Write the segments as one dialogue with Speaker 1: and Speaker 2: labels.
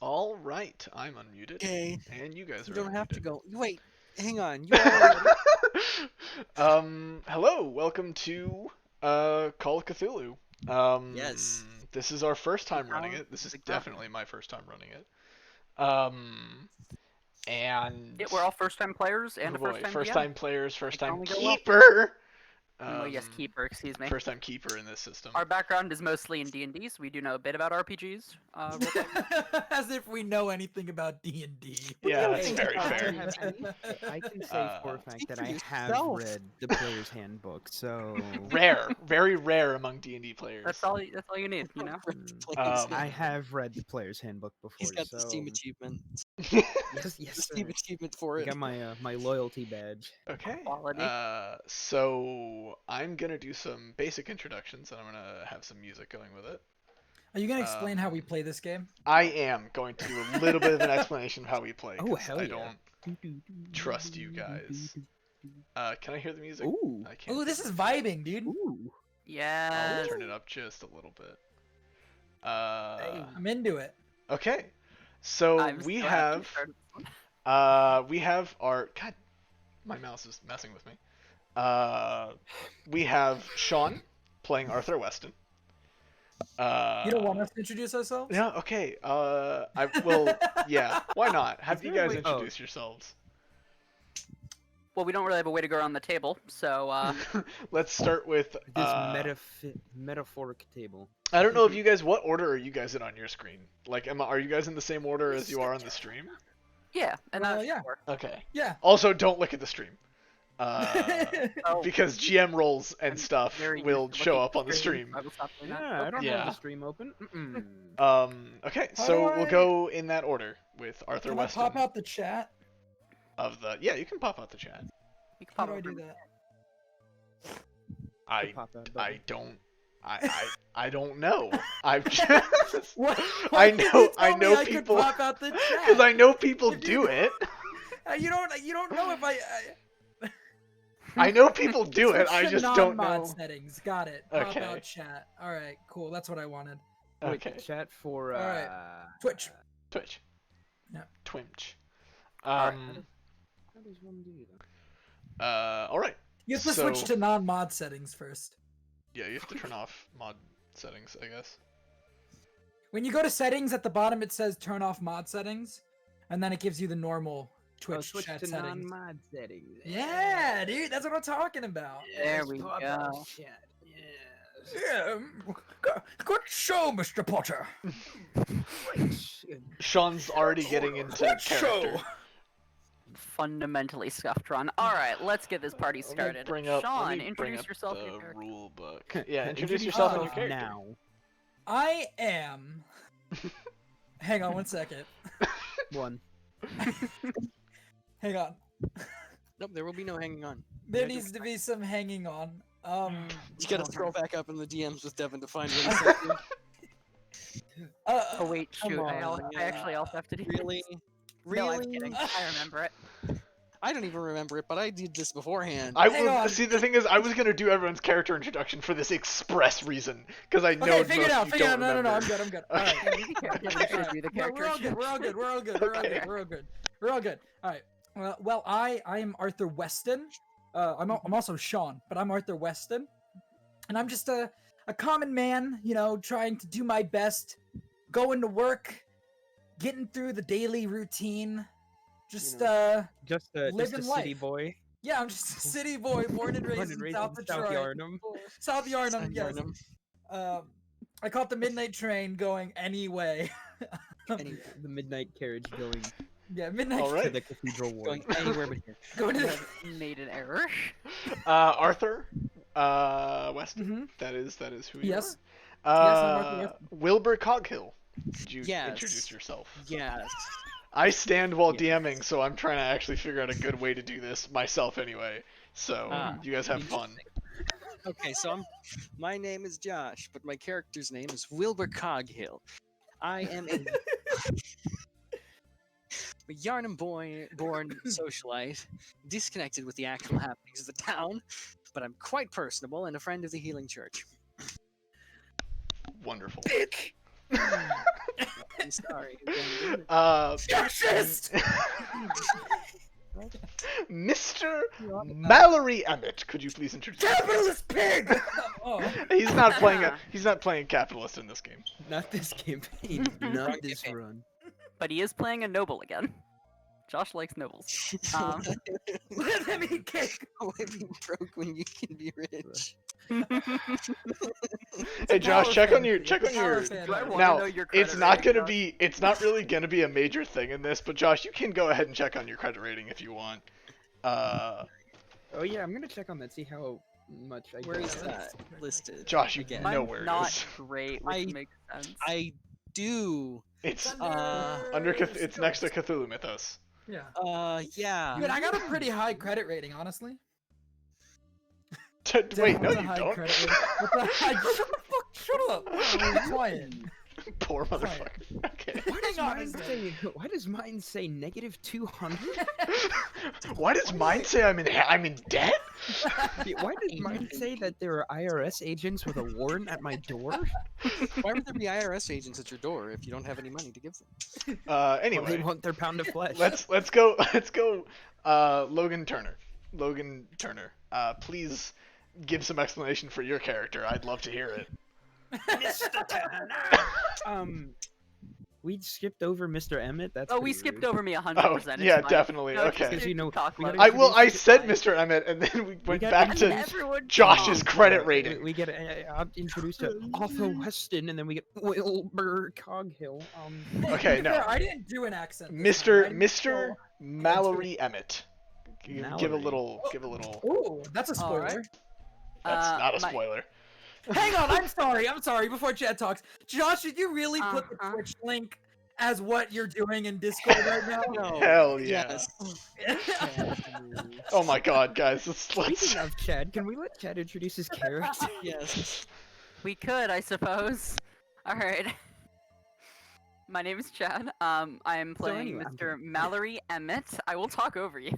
Speaker 1: All right, I'm unmuted.
Speaker 2: Okay.
Speaker 1: And you guys are
Speaker 2: You don't have to
Speaker 1: unmuted.
Speaker 2: go. Wait, hang on. You already...
Speaker 1: Hello, welcome to Call of Cthulhu.
Speaker 2: Yes.
Speaker 1: This is our first time running
Speaker 3: How
Speaker 1: it. This is
Speaker 3: is it going?
Speaker 1: definitely my first time running it. And
Speaker 3: Yeah, we're all first-time players and
Speaker 1: oh
Speaker 3: a
Speaker 1: boy,
Speaker 3: first-time
Speaker 1: first
Speaker 3: DM.
Speaker 1: time players, first
Speaker 3: can
Speaker 1: time
Speaker 3: only go well.
Speaker 1: keeper.
Speaker 3: Oh yes, keeper. Excuse me.
Speaker 1: First time keeper in this system.
Speaker 3: Our background is mostly in D&D, so we do know a bit about RPGs.
Speaker 4: As if we know anything about D&D.
Speaker 1: Yeah, that's
Speaker 2: Hey,
Speaker 1: very
Speaker 2: I
Speaker 1: fair.
Speaker 5: I can say for a fact
Speaker 2: Speak
Speaker 5: that
Speaker 2: for
Speaker 5: I have
Speaker 2: yourself.
Speaker 5: read the player's handbook, so
Speaker 1: Rare, very rare among D&D players.
Speaker 3: That's all you need, you know.
Speaker 5: I have read the player's handbook before.
Speaker 2: He's got
Speaker 5: so
Speaker 2: the Steam achievement.
Speaker 5: yes,
Speaker 2: The
Speaker 5: yes, sir.
Speaker 2: Steam achievement for
Speaker 5: I
Speaker 2: it.
Speaker 5: got my loyalty badge.
Speaker 1: Okay.
Speaker 3: Quality.
Speaker 1: So I'm gonna do some basic introductions, and I'm gonna have some music going with it.
Speaker 4: Are you gonna explain how we play this game?
Speaker 1: I am going to do a little bit of an explanation of how we play.
Speaker 5: Oh,
Speaker 1: 'cause
Speaker 5: hell
Speaker 1: I
Speaker 5: yeah.
Speaker 1: don't trust you guys. Can I hear the music?
Speaker 5: Ooh.
Speaker 1: I can't.
Speaker 4: Ooh, this is vibing, dude.
Speaker 5: Ooh.
Speaker 1: I'll
Speaker 3: Yes.
Speaker 1: turn it up just a little bit.
Speaker 4: I'm into it.
Speaker 1: Okay. So
Speaker 3: I'm
Speaker 1: we
Speaker 3: so happy
Speaker 1: have
Speaker 3: started this one.
Speaker 1: we have our God. My mouse is messing with me. We have Shawn playing Arthur Weston.
Speaker 4: You don't want us to introduce ourselves?
Speaker 1: Yeah, okay. I will. Yeah, why not? Have
Speaker 5: Is
Speaker 1: you
Speaker 5: there a
Speaker 1: guys
Speaker 5: way-
Speaker 1: introduce yourselves?
Speaker 3: Well, we don't really have a way to go around the table, so
Speaker 1: Let's start with.
Speaker 5: This metaphoric table.
Speaker 1: I don't know if you guys. What order are you guys in on your screen? Like, are you guys in the same order as you are on the stream?
Speaker 3: yeah, and that's
Speaker 4: yeah.
Speaker 1: Okay.
Speaker 4: Yeah.
Speaker 1: Also, don't look at the stream.
Speaker 3: Oh,
Speaker 1: Because GM rolls and
Speaker 3: I'm
Speaker 1: stuff
Speaker 3: very used
Speaker 1: will
Speaker 3: to
Speaker 1: show
Speaker 3: looking
Speaker 1: up on the
Speaker 3: at
Speaker 1: stream.
Speaker 3: I will stop doing that.
Speaker 5: Yeah, I don't
Speaker 1: Yeah.
Speaker 5: have the stream open. Mm-mm.
Speaker 1: Okay,
Speaker 4: How
Speaker 1: so
Speaker 4: do
Speaker 1: we'll
Speaker 4: I-
Speaker 1: go in that order with Arthur
Speaker 4: Can I
Speaker 1: Weston.
Speaker 4: pop out the chat?
Speaker 1: Of the you can pop out the chat.
Speaker 3: You can
Speaker 4: How
Speaker 3: pop
Speaker 4: do I
Speaker 3: over
Speaker 4: do
Speaker 3: to-
Speaker 4: that?
Speaker 1: I
Speaker 5: Pop that
Speaker 1: I
Speaker 5: button.
Speaker 1: don't I don't know. I've just
Speaker 4: What?
Speaker 1: I
Speaker 4: Why did
Speaker 1: know
Speaker 4: you tell
Speaker 1: I
Speaker 4: me
Speaker 1: know
Speaker 4: I could
Speaker 1: people
Speaker 4: pop out the
Speaker 1: because
Speaker 4: chat.
Speaker 1: I know people
Speaker 4: If
Speaker 1: do
Speaker 4: you-
Speaker 1: it.
Speaker 4: You don't know if I.
Speaker 1: I know people do it.
Speaker 4: Switch
Speaker 1: I
Speaker 4: to
Speaker 1: just don't
Speaker 4: non-mod
Speaker 1: know.
Speaker 4: settings. Got it. Pop
Speaker 1: Okay.
Speaker 4: out chat. All right, cool. That's what I wanted.
Speaker 1: Okay.
Speaker 5: Wait, chat for
Speaker 4: Alright. Twitch.
Speaker 1: Twitch.
Speaker 4: Yeah.
Speaker 1: Twitch.
Speaker 5: How does one do that?
Speaker 1: All right.
Speaker 4: You have to switch
Speaker 1: So-
Speaker 4: to non-mod settings first.
Speaker 1: Yeah, you have to turn off mod settings, I guess.
Speaker 4: When you go to settings at the bottom, it says turn off mod settings, and then it gives you the normal Twitch
Speaker 5: switch
Speaker 4: chat
Speaker 5: to
Speaker 4: settings.
Speaker 5: non-mod settings.
Speaker 4: Yeah, dude, that's what I'm talking about.
Speaker 3: There we
Speaker 5: Pop out
Speaker 3: go.
Speaker 5: chat. Yes.
Speaker 4: Yeah, good show, Mr. Potter.
Speaker 1: Sean's already getting into
Speaker 4: Good
Speaker 1: character.
Speaker 4: show.
Speaker 3: Fundamentally scuffed run. All right, let's get this party
Speaker 1: Let me
Speaker 3: started.
Speaker 1: bring up- let
Speaker 3: Sean,
Speaker 1: me bring
Speaker 3: introduce
Speaker 1: up
Speaker 3: yourself.
Speaker 1: the
Speaker 3: and your character.
Speaker 1: rule book. Yeah, introduce yourself and your character.
Speaker 5: now.
Speaker 4: I am. Hang on 1 second.
Speaker 5: One.
Speaker 4: Hang on.
Speaker 2: Nope, there will be no hanging on.
Speaker 4: There needs to be some hanging on.
Speaker 2: You gotta scroll back up in the DMs with Devin to find where
Speaker 3: Oh wait,
Speaker 2: Come
Speaker 3: shoot!
Speaker 2: on,
Speaker 3: I actually also have to do.
Speaker 2: Really?
Speaker 3: this.
Speaker 2: Really?
Speaker 3: No, I'm kidding. I remember it.
Speaker 2: I don't even remember it, but I did this beforehand.
Speaker 1: I
Speaker 4: Hang
Speaker 1: will
Speaker 4: on.
Speaker 1: see. The thing is, I was gonna do everyone's character introduction for this express reason because I know
Speaker 4: Okay,
Speaker 1: most
Speaker 4: figure it out.
Speaker 1: you
Speaker 4: Figure it
Speaker 1: don't
Speaker 4: out. No, I'm
Speaker 1: remember.
Speaker 4: good. I'm good.
Speaker 1: Okay.
Speaker 4: All right.
Speaker 3: Yeah, you can do the
Speaker 4: No,
Speaker 3: character.
Speaker 4: we're all good. We're all good. We're all good. We're all
Speaker 1: Okay.
Speaker 4: good. We're all good. We're all good. All right. Well, I am Arthur Weston. I'm also Shawn, but I'm Arthur Weston, and I'm just a common man, you know, trying to do my best, going to work, getting through the daily routine, just
Speaker 5: Just a
Speaker 4: Living
Speaker 5: city
Speaker 4: life.
Speaker 5: boy.
Speaker 4: yeah, I'm just a city boy, born and
Speaker 5: Born
Speaker 4: raised
Speaker 5: and
Speaker 4: in
Speaker 5: raised
Speaker 4: South
Speaker 5: in
Speaker 4: Detroit.
Speaker 5: South Yarnum.
Speaker 4: South Yarnum,
Speaker 2: Son
Speaker 4: yes.
Speaker 2: Yarnum.
Speaker 4: I caught the midnight train going anyway.
Speaker 2: Anyway,
Speaker 5: The midnight carriage going
Speaker 4: Yeah, midnight
Speaker 1: All
Speaker 5: to
Speaker 1: right.
Speaker 5: the cathedral ward.
Speaker 2: going anywhere but here.
Speaker 4: going to
Speaker 3: You have made an error.
Speaker 1: Arthur, Weston.
Speaker 4: Mhm.
Speaker 1: That is who you
Speaker 4: Yes.
Speaker 1: are.
Speaker 4: Yes, I'm Arthur Weston.
Speaker 1: Wilbur Coghill. Did you
Speaker 2: Yes.
Speaker 1: introduce yourself?
Speaker 2: Yes.
Speaker 1: I stand while
Speaker 2: Yes.
Speaker 1: DMing, so I'm trying to actually figure out a good way to do this myself anyway. So
Speaker 2: Ah,
Speaker 1: you guys have fun.
Speaker 2: Okay, so my name is Josh, but my character's name is Wilbur Coghill. I am a Yarnum-born socialite, disconnected with the actual happenings of the town, but I'm quite personable and a friend of the Healing Church.
Speaker 1: Wonderful.
Speaker 2: I'm sorry, Brendon.
Speaker 4: Fascist!
Speaker 1: Mr. Mallory Emmett, could you please introduce yourself?
Speaker 4: Capitalist pig! Oh.
Speaker 1: He's not playing capitalist in this game.
Speaker 5: Not this campaign. Not this
Speaker 2: campaign.
Speaker 5: run.
Speaker 3: But he is playing a noble again. Josh likes nobles.
Speaker 4: Let them eat cake!
Speaker 2: Why be broke when you can be rich?
Speaker 1: Hey Josh, check on your
Speaker 3: Do I want
Speaker 1: Now,
Speaker 3: to know your
Speaker 1: it's
Speaker 3: credit
Speaker 1: not
Speaker 3: rating,
Speaker 1: gonna
Speaker 3: Josh?
Speaker 1: be it's not really gonna be a major thing in this, but Josh, you can go ahead and check on your credit rating if you want.
Speaker 5: Oh yeah, I'm gonna check on that. See how much I
Speaker 2: Where
Speaker 5: get.
Speaker 2: is that listed?
Speaker 1: Josh, you
Speaker 2: again?
Speaker 1: know
Speaker 3: Mine's
Speaker 1: where it
Speaker 3: not
Speaker 1: is.
Speaker 3: great, which
Speaker 2: I-
Speaker 3: makes sense.
Speaker 2: I do.
Speaker 1: It's
Speaker 2: Uh,
Speaker 1: it's next to Cthulhu Mythos.
Speaker 4: Yeah.
Speaker 2: Yeah.
Speaker 4: Dude, I got a pretty high credit rating, honestly.
Speaker 1: Wait, no,
Speaker 4: That's a
Speaker 1: you
Speaker 4: high
Speaker 1: don't.
Speaker 4: credit rating. What's a high... Shut up! I'm quiet.
Speaker 1: Poor motherfucker. Okay.
Speaker 5: Why does mine say negative 200?
Speaker 1: Why does mine say I'm in debt?
Speaker 5: Why does mine say that there are IRS agents with a warrant at my door?
Speaker 2: Why would there be IRS agents at your door if you don't have any money to give them?
Speaker 5: Well,
Speaker 1: Anyway,
Speaker 5: they want their pound of flesh.
Speaker 1: let's go. Logan Turner. Logan Turner. Please give some explanation for your character. I'd love to hear it.
Speaker 5: We skipped over Mr. Emmett. That's
Speaker 3: Oh, we
Speaker 5: pretty
Speaker 3: skipped
Speaker 5: rude.
Speaker 3: over me 100%.
Speaker 1: Oh,
Speaker 3: it's
Speaker 1: yeah,
Speaker 3: fine.
Speaker 1: definitely.
Speaker 3: No,
Speaker 1: Okay.
Speaker 3: just
Speaker 5: Because, you know,
Speaker 3: talk
Speaker 5: we
Speaker 3: about
Speaker 5: gotta-
Speaker 3: it.
Speaker 1: I said
Speaker 3: Fine.
Speaker 1: Mr. Emmett, and then we went
Speaker 5: got
Speaker 1: back
Speaker 5: into
Speaker 1: to
Speaker 3: Everyone
Speaker 1: Josh's
Speaker 3: talk.
Speaker 1: credit rating.
Speaker 5: We get introduced to Arthur Weston, and then we get Wilbur Coghill.
Speaker 1: Okay,
Speaker 4: To be
Speaker 1: no.
Speaker 4: fair, I didn't do an accent. this time. I
Speaker 1: Mr.
Speaker 4: didn't
Speaker 1: Mr. Mallory Emmett. Give a
Speaker 5: Mallory.
Speaker 1: little. Give a little.
Speaker 4: Ooh, that's a spoiler.
Speaker 2: Alright.
Speaker 1: That's not a
Speaker 3: my-
Speaker 1: spoiler.
Speaker 4: Hang on, I'm sorry. Before Chad talks, Josh, did you really put the
Speaker 3: Uh-huh.
Speaker 4: Twitch link as what you're doing in Discord right now?
Speaker 2: No.
Speaker 1: Hell yeah.
Speaker 2: Yes.
Speaker 1: Oh my god, guys. Let's.
Speaker 5: Speaking of Chad, can we let Chad introduce his character?
Speaker 2: Yes.
Speaker 3: We could, I suppose. Alright. My name is Chad. I am playing
Speaker 5: anyway,
Speaker 3: Mr. Mallory Emmett. I will talk over you.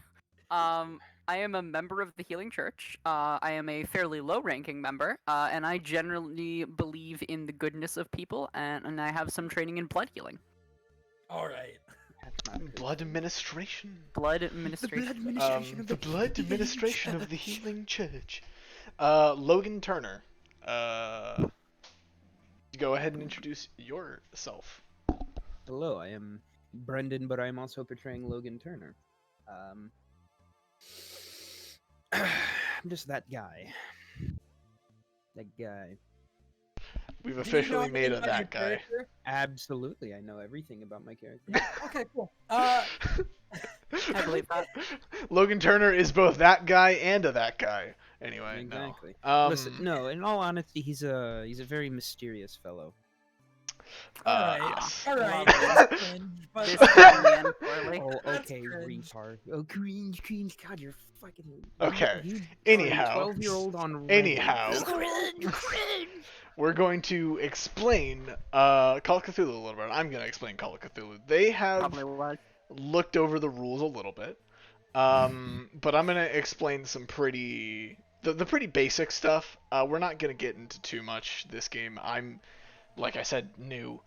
Speaker 3: I am a member of the Healing Church. I am a fairly low-ranking member, and I generally believe in the goodness of people, and I have some training in blood healing.
Speaker 4: All right.
Speaker 1: Blood administration.
Speaker 3: Blood administration.
Speaker 1: The blood administration of the Healing Church. Logan Turner. Go ahead and introduce yourself.
Speaker 5: Hello, I am Brendon, but I'm also portraying Logan Turner. I'm just that guy. That guy.
Speaker 1: We've
Speaker 4: Do you know
Speaker 1: officially made
Speaker 4: anything
Speaker 1: it
Speaker 4: about your
Speaker 1: that guy.
Speaker 4: character?
Speaker 5: Absolutely, I know everything about my character.
Speaker 4: Okay, cool.
Speaker 3: I believe that.
Speaker 1: Logan Turner is both that guy and that guy. Anyway,
Speaker 5: Exactly.
Speaker 1: no.
Speaker 5: Listen, no. In all honesty, he's a very mysterious fellow.
Speaker 4: Alright.
Speaker 1: Yes.
Speaker 4: All right.
Speaker 3: Lovely.
Speaker 4: that's cringe, but-
Speaker 3: This can end poorly.
Speaker 5: Oh,
Speaker 4: That's
Speaker 5: okay,
Speaker 4: cringe.
Speaker 5: retard. Oh, cringe. God, you're fucking.
Speaker 1: Okay,
Speaker 5: You
Speaker 1: anyhow.
Speaker 5: 12-year-old on. Reddit.
Speaker 1: Anyhow. We're going to explain Call of Cthulhu a little bit. I'm going to explain Call of Cthulhu. They have
Speaker 3: Probably was.
Speaker 1: looked over the rules a little bit, but I'm going to explain some pretty basic stuff. We're not going to get into too much this game. I'm, like I said, new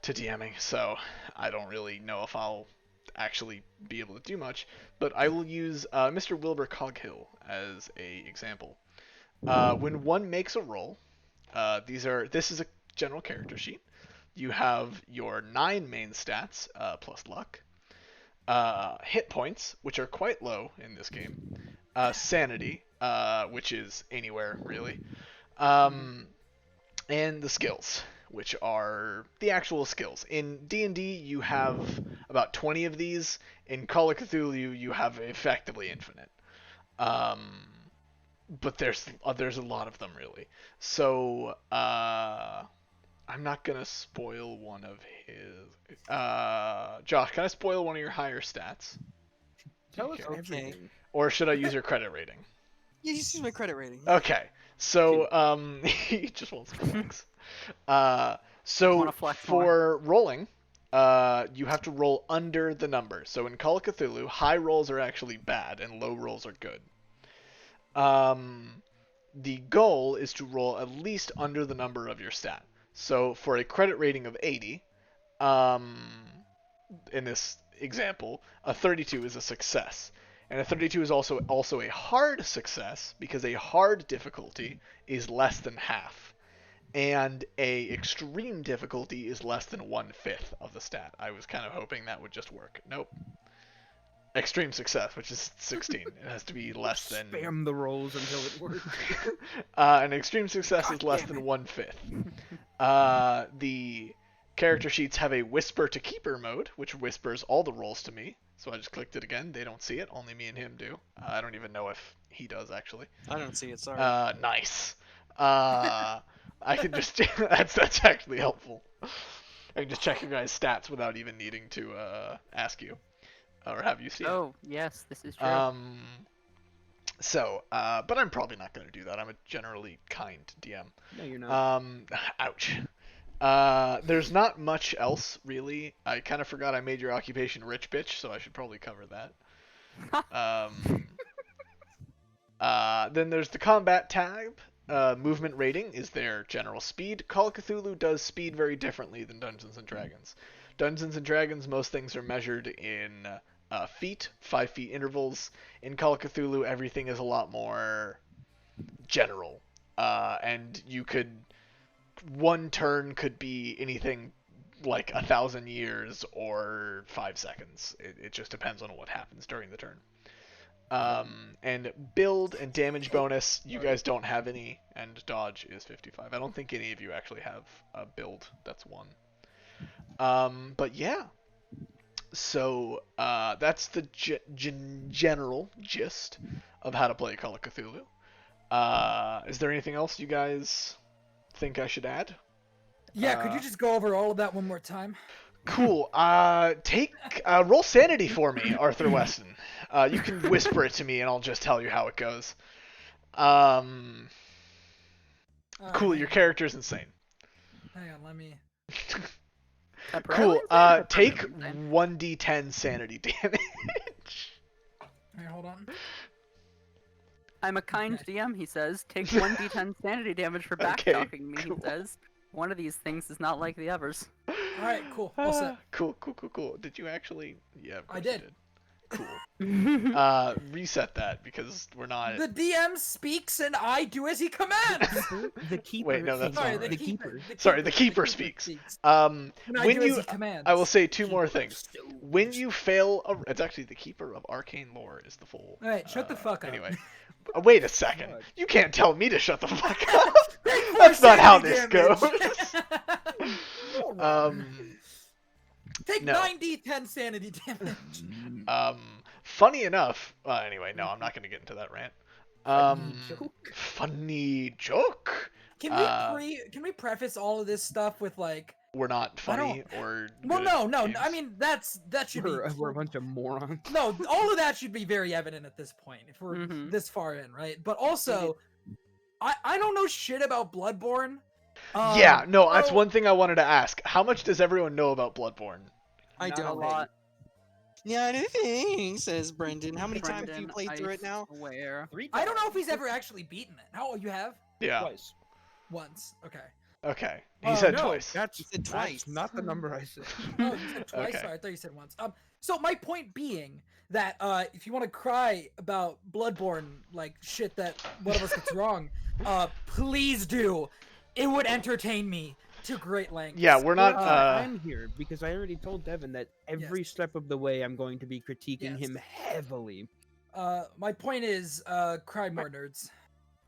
Speaker 1: to DMing, so I don't really know if I'll actually be able to do much, but I will use Mr. Wilbur Coghill as a example. When one makes a roll, this is a general character sheet. You have your 9 main stats plus luck, hit points, which are quite low in this game, sanity, which is anywhere really, and the skills, which are the actual skills. In D&D, you have about 20 of these. In Call of Cthulhu, you have effectively infinite. But there's a lot of them, really. So, I'm not going to spoil one of his... Josh, can I spoil one of your higher stats?
Speaker 5: Tell us
Speaker 2: Okay.
Speaker 5: everything.
Speaker 1: Or should I use your credit rating?
Speaker 2: Yeah, you see my credit rating.
Speaker 1: Okay, so, he just wants flex. So,
Speaker 3: Wanna flex
Speaker 1: for rolling, you have to roll under the number. So in Call of Cthulhu, high rolls are actually bad and low rolls are good. The goal is to roll at least under the number of your stat. So for a credit rating of 80, in this example, a 32 is a success. And a 32 is also a hard success because a hard difficulty is less than half. And a extreme difficulty is less than 1/5 of the stat. I was kind of hoping that would just work. Nope. Extreme success, which is 16. It has to be less than...
Speaker 5: Spam the rolls until it works.
Speaker 1: An extreme success is less than 1/5. The character sheets have a whisper to keeper mode, which whispers all the rolls to me. So I just clicked it again. They don't see it. Only me and him do. I don't even know if he does, actually.
Speaker 2: I don't see it. Sorry.
Speaker 1: Nice. I can just... that's actually helpful. I can just check your guys' stats without even needing to ask you. Or have you seen it.
Speaker 3: Oh, yes, this is true.
Speaker 1: But I'm probably not going to do that. I'm a generally kind DM.
Speaker 5: No, you're not.
Speaker 1: Ouch. There's not much else, really. I kind of forgot I made your occupation rich bitch, so I should probably cover that. Then there's the combat tab. Movement rating is their general speed. Call of Cthulhu does speed very differently than Dungeons & Dragons. Dungeons & Dragons, most things are measured in feet, 5 feet intervals. In Call of Cthulhu, everything is a lot more general. And you could... One turn could be anything like 1,000 years or 5 seconds. It just depends on what happens during the turn. And build and damage bonus, you guys don't have any, and dodge is 55. I don't think any of you actually have a build. That's 1. But yeah. So that's the general gist of how to play Call of Cthulhu. Is there anything else you guys think I should add?
Speaker 4: Yeah, could you just go over all of that one more time?
Speaker 1: Cool. Roll sanity for me, Arthur Weston. You can whisper it to me, and I'll just tell you how it goes. Cool. Your character's insane.
Speaker 4: Hang on, let me...
Speaker 1: Cool. Take 1d10 sanity damage.
Speaker 4: Here, hold on.
Speaker 3: I'm a kind DM, he says. Take 1d10 sanity damage for backtalking me,
Speaker 1: cool.
Speaker 3: he says. One of these things is not like the others.
Speaker 4: Alright, cool. All set.
Speaker 1: Cool. Did you actually? Yeah, of course
Speaker 4: I did.
Speaker 1: You did. Cool. Reset that because we're not.
Speaker 4: The DM speaks and I do as he commands!
Speaker 5: The keeper.
Speaker 1: Wait, no, that's
Speaker 4: Sorry,
Speaker 1: not
Speaker 4: the
Speaker 1: right.
Speaker 4: keeper.
Speaker 1: Sorry, the keeper speaks.
Speaker 4: And I
Speaker 1: When
Speaker 4: do as
Speaker 1: you,
Speaker 4: he commands.
Speaker 1: I will say 2 more things. When you fail, it's actually the keeper of arcane lore is the full.
Speaker 4: Alright, shut the fuck up.
Speaker 1: Anyway, wait a second.
Speaker 5: God.
Speaker 1: You can't tell me to shut the fuck up. That's not how this goes.
Speaker 4: Take
Speaker 1: No.
Speaker 4: 9d10 sanity damage.
Speaker 1: Funny enough. Anyway, no, I'm not going to get into that rant. Funny joke.
Speaker 4: Can we preface all of this stuff with like?
Speaker 1: We're not funny or.
Speaker 4: Well,
Speaker 1: good
Speaker 4: no.
Speaker 1: at games.
Speaker 4: I mean that should
Speaker 5: We're
Speaker 4: be.
Speaker 5: a bunch of morons.
Speaker 4: No, all of that should be very evident at this point if we're
Speaker 3: Mhm.
Speaker 4: this far in, right? But also, I don't know shit about Bloodborne.
Speaker 1: Yeah, no, that's
Speaker 4: so-
Speaker 1: one thing I wanted to ask. How much does everyone know about Bloodborne?
Speaker 2: I
Speaker 3: Not
Speaker 2: don't.
Speaker 3: a lot.
Speaker 2: Yeah, I think, says Brendon. How many times have you
Speaker 3: Brendon,
Speaker 2: played through it now?
Speaker 3: Swear.
Speaker 5: 3
Speaker 4: I don't know if he's ever actually beaten it. Oh, you have
Speaker 1: Yeah.
Speaker 5: Twice.
Speaker 4: once. Okay.
Speaker 1: Okay. He said
Speaker 5: no,
Speaker 1: twice.
Speaker 5: That's,
Speaker 2: He said
Speaker 5: that's
Speaker 2: twice.
Speaker 5: not the number I said.
Speaker 4: Oh, you said twice.
Speaker 1: Okay.
Speaker 4: Sorry, I thought you said once. So my point being that if you want to cry about Bloodborne, like shit that one of us gets wrong, please do. It would entertain me to great lengths.
Speaker 1: Yeah, we're not.
Speaker 5: I'm here because I already told Devin that every step of the way I'm going to be critiquing
Speaker 4: Yes.
Speaker 5: him heavily.
Speaker 4: My point is, cry more, nerds.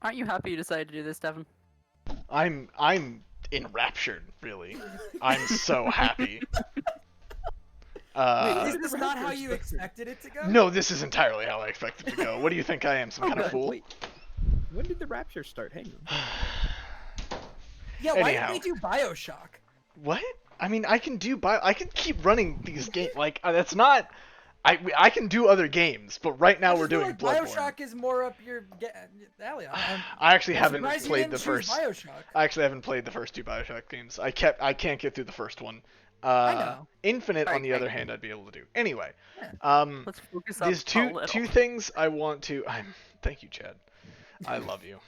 Speaker 3: Aren't you happy you decided to do this, Devin?
Speaker 1: I'm enraptured, really. I'm so happy.
Speaker 4: Is this not how you expected it to go?
Speaker 1: No, this is entirely how I expected to go. What do you think I am, some kind of fool?
Speaker 5: Wait. When did the rapture start? Hang on.
Speaker 4: Yeah, why
Speaker 1: Anyhow.
Speaker 4: did they do Bioshock?
Speaker 1: What? I mean, I can keep running these games. Like, that's not. I can do other games, but right now
Speaker 4: I
Speaker 1: we're
Speaker 4: just feel
Speaker 1: doing
Speaker 4: like
Speaker 1: Bloodborne.
Speaker 4: Bioshock is more up your alley.
Speaker 1: I actually
Speaker 4: I'm
Speaker 1: haven't
Speaker 4: surprised you
Speaker 1: played
Speaker 4: didn't
Speaker 1: the
Speaker 4: choose
Speaker 1: first.
Speaker 4: Bioshock.
Speaker 1: I actually haven't played the first 2 Bioshock games. I can't get through the first one.
Speaker 4: I know.
Speaker 1: Infinite, on
Speaker 3: Right,
Speaker 1: the
Speaker 3: right.
Speaker 1: other hand, I'd be able to do. Anyway,
Speaker 3: Let's focus up
Speaker 1: there's
Speaker 3: a
Speaker 1: two
Speaker 3: little.
Speaker 1: things I want to. Thank you, Chad. I love you.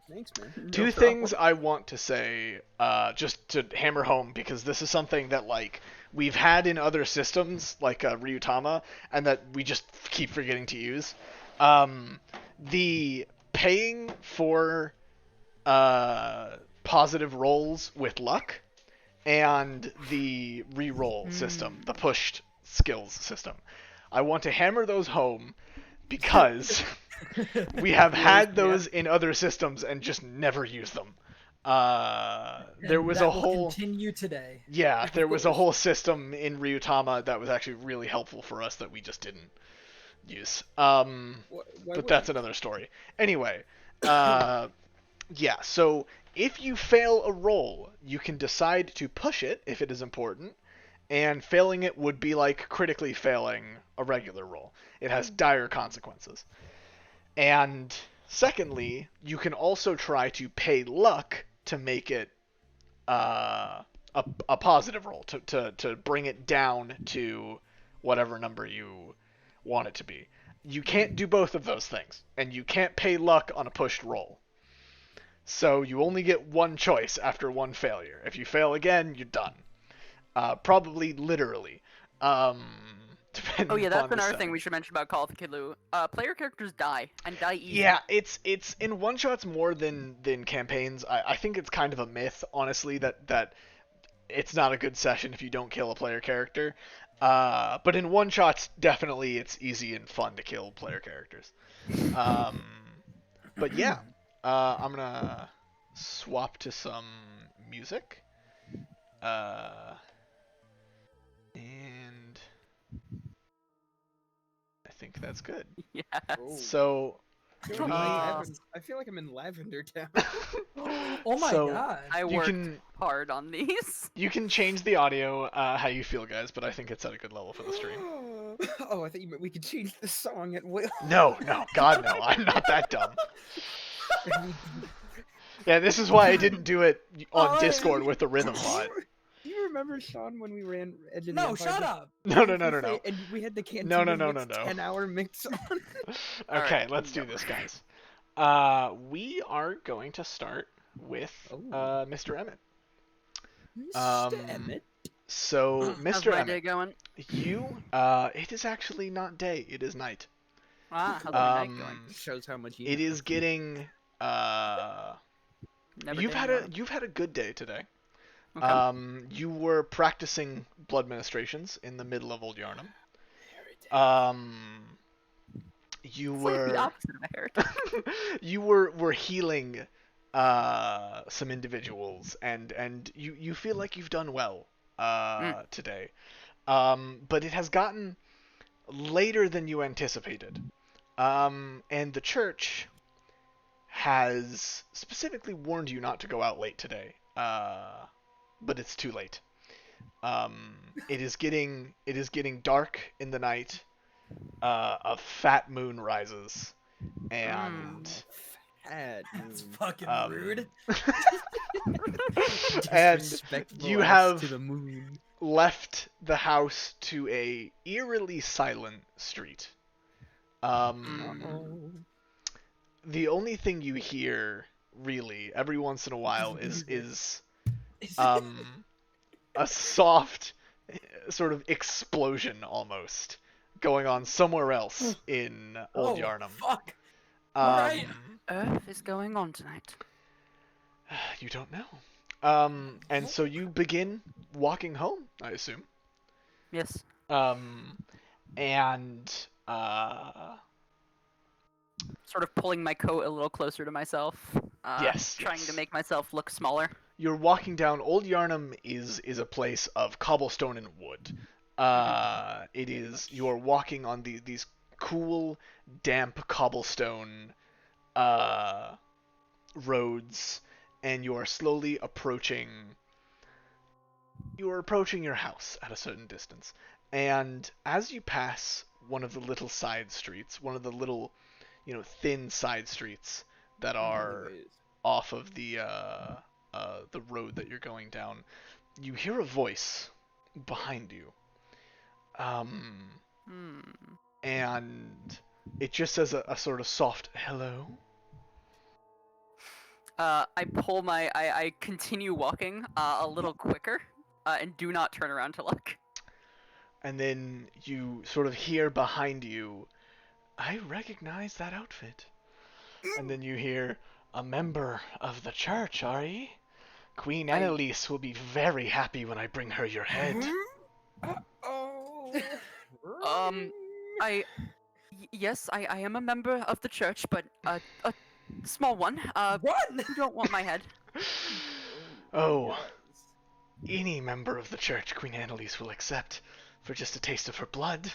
Speaker 5: Thanks, man.
Speaker 3: No
Speaker 1: Two
Speaker 3: problem.
Speaker 1: things I want to say, just to hammer home, because this is something that like we've had in other systems, like Ryutama, and that we just keep forgetting to use. The paying for positive rolls with luck, and the re-roll system, the pushed skills system. I want to hammer those home because we have had those in other systems and just never used them. There
Speaker 4: And
Speaker 1: was
Speaker 4: that
Speaker 1: a
Speaker 4: will
Speaker 1: whole
Speaker 4: continue today.
Speaker 1: yeah, there was a whole system in Ryutama that was actually really helpful for us that we just didn't use. But that's another story. Anyway, yeah, so if you fail a roll, you can decide to push it if it is important, and failing it would be like critically failing a regular roll. It has dire consequences. And secondly, you can also try to pay luck to make it a positive roll, to bring it down to whatever number you want it to be. You can't do both of those things, and you can't pay luck on a pushed roll. So you only get one choice after one failure. If you fail again, you're done. Probably literally. Depending
Speaker 3: Oh yeah, that's
Speaker 1: upon the
Speaker 3: another
Speaker 1: setting.
Speaker 3: thing we should mention about Call of Cthulhu. Player characters die, and die easy.
Speaker 1: Yeah, it's in one shots more than campaigns. I think it's kind of a myth, honestly, that it's not a good session if you don't kill a player character. But in one shots, definitely it's easy and fun to kill player characters. But yeah, I'm gonna swap to some music. And I think that's good.
Speaker 3: Yeah.
Speaker 1: So
Speaker 5: I feel like I'm in Lavender Town.
Speaker 4: Oh my
Speaker 1: So,
Speaker 4: god.
Speaker 3: I
Speaker 1: you
Speaker 3: worked
Speaker 1: can
Speaker 3: hard on these.
Speaker 1: you can change the audio how you feel, guys, but I think it's at a good level for the stream.
Speaker 5: Oh, I thought you meant we could change the song at will.
Speaker 1: No, God, no, I'm not that dumb. Yeah, this is why I didn't do it on Discord with the rhythm bot.
Speaker 5: Do you remember, Shawn, when we ran Edge of the
Speaker 4: No,
Speaker 5: Empire?
Speaker 4: shut up.
Speaker 1: No.
Speaker 5: And we had the canteen
Speaker 1: No.
Speaker 5: 10-hour mix on.
Speaker 1: Okay,
Speaker 3: Alright,
Speaker 1: let's do
Speaker 3: go.
Speaker 1: this, guys. We are going to start with Mr. Emmett.
Speaker 5: Mr. Emmett.
Speaker 1: So,
Speaker 3: How's
Speaker 1: Mr.
Speaker 3: my
Speaker 1: Emmett,
Speaker 3: day going?
Speaker 1: it is actually not day, it is night.
Speaker 3: How's my night going?
Speaker 5: Shows how much you
Speaker 1: It
Speaker 5: know.
Speaker 1: is getting
Speaker 3: Never
Speaker 1: you've
Speaker 3: day
Speaker 1: had
Speaker 3: alone.
Speaker 1: you've had a good day today.
Speaker 3: Okay.
Speaker 1: You were practicing blood ministrations in the middle of Old Yarnum. You
Speaker 3: It's like the
Speaker 1: were
Speaker 3: opposite of a heretic.
Speaker 1: you were healing some individuals, and you feel like you've done well today. But it has gotten later than you anticipated. And the church has specifically warned you not to go out late today. But it's too late. It is getting dark in the night. A fat moon rises, and
Speaker 4: That's fucking
Speaker 1: Um,
Speaker 4: rude.
Speaker 1: and
Speaker 5: Disrespectful
Speaker 1: you
Speaker 5: ass
Speaker 1: have
Speaker 5: to the moon.
Speaker 1: left the house to a eerily silent street.
Speaker 5: Oh.
Speaker 1: The only thing you hear, really, every once in a while, is a soft sort of explosion almost going on somewhere else in Old Yarnum.
Speaker 4: Fuck.
Speaker 1: Um,
Speaker 4: Alright.
Speaker 3: Earth is going on tonight.
Speaker 1: You don't know. And so you begin walking home, I assume.
Speaker 3: Yes.
Speaker 1: And
Speaker 3: Sort of pulling my coat a little closer to myself.
Speaker 1: Yes,
Speaker 3: Trying
Speaker 1: yes.
Speaker 3: to make myself look smaller.
Speaker 1: you're walking down. Old Yarnum is a place of cobblestone and wood. It is you are walking on these cool, damp cobblestone roads, and you are slowly approaching. You are approaching your house at a certain distance, and as you pass one of the little side streets, one of the little, thin side streets that are off of the road that you're going down, you hear a voice behind you. And it just says a sort of soft hello.
Speaker 3: I pull my. I continue walking a little quicker, and do not turn around to look.
Speaker 1: And then you sort of hear behind you, I recognize that outfit. And then you hear, a member of the church, are ye? Queen
Speaker 3: I-
Speaker 1: Annalise will be very happy when I bring her your head.
Speaker 5: Oh.
Speaker 3: Yes, I am a member of the church, but a small one.
Speaker 4: Run!
Speaker 3: You don't want my head.
Speaker 1: Oh, any member of the church Queen Annalise will accept for just a taste of her blood.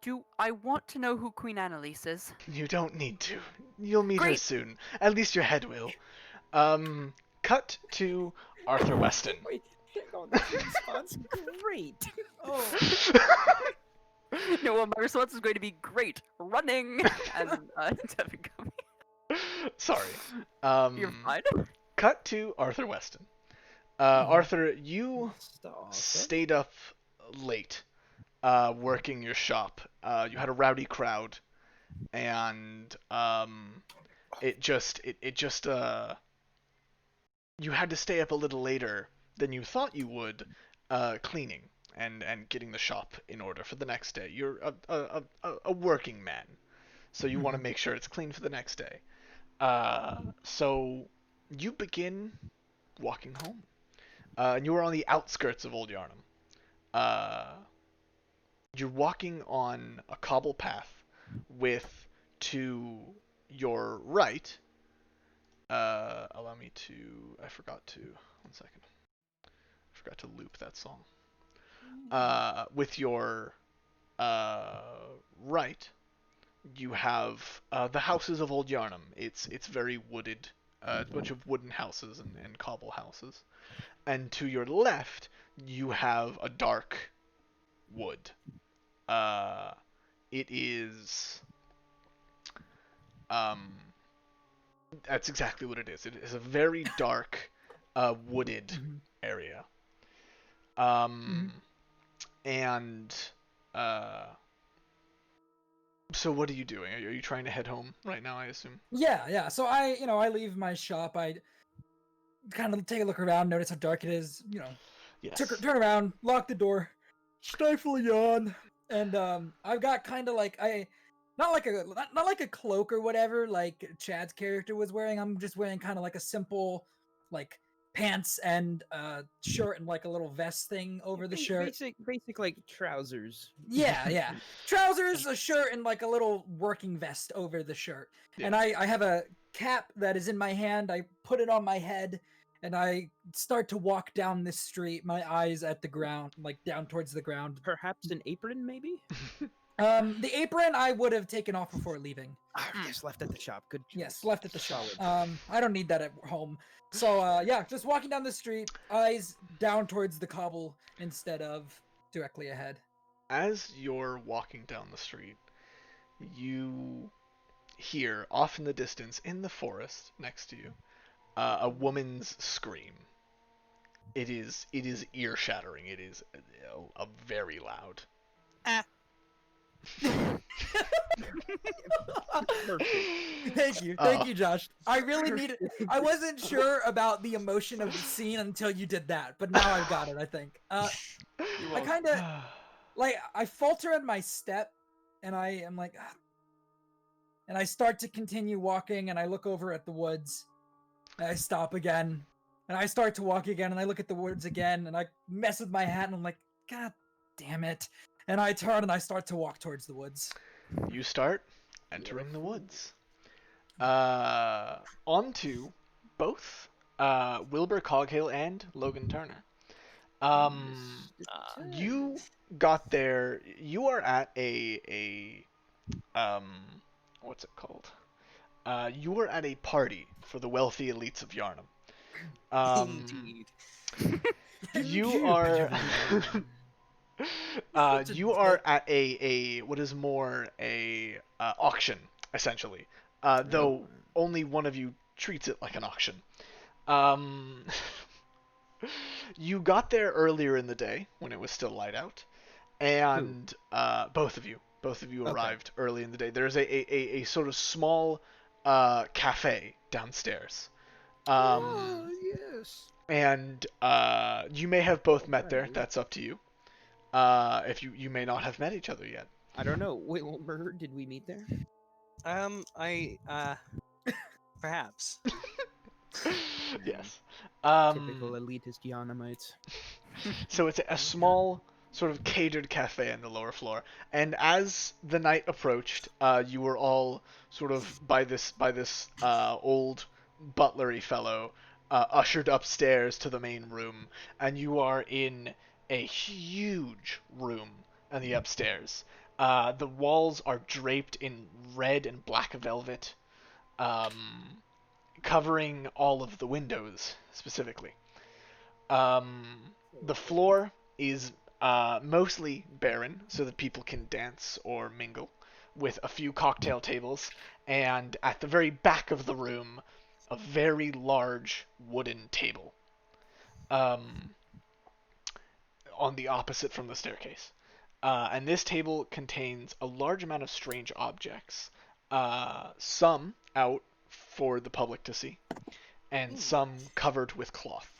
Speaker 3: Do I want to know who Queen Annalise is?
Speaker 1: You don't need to. You'll meet her
Speaker 3: Great.
Speaker 1: soon. At least your head will. Cut to Arthur Weston.
Speaker 5: Wait, hang on. This response great. Oh.
Speaker 3: No, my response is going to be great. Running and Devin coming.
Speaker 1: Sorry.
Speaker 3: You're fine.
Speaker 1: Cut to Arthur Weston. Arthur, you stayed up late, working your shop. You had a rowdy crowd, and you had to stay up a little later than you thought you would, cleaning and getting the shop in order for the next day. You're a working man, so you want to make sure it's clean for the next day. So you begin walking home. And you are on the outskirts of Old Yarnum. You're walking on a cobble path with, to your right, allow me to, I forgot to, one second. I forgot to loop that song. With your right, you have the houses of Old Yarnum. It's very wooded. It's a bunch of wooden houses and cobble houses. And to your left, you have a dark wood. It is... that's exactly what it is. It is a very dark, wooded area. And... So what are you doing? Are you trying to head home right now, I assume?
Speaker 4: Yeah. So I leave my shop. I kind of take a look around, notice how dark it is.
Speaker 1: Yes.
Speaker 4: Turn around, lock the door, stifle a yawn, and I've got kind of like not like a cloak or whatever like Chad's character was wearing. I'm just wearing kind of like a simple like pants and shirt and like a little vest thing over the shirt.
Speaker 5: Basic like trousers.
Speaker 4: Yeah. Trousers, a shirt, and like a little working vest over the shirt.
Speaker 1: Yeah.
Speaker 4: And I have a cap that is in my hand. I put it on my head, and I start to walk down this street, my eyes at the ground, like down towards the ground.
Speaker 5: Perhaps an apron, maybe?
Speaker 4: The apron I would have taken off before leaving.
Speaker 5: Yes, left at the shop. Good choice.
Speaker 4: Yes, left at the shop. I don't need that at home. So, yeah, just walking down the street, eyes down towards the cobble instead of directly ahead.
Speaker 1: As you're walking down the street, you hear off in the distance, in the forest next to you, a woman's scream. It is ear-shattering. It is a very loud.
Speaker 4: Thank you, Josh. I really needed. I wasn't sure about the emotion of the scene until you did that, but now I've got it. I think. I kind of like I falter in my step, and I am like, and I start to continue walking, and I look over at the woods, and I stop again, and I start to walk again, and I look at the woods again, and I mess with my hat, and I'm like, God damn it! And I turn and I start to walk towards the woods.
Speaker 1: You start entering the woods. Onto both Wilbur Coghill and Logan Turner. You got there. You are at a what's it called? You were at a party for the wealthy elites of Yarnum.
Speaker 2: Indeed.
Speaker 1: You are. You are at a what is more a auction essentially, though only one of you treats it like an auction. You got there earlier in the day when it was still light out, and both of you arrived early in the day. There's a sort of small cafe downstairs.
Speaker 5: Oh, yes.
Speaker 1: And you may have both met there.
Speaker 5: Alright.
Speaker 1: That's up to you. If you may not have met each other yet.
Speaker 5: I don't know. Wilbur, did we meet there?
Speaker 2: Perhaps.
Speaker 1: Yes.
Speaker 5: Typical elitist Yanamites.
Speaker 1: So it's a small sort of catered cafe on the lower floor. And as the night approached, you were all sort of by this old butlery fellow ushered upstairs to the main room, and you are in a huge room on the upstairs. The walls are draped in red and black velvet, covering all of the windows specifically. The floor is mostly barren, so that people can dance or mingle, with a few cocktail tables, and at the very back of the room, a very large wooden table on the opposite from the staircase. And this table contains a large amount of strange objects, some out for the public to see, and some covered with cloth.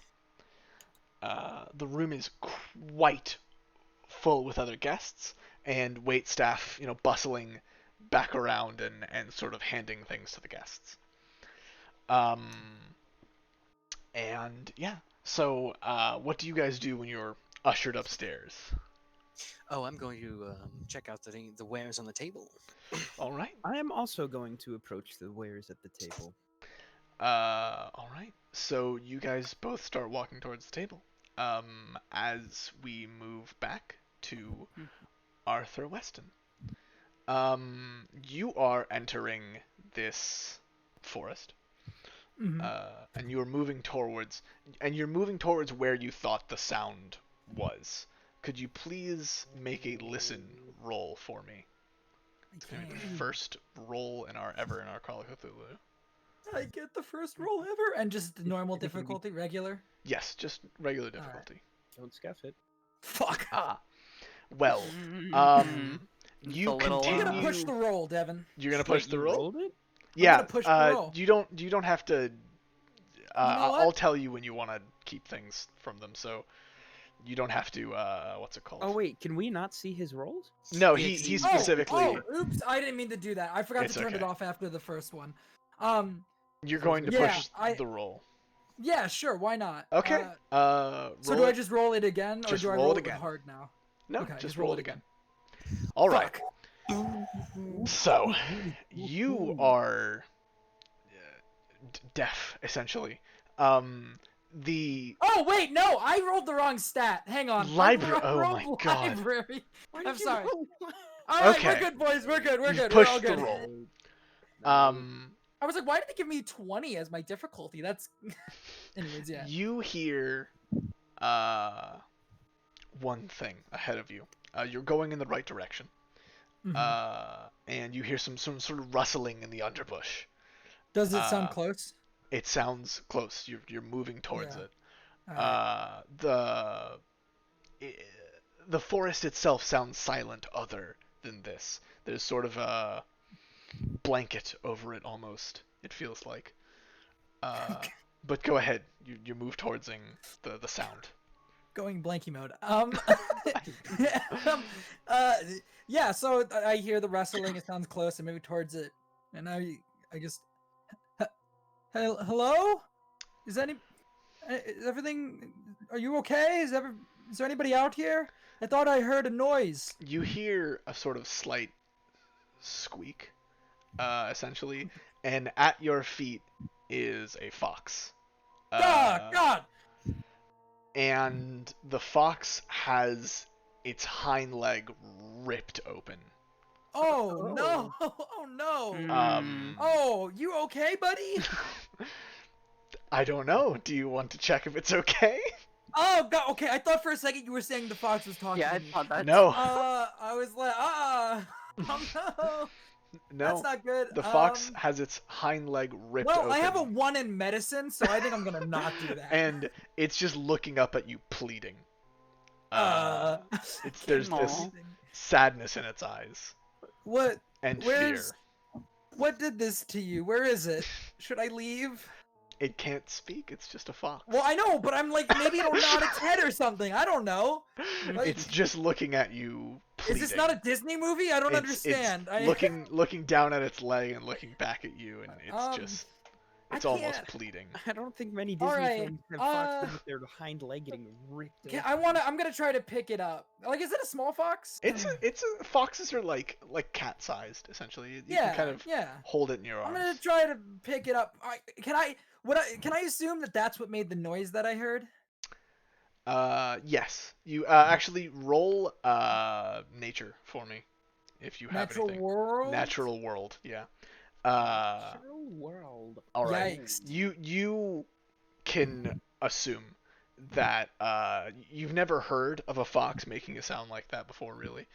Speaker 1: The room is quite full with other guests and wait staff, bustling back around and sort of handing things to the guests. And yeah, so what do you guys do when you're ushered upstairs?
Speaker 2: Oh, I'm going to check out the wares on the table.
Speaker 1: All right.
Speaker 5: I am also going to approach the wares at the table.
Speaker 1: All right. So you guys both start walking towards the table. As we move back to Arthur Weston. You are entering this forest.
Speaker 4: Mhm.
Speaker 1: And you're moving towards where you thought the sound was. Could you please make a listen roll for me? It's gonna be the first roll in our Call of Cthulhu.
Speaker 4: I get the first roll ever, and just normal difficulty, regular.
Speaker 1: Yes, just regular difficulty.
Speaker 5: Don't scuff it.
Speaker 4: Fuck.
Speaker 1: Well, you
Speaker 3: a little,
Speaker 1: continue.
Speaker 4: I'm gonna push the roll, Devin.
Speaker 1: You're gonna push
Speaker 5: Wait,
Speaker 1: the
Speaker 5: you
Speaker 1: roll?
Speaker 5: rolled it?
Speaker 1: Yeah.
Speaker 4: gonna push the roll.
Speaker 1: You don't have to.
Speaker 4: You know what?
Speaker 1: I'll tell you when you want to keep things from them, so you don't have to. What's it called?
Speaker 5: Oh wait, can we not see his rolls?
Speaker 1: No,
Speaker 2: It's-
Speaker 1: he specifically.
Speaker 4: Oh, oops! I didn't mean to do that. I forgot
Speaker 1: It's
Speaker 4: to turn it
Speaker 1: okay.
Speaker 4: off after the first one.
Speaker 1: You're going to
Speaker 4: Yeah,
Speaker 1: push the roll.
Speaker 4: Yeah, sure. Why not?
Speaker 1: Okay.
Speaker 4: So
Speaker 1: roll
Speaker 4: do I
Speaker 1: it-
Speaker 4: just roll it again, or
Speaker 1: just
Speaker 4: do I
Speaker 1: roll
Speaker 4: roll
Speaker 1: it
Speaker 4: it with
Speaker 1: again.
Speaker 4: hard now?
Speaker 1: No,
Speaker 4: Okay,
Speaker 1: just roll it again. All right. So you are deaf, essentially. The
Speaker 4: Oh wait, no! I rolled the wrong stat. Hang on.
Speaker 1: Library-
Speaker 4: I
Speaker 1: oh
Speaker 4: rolled
Speaker 1: my God.
Speaker 4: Library.
Speaker 5: Why
Speaker 4: I'm
Speaker 5: did you
Speaker 4: sorry.
Speaker 5: roll?
Speaker 4: All right,
Speaker 1: Okay.
Speaker 4: we're good, boys. We're good. We're
Speaker 1: You've
Speaker 4: good.
Speaker 1: pushed
Speaker 4: we're all
Speaker 1: the
Speaker 4: good.
Speaker 1: roll.
Speaker 4: I was like, why did they give me 20 as my difficulty? That's. Anyways, yeah.
Speaker 1: You hear one thing ahead of you. You're going in the right direction.
Speaker 4: Mhm.
Speaker 1: And you hear some sort of rustling in the underbush.
Speaker 4: Does it sound close?
Speaker 1: It sounds close. You're moving towards
Speaker 4: Yeah.
Speaker 1: it.
Speaker 4: Alright.
Speaker 1: The forest itself sounds silent other than this. There's sort of a blanket over it almost, it feels like. But go ahead. You move towards the sound.
Speaker 4: Going blanky mode. Yeah. So I hear the rustling. It sounds close. I move towards it, and I just. Hello? Is everything? Are you okay? Is there anybody out here? I thought I heard a noise.
Speaker 1: You hear a sort of slight squeak, essentially, and at your feet is a fox.
Speaker 4: God!
Speaker 1: And the fox has its hind leg ripped open.
Speaker 4: Oh no! Oh no!
Speaker 1: Um,
Speaker 4: Oh, you okay, buddy?
Speaker 1: I don't know. Do you want to check if it's okay?
Speaker 4: Oh God! Okay, I thought for a second you were saying the fox was talking
Speaker 3: Yeah, I
Speaker 4: to me.
Speaker 3: thought that.
Speaker 1: No,
Speaker 4: I was like, oh no, that's
Speaker 1: no.
Speaker 4: not good.
Speaker 1: The fox has its hind leg ripped
Speaker 4: Well,
Speaker 1: open.
Speaker 4: I have a 1 in medicine, so I think I'm gonna not do that.
Speaker 1: And it's just looking up at you, pleading. There's this
Speaker 3: Aw.
Speaker 1: sadness in its eyes
Speaker 4: what?
Speaker 1: and
Speaker 4: Where's? What did this to you? Where is it? Should I leave?
Speaker 1: It can't speak. It's just a fox.
Speaker 4: Well, I know, but I'm like, maybe it'll nod its head or something. I don't know. Like,
Speaker 1: It's just looking at you. Pleading.
Speaker 4: is this not a Disney movie? I don't
Speaker 1: It's
Speaker 4: understand.
Speaker 1: looking down at its leg and looking back at you, and it's
Speaker 4: I
Speaker 1: almost
Speaker 4: can't-
Speaker 1: pleading.
Speaker 5: I don't think many Disney
Speaker 4: Alright,
Speaker 5: films have foxes with their hind leg getting ripped.
Speaker 4: Yeah,
Speaker 5: open.
Speaker 4: I'm gonna try to pick it up. Like, is it a small fox?
Speaker 1: Foxes are like cat-sized essentially. You
Speaker 4: Yeah,
Speaker 1: can kind of
Speaker 4: yeah.
Speaker 1: hold it in your
Speaker 4: I'm
Speaker 1: arms.
Speaker 4: gonna try to pick it up. Can I assume that that's what made the noise that I heard?
Speaker 1: Yes. You actually roll nature for me, if you have
Speaker 4: Natural
Speaker 1: anything.
Speaker 4: world.
Speaker 1: Natural world. Yeah.
Speaker 5: Natural world.
Speaker 1: All right.
Speaker 4: Yikes.
Speaker 1: You can assume that you've never heard of a fox making a sound like that before, really.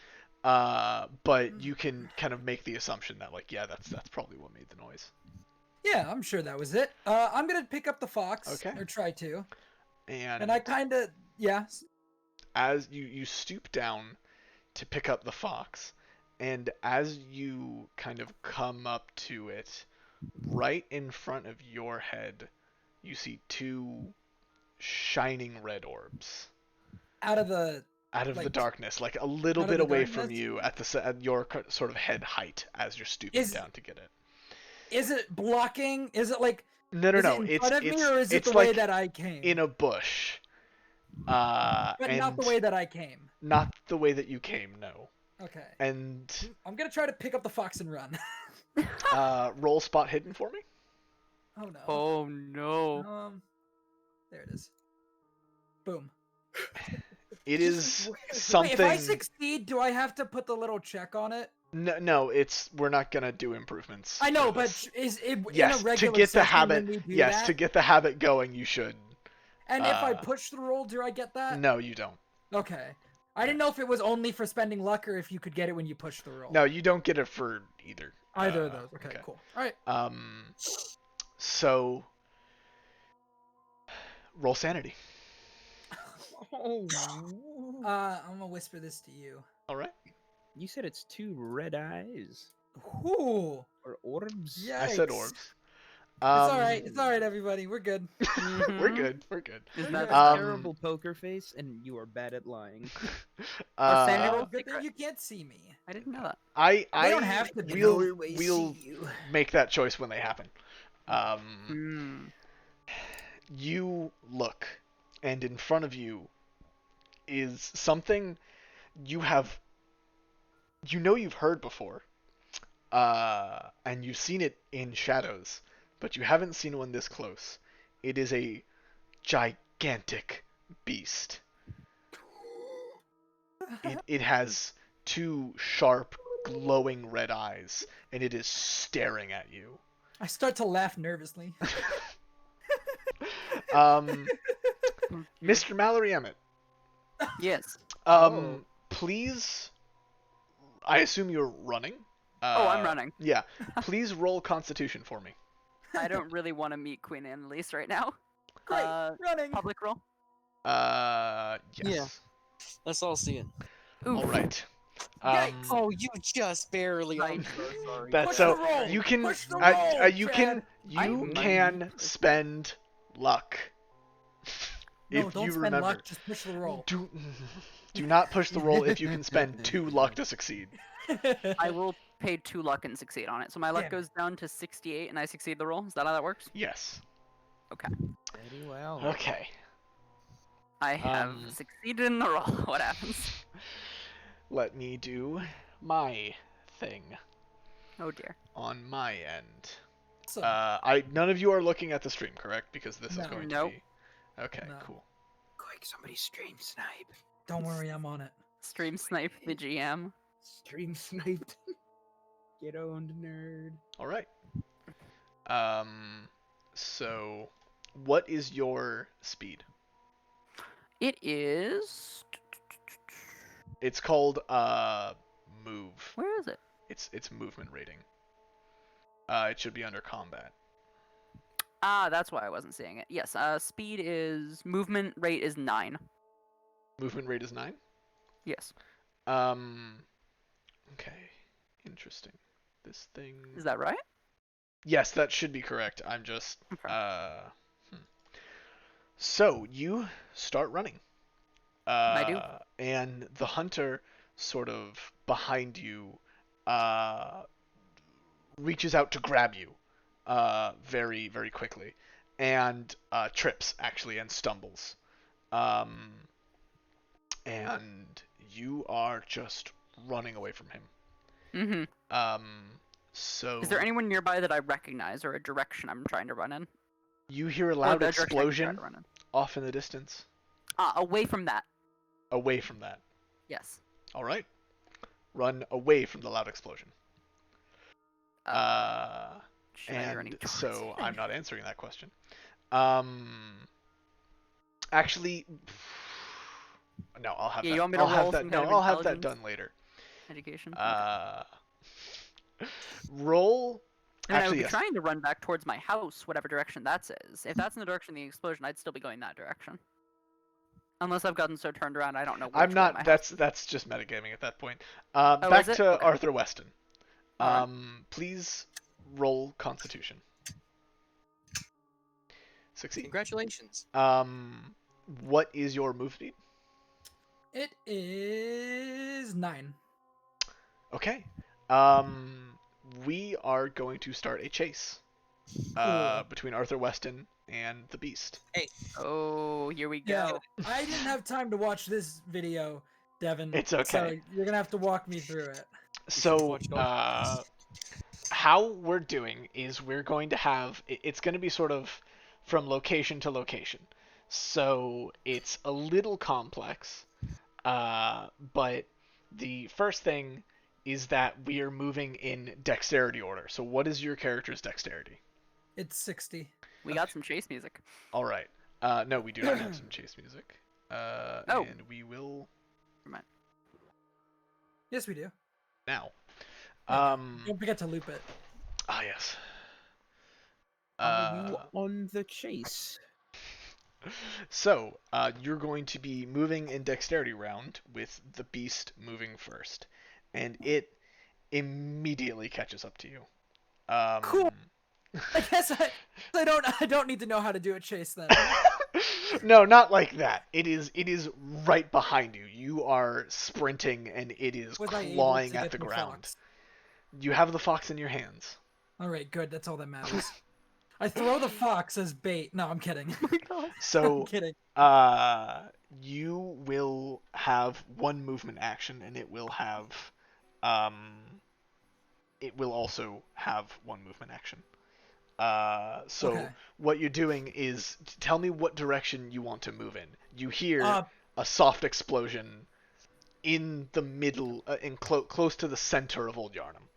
Speaker 1: But you can kind of make the assumption that, like, yeah, that's probably what made the noise.
Speaker 4: Yeah, I'm sure that was it. I'm gonna pick up the fox.
Speaker 1: Okay.
Speaker 4: Or try to.
Speaker 1: And
Speaker 4: And I kind of
Speaker 1: as you stoop down to pick up the fox, and as you kind of come up to it, right in front of your head, you see two shining red orbs
Speaker 4: out of the.
Speaker 1: out of the
Speaker 4: Like,
Speaker 1: darkness, like a little
Speaker 4: out of
Speaker 1: bit
Speaker 4: the
Speaker 1: away from
Speaker 4: darkness?
Speaker 1: you at your sort of head height as you're stooping down to get it.
Speaker 4: Is it blocking? Is it like?
Speaker 1: No,
Speaker 4: Is
Speaker 1: no,
Speaker 4: it in
Speaker 1: it's
Speaker 4: front of me, or is it
Speaker 1: it's
Speaker 4: the way
Speaker 1: like
Speaker 4: that I came?
Speaker 1: in a bush.
Speaker 4: But
Speaker 1: and
Speaker 4: not the way that I came.
Speaker 1: not the way that you came, no.
Speaker 4: Okay.
Speaker 1: And
Speaker 4: I'm gonna try to pick up the fox and run.
Speaker 1: roll spot hidden for me.
Speaker 4: Oh no.
Speaker 3: Oh no.
Speaker 4: There it is. Boom.
Speaker 1: It is
Speaker 4: Wait,
Speaker 1: something.
Speaker 4: if I succeed, do I have to put the little check on it?
Speaker 1: No, we're not gonna do improvements.
Speaker 4: I know,
Speaker 1: for this.
Speaker 4: but is it
Speaker 1: yes,
Speaker 4: in a regular
Speaker 1: to get the
Speaker 4: session
Speaker 1: habit.
Speaker 4: when we do
Speaker 1: Yes,
Speaker 4: that?
Speaker 1: to get the habit going, you should.
Speaker 4: And if I
Speaker 1: uh,
Speaker 4: push the roll, do I get that?
Speaker 1: No, you don't.
Speaker 4: Okay. I didn't know if it was only for spending luck or if you could get it when you push the roll.
Speaker 1: No, you don't get it for either.
Speaker 4: Either of those. Okay, cool. All right.
Speaker 1: So roll sanity.
Speaker 5: Oh.
Speaker 4: I'm gonna whisper this to you.
Speaker 1: All right.
Speaker 5: You said it's two red eyes
Speaker 4: Ooh.
Speaker 5: or orbs.
Speaker 4: Yeah.
Speaker 1: I said
Speaker 4: Yikes.
Speaker 1: orbs.
Speaker 4: It's all right. It's all right, everybody. We're good.
Speaker 1: We're good. We're good.
Speaker 3: Is
Speaker 5: You
Speaker 3: that
Speaker 5: have a terrible poker face, and you are bad at lying.
Speaker 3: sanity roll?
Speaker 4: Oh, good thing you can't see me.
Speaker 3: I didn't know that.
Speaker 1: I
Speaker 4: don't have to be.
Speaker 1: we'll make that choice when they happen. You look, and in front of you is something you've heard before, and you've seen it in shadows, but you haven't seen one this close. It is a gigantic beast. It has two sharp, glowing red eyes, and it is staring at you.
Speaker 4: I start to laugh nervously.
Speaker 1: Mr. Mallory Emmett,
Speaker 3: Yes.
Speaker 1: please. I assume you're running.
Speaker 3: I'm running.
Speaker 1: Yeah. Please roll Constitution for me.
Speaker 3: I don't really want to meet Queen Annalise right now.
Speaker 4: Great. Running.
Speaker 3: Public roll.
Speaker 1: Yes.
Speaker 2: Yeah. Let's all see it.
Speaker 3: Oof.
Speaker 1: All right.
Speaker 4: Yikes.
Speaker 2: Oh, you just barely.
Speaker 3: Right.
Speaker 2: I'm so sorry.
Speaker 1: That's
Speaker 4: Push
Speaker 1: so
Speaker 4: the roll.
Speaker 1: you can
Speaker 4: Push the roll,
Speaker 1: you
Speaker 4: Chad.
Speaker 1: can spend luck.
Speaker 4: No,
Speaker 1: if
Speaker 4: don't
Speaker 1: you
Speaker 4: spend
Speaker 1: remember.
Speaker 4: luck. Just push the roll.
Speaker 1: Do not push the roll if you can spend 2 luck to succeed.
Speaker 3: I will pay 2 luck and succeed on it. So my luck
Speaker 4: Damn.
Speaker 3: goes down to 68 and I succeed the roll. Is that how that works?
Speaker 1: Yes.
Speaker 3: Okay.
Speaker 5: Very well.
Speaker 1: Okay.
Speaker 3: I have succeeded in the roll. What happens?
Speaker 1: Let me do my thing
Speaker 3: Oh dear.
Speaker 1: on my end.
Speaker 4: So,
Speaker 1: None of you are looking at the stream, correct? Because this is
Speaker 4: No.
Speaker 1: going
Speaker 3: Nope.
Speaker 1: to be. Okay,
Speaker 4: No.
Speaker 1: cool.
Speaker 5: Quick, somebody stream snipe.
Speaker 4: don't worry, I'm on it.
Speaker 3: Stream snipe the GM.
Speaker 5: Stream sniped. Get owned, nerd.
Speaker 1: All right. So, what is your speed?
Speaker 3: It is.
Speaker 1: It's called move.
Speaker 3: Where is it?
Speaker 1: It's movement rating. It should be under combat.
Speaker 3: Ah, that's why I wasn't seeing it. Yes. Speed is movement rate is 9.
Speaker 1: Movement rate is 9.
Speaker 3: Yes.
Speaker 1: Okay. Interesting. This thing.
Speaker 3: Is that right?
Speaker 1: Yes, that should be correct. I'm just
Speaker 3: Okay.
Speaker 1: So you start running.
Speaker 3: I do.
Speaker 1: And the hunter sort of behind you uh reaches out to grab you very very quickly and trips actually and stumbles. Um and you are just running away from him.
Speaker 3: Mm-hmm.
Speaker 1: So
Speaker 3: Is there anyone nearby that I recognize or a direction I'm trying to run in?
Speaker 1: you hear a
Speaker 3: Or
Speaker 1: loud
Speaker 3: the direction I can try
Speaker 1: explosion
Speaker 3: to run in?
Speaker 1: off in the distance.
Speaker 3: Away from that.
Speaker 1: Away from that.
Speaker 3: Yes.
Speaker 1: All right. Run away from the loud explosion.
Speaker 3: Should I be running
Speaker 1: And
Speaker 3: towards
Speaker 1: so
Speaker 3: it?
Speaker 1: I'm not answering that question. Actually, no, I'll have
Speaker 3: Yeah,
Speaker 1: that.
Speaker 3: you want me to
Speaker 1: I'll have
Speaker 3: roll
Speaker 1: that.
Speaker 3: some
Speaker 1: No,
Speaker 3: kind of
Speaker 1: I'll have that
Speaker 3: intelligence?
Speaker 1: done later.
Speaker 3: Education.
Speaker 1: Roll.
Speaker 3: I mean, I would
Speaker 1: Actually,
Speaker 3: be
Speaker 1: yes.
Speaker 3: trying to run back towards my house, whatever direction that is. If that's in the direction of the explosion, I'd still be going that direction. Unless I've gotten so turned around, I don't know which
Speaker 1: I'm
Speaker 3: way
Speaker 1: not.
Speaker 3: my house
Speaker 1: That's just metagaming at that point.
Speaker 3: Oh,
Speaker 1: Back
Speaker 3: is it?
Speaker 1: to
Speaker 3: Okay.
Speaker 1: Arthur Weston.
Speaker 3: Alright.
Speaker 1: Please roll Constitution. Succeed.
Speaker 2: Congratulations.
Speaker 1: What is your move speed?
Speaker 4: It is 9.
Speaker 1: Okay. We are going to start a chase.
Speaker 4: Cool.
Speaker 1: Between Arthur Weston and the Beast.
Speaker 3: Oh, here we
Speaker 4: Yeah,
Speaker 3: go.
Speaker 4: I didn't have time to watch this video, Devin.
Speaker 1: It's okay.
Speaker 4: So you're gonna have to walk me through it.
Speaker 1: So,
Speaker 2: watch both.
Speaker 1: how we're doing is we're going to have it's going to be sort of from location to location. So it's a little complex, but the first thing is that we are moving in dexterity order. So what is your character's dexterity?
Speaker 4: It's 60.
Speaker 3: We got some chase music.
Speaker 1: All right. No, we do not have some chase music.
Speaker 3: Oh.
Speaker 1: And we will
Speaker 3: Never mind.
Speaker 4: Yes, we do.
Speaker 1: now.
Speaker 4: Don't forget to loop it.
Speaker 1: Ah, yes.
Speaker 5: Are you on the chase?
Speaker 1: So, you're going to be moving in dexterity round with the beast moving first, and it immediately catches up to you.
Speaker 4: Cool. I guess I don't need to know how to do a chase then.
Speaker 1: No, not like that. It is right behind you. You are sprinting, and it is
Speaker 4: Was I able
Speaker 1: clawing
Speaker 4: to
Speaker 1: at
Speaker 4: get
Speaker 1: the ground.
Speaker 4: fox?
Speaker 1: You have the fox in your hands.
Speaker 4: All right, good. That's all that matters. I throw the fox as bait. No, I'm kidding.
Speaker 1: So,
Speaker 4: I'm kidding.
Speaker 1: you will have one movement action, and it will have, it will also have one movement action. So
Speaker 4: Okay.
Speaker 1: what you're doing is tell me what direction you want to move in. You hear
Speaker 4: Uh,
Speaker 1: a soft explosion in the middle, close to the center of Old Yarnum.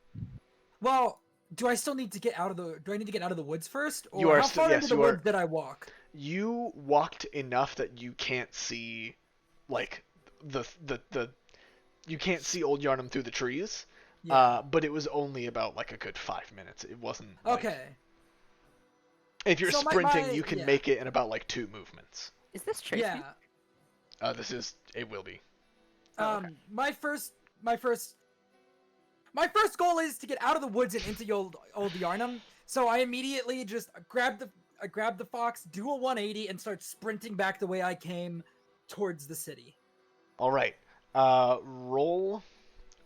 Speaker 4: Well, do I still need to get out of the? Do I need to get out of the woods first, or
Speaker 1: You are
Speaker 4: how
Speaker 1: still-
Speaker 4: far
Speaker 1: yes,
Speaker 4: into the
Speaker 1: you are-
Speaker 4: woods did I walk?
Speaker 1: You walked enough that you can't see, like the you can't see Old Yarnum through the trees.
Speaker 4: Yeah.
Speaker 1: But it was only about like a good 5 minutes. It wasn't. Like,
Speaker 4: Okay.
Speaker 1: If you're
Speaker 4: So
Speaker 1: sprinting, you can
Speaker 4: yeah.
Speaker 1: make it in about like 2 movements.
Speaker 3: Is this chase
Speaker 4: Yeah.
Speaker 3: music?
Speaker 1: It will be.
Speaker 3: Oh, okay.
Speaker 4: My first goal is to get out of the woods and into old Yarnum. So I immediately just grab the fox, do a 180, and start sprinting back the way I came towards the city.
Speaker 1: All right. Roll.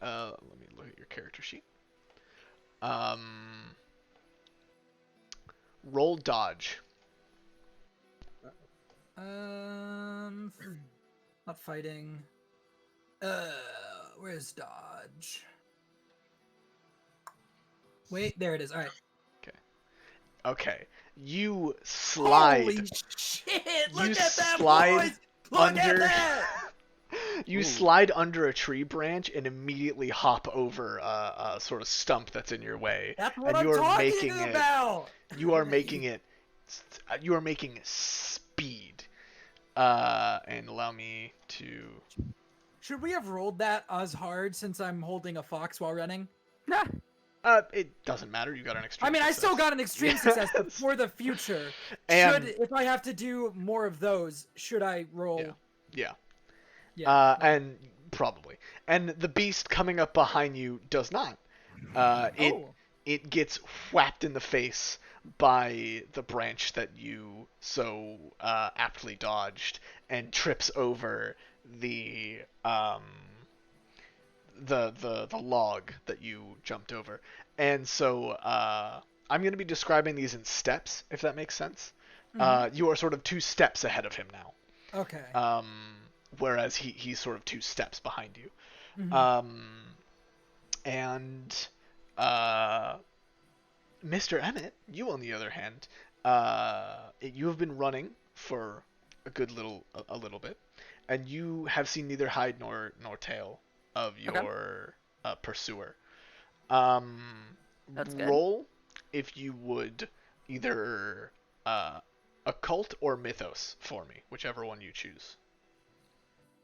Speaker 1: Let me look at your character sheet. Roll dodge.
Speaker 4: Not fighting. Where's dodge? Wait, there it is. All right.
Speaker 1: Okay. You slide.
Speaker 4: Holy shit!
Speaker 1: You
Speaker 4: Look at that,
Speaker 1: slide
Speaker 4: boys! Look
Speaker 1: under-
Speaker 4: at that!
Speaker 1: You
Speaker 3: Ooh.
Speaker 1: slide under a tree branch and immediately hop over a sort of stump that's in your way.
Speaker 4: That's what
Speaker 1: And
Speaker 4: I'm
Speaker 1: you are
Speaker 4: talking
Speaker 1: making it-
Speaker 4: about.
Speaker 1: You are making it. You are making speed. And allow me to.
Speaker 4: Should we have rolled that as hard since I'm holding a fox while running?
Speaker 3: Nah.
Speaker 1: It doesn't matter. You got an extreme.
Speaker 4: I mean, I still
Speaker 1: success.
Speaker 4: got an extreme success, but for the future,
Speaker 1: And
Speaker 4: if I have to do more of those, should I roll?
Speaker 1: Yeah.
Speaker 4: Yeah.
Speaker 1: And probably. And the beast coming up behind you does not.
Speaker 4: Oh.
Speaker 1: it gets whapped in the face by the branch that you so aptly dodged and trips over the the log that you jumped over. And so I'm going to be describing these in steps, if that makes sense. You are sort of 2 steps ahead of him now.
Speaker 4: Okay.
Speaker 1: Whereas he's sort of 2 steps behind you. And Mr. Emmett, you on the other hand, you have been running for a little bit, and you have seen neither hide nor tail of your pursuer.
Speaker 3: That's good.
Speaker 1: Roll if you would either occult or mythos for me, whichever one you choose.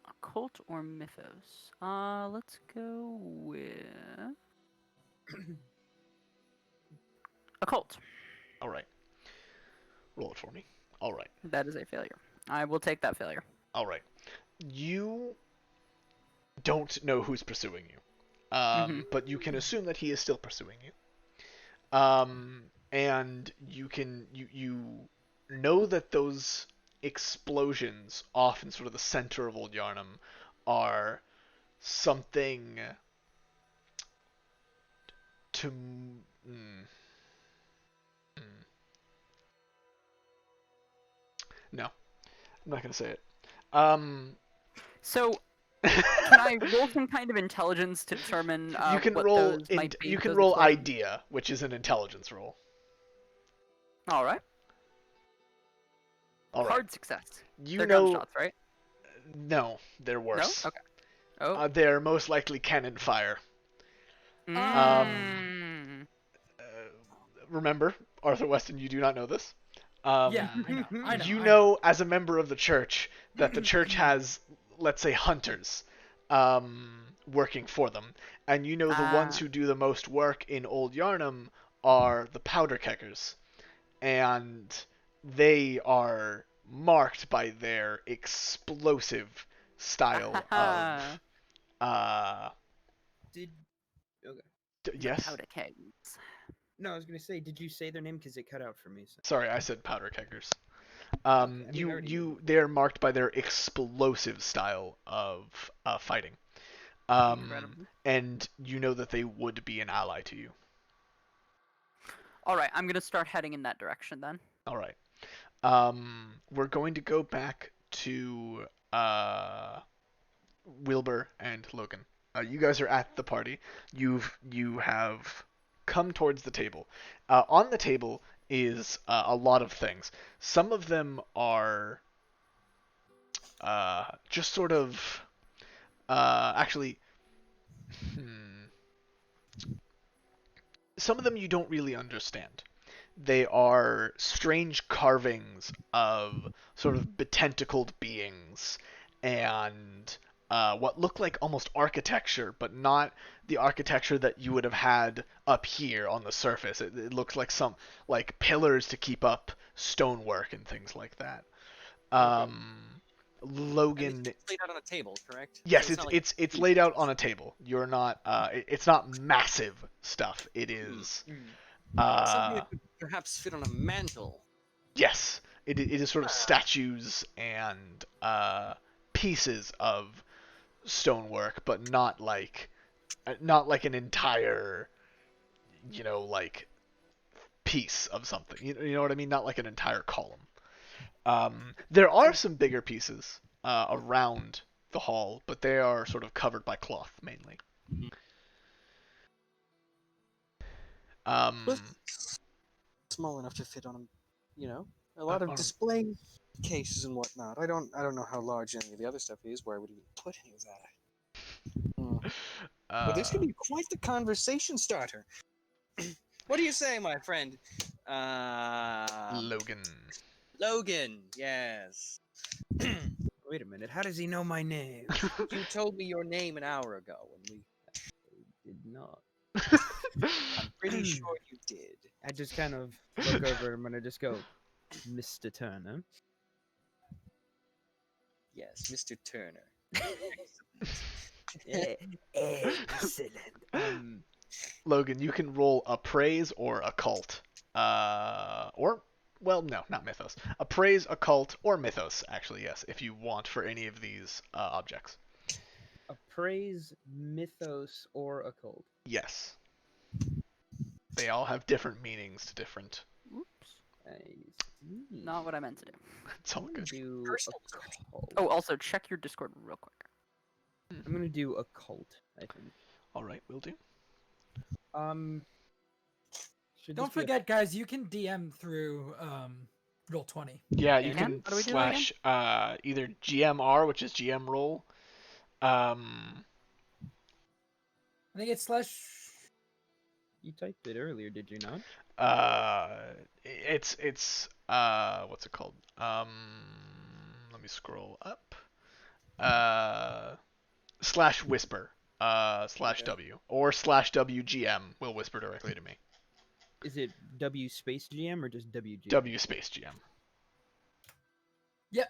Speaker 3: Occult or mythos? Let's go with occult.
Speaker 1: All right. Roll it for me. All right.
Speaker 3: That is a failure. I will take that failure.
Speaker 1: All right. You don't know who's pursuing you, but you can assume that he is still pursuing you. And you know that those explosions off in sort of the center of Old Yarnum are something to. No, I'm not gonna say it.
Speaker 3: So, can I roll some kind of intelligence to determine
Speaker 1: you can
Speaker 3: what
Speaker 1: roll.
Speaker 3: those might be?
Speaker 1: You can
Speaker 3: those
Speaker 1: roll
Speaker 3: explosions?
Speaker 1: idea, which is an intelligence roll.
Speaker 3: All right.
Speaker 1: All right.
Speaker 3: Hard success.
Speaker 1: You
Speaker 3: They're
Speaker 1: know.
Speaker 3: gunshots, right?
Speaker 1: No, they're worse.
Speaker 3: No. Okay. Oh.
Speaker 1: They're most likely cannon fire.
Speaker 3: Mm.
Speaker 1: Remember, Arthur Weston, you do not know this.
Speaker 4: Yeah, I know.
Speaker 1: You know, as a member of the church, that the church has, let's say, hunters working for them. And you know the ones who do the most work in Old Yarnum are the powder keggers. And they are marked by their explosive style of...
Speaker 5: Did okay?
Speaker 1: yes?
Speaker 3: Powder kegs.
Speaker 5: No, I was gonna say, did you say their name? Because it cut out for me. So.
Speaker 1: Sorry, I said powder keggers.
Speaker 5: I already knew.
Speaker 1: They're marked by their explosive style of fighting.
Speaker 3: Incredible.
Speaker 1: And you know that they would be an ally to you.
Speaker 3: All right, I'm gonna start heading in that direction then.
Speaker 1: All right. We're going to go back to Wilbur and Logan. You guys are at the party. You have come towards the table. On the table is a lot of things. Some of them are just sort of actually. Some of them you don't really understand. They are strange carvings of sort of betentacled beings and what look like almost architecture, but not the architecture that you would have had up here on the surface. It looks like some like pillars to keep up stonework and things like that. Logan,
Speaker 2: It's laid out on a table, correct?
Speaker 1: yes,
Speaker 2: So not like-
Speaker 1: it's laid out on a table. You're not it's not massive stuff. It is
Speaker 2: something that could perhaps fit on a mantle.
Speaker 1: yes, it is sort of statues and pieces of stonework, but not like an entire, like piece of something. You know what I mean? Not like an entire column. There are some bigger pieces around the hall, but they are sort of covered by cloth mainly.
Speaker 2: But small enough to fit on, a lot of display cases and whatnot. I don't know how large any of the other stuff is. Where I would even put any of that. But this could be quite the conversation starter. What do you say, my friend?
Speaker 1: Logan.
Speaker 2: Logan, yes.
Speaker 5: Wait a minute. How does he know my name?
Speaker 2: You told me your name an hour ago when we
Speaker 5: Did not.
Speaker 2: I'm pretty sure you did.
Speaker 5: I just kind of look over him and I just go, Mr. Turner.
Speaker 2: Yes, Mr. Turner.
Speaker 5: Excellent.
Speaker 1: Logan, you can roll appraise or occult. Or, well, no, not mythos. Appraise, occult, or mythos, actually, yes, if you want for any of these objects.
Speaker 5: Appraise, mythos, or occult.
Speaker 1: Yes. They all have different meanings to different.
Speaker 3: Oops.
Speaker 5: I see.
Speaker 3: Not what I meant to do.
Speaker 1: It's all good.
Speaker 5: Do
Speaker 2: Personal description.
Speaker 5: occult.
Speaker 3: Oh, also check your Discord real quick.
Speaker 5: I'm gonna do occult. I think.
Speaker 1: All right, we'll do.
Speaker 5: Should
Speaker 4: Don't
Speaker 5: this be a-
Speaker 4: forget, guys, you can DM through Roll20.
Speaker 1: Yeah, you
Speaker 3: And
Speaker 1: can
Speaker 3: how do we do that again?
Speaker 1: slash either GMR, which is GM roll.
Speaker 4: I think it's slash.
Speaker 5: You typed it earlier, did you not?
Speaker 1: It's what's it called? Let me scroll up. Slash whisper. Slash W or slash WGM will whisper directly to me.
Speaker 5: Is it W space GM or just WGM?
Speaker 1: W space GM.
Speaker 4: Yep.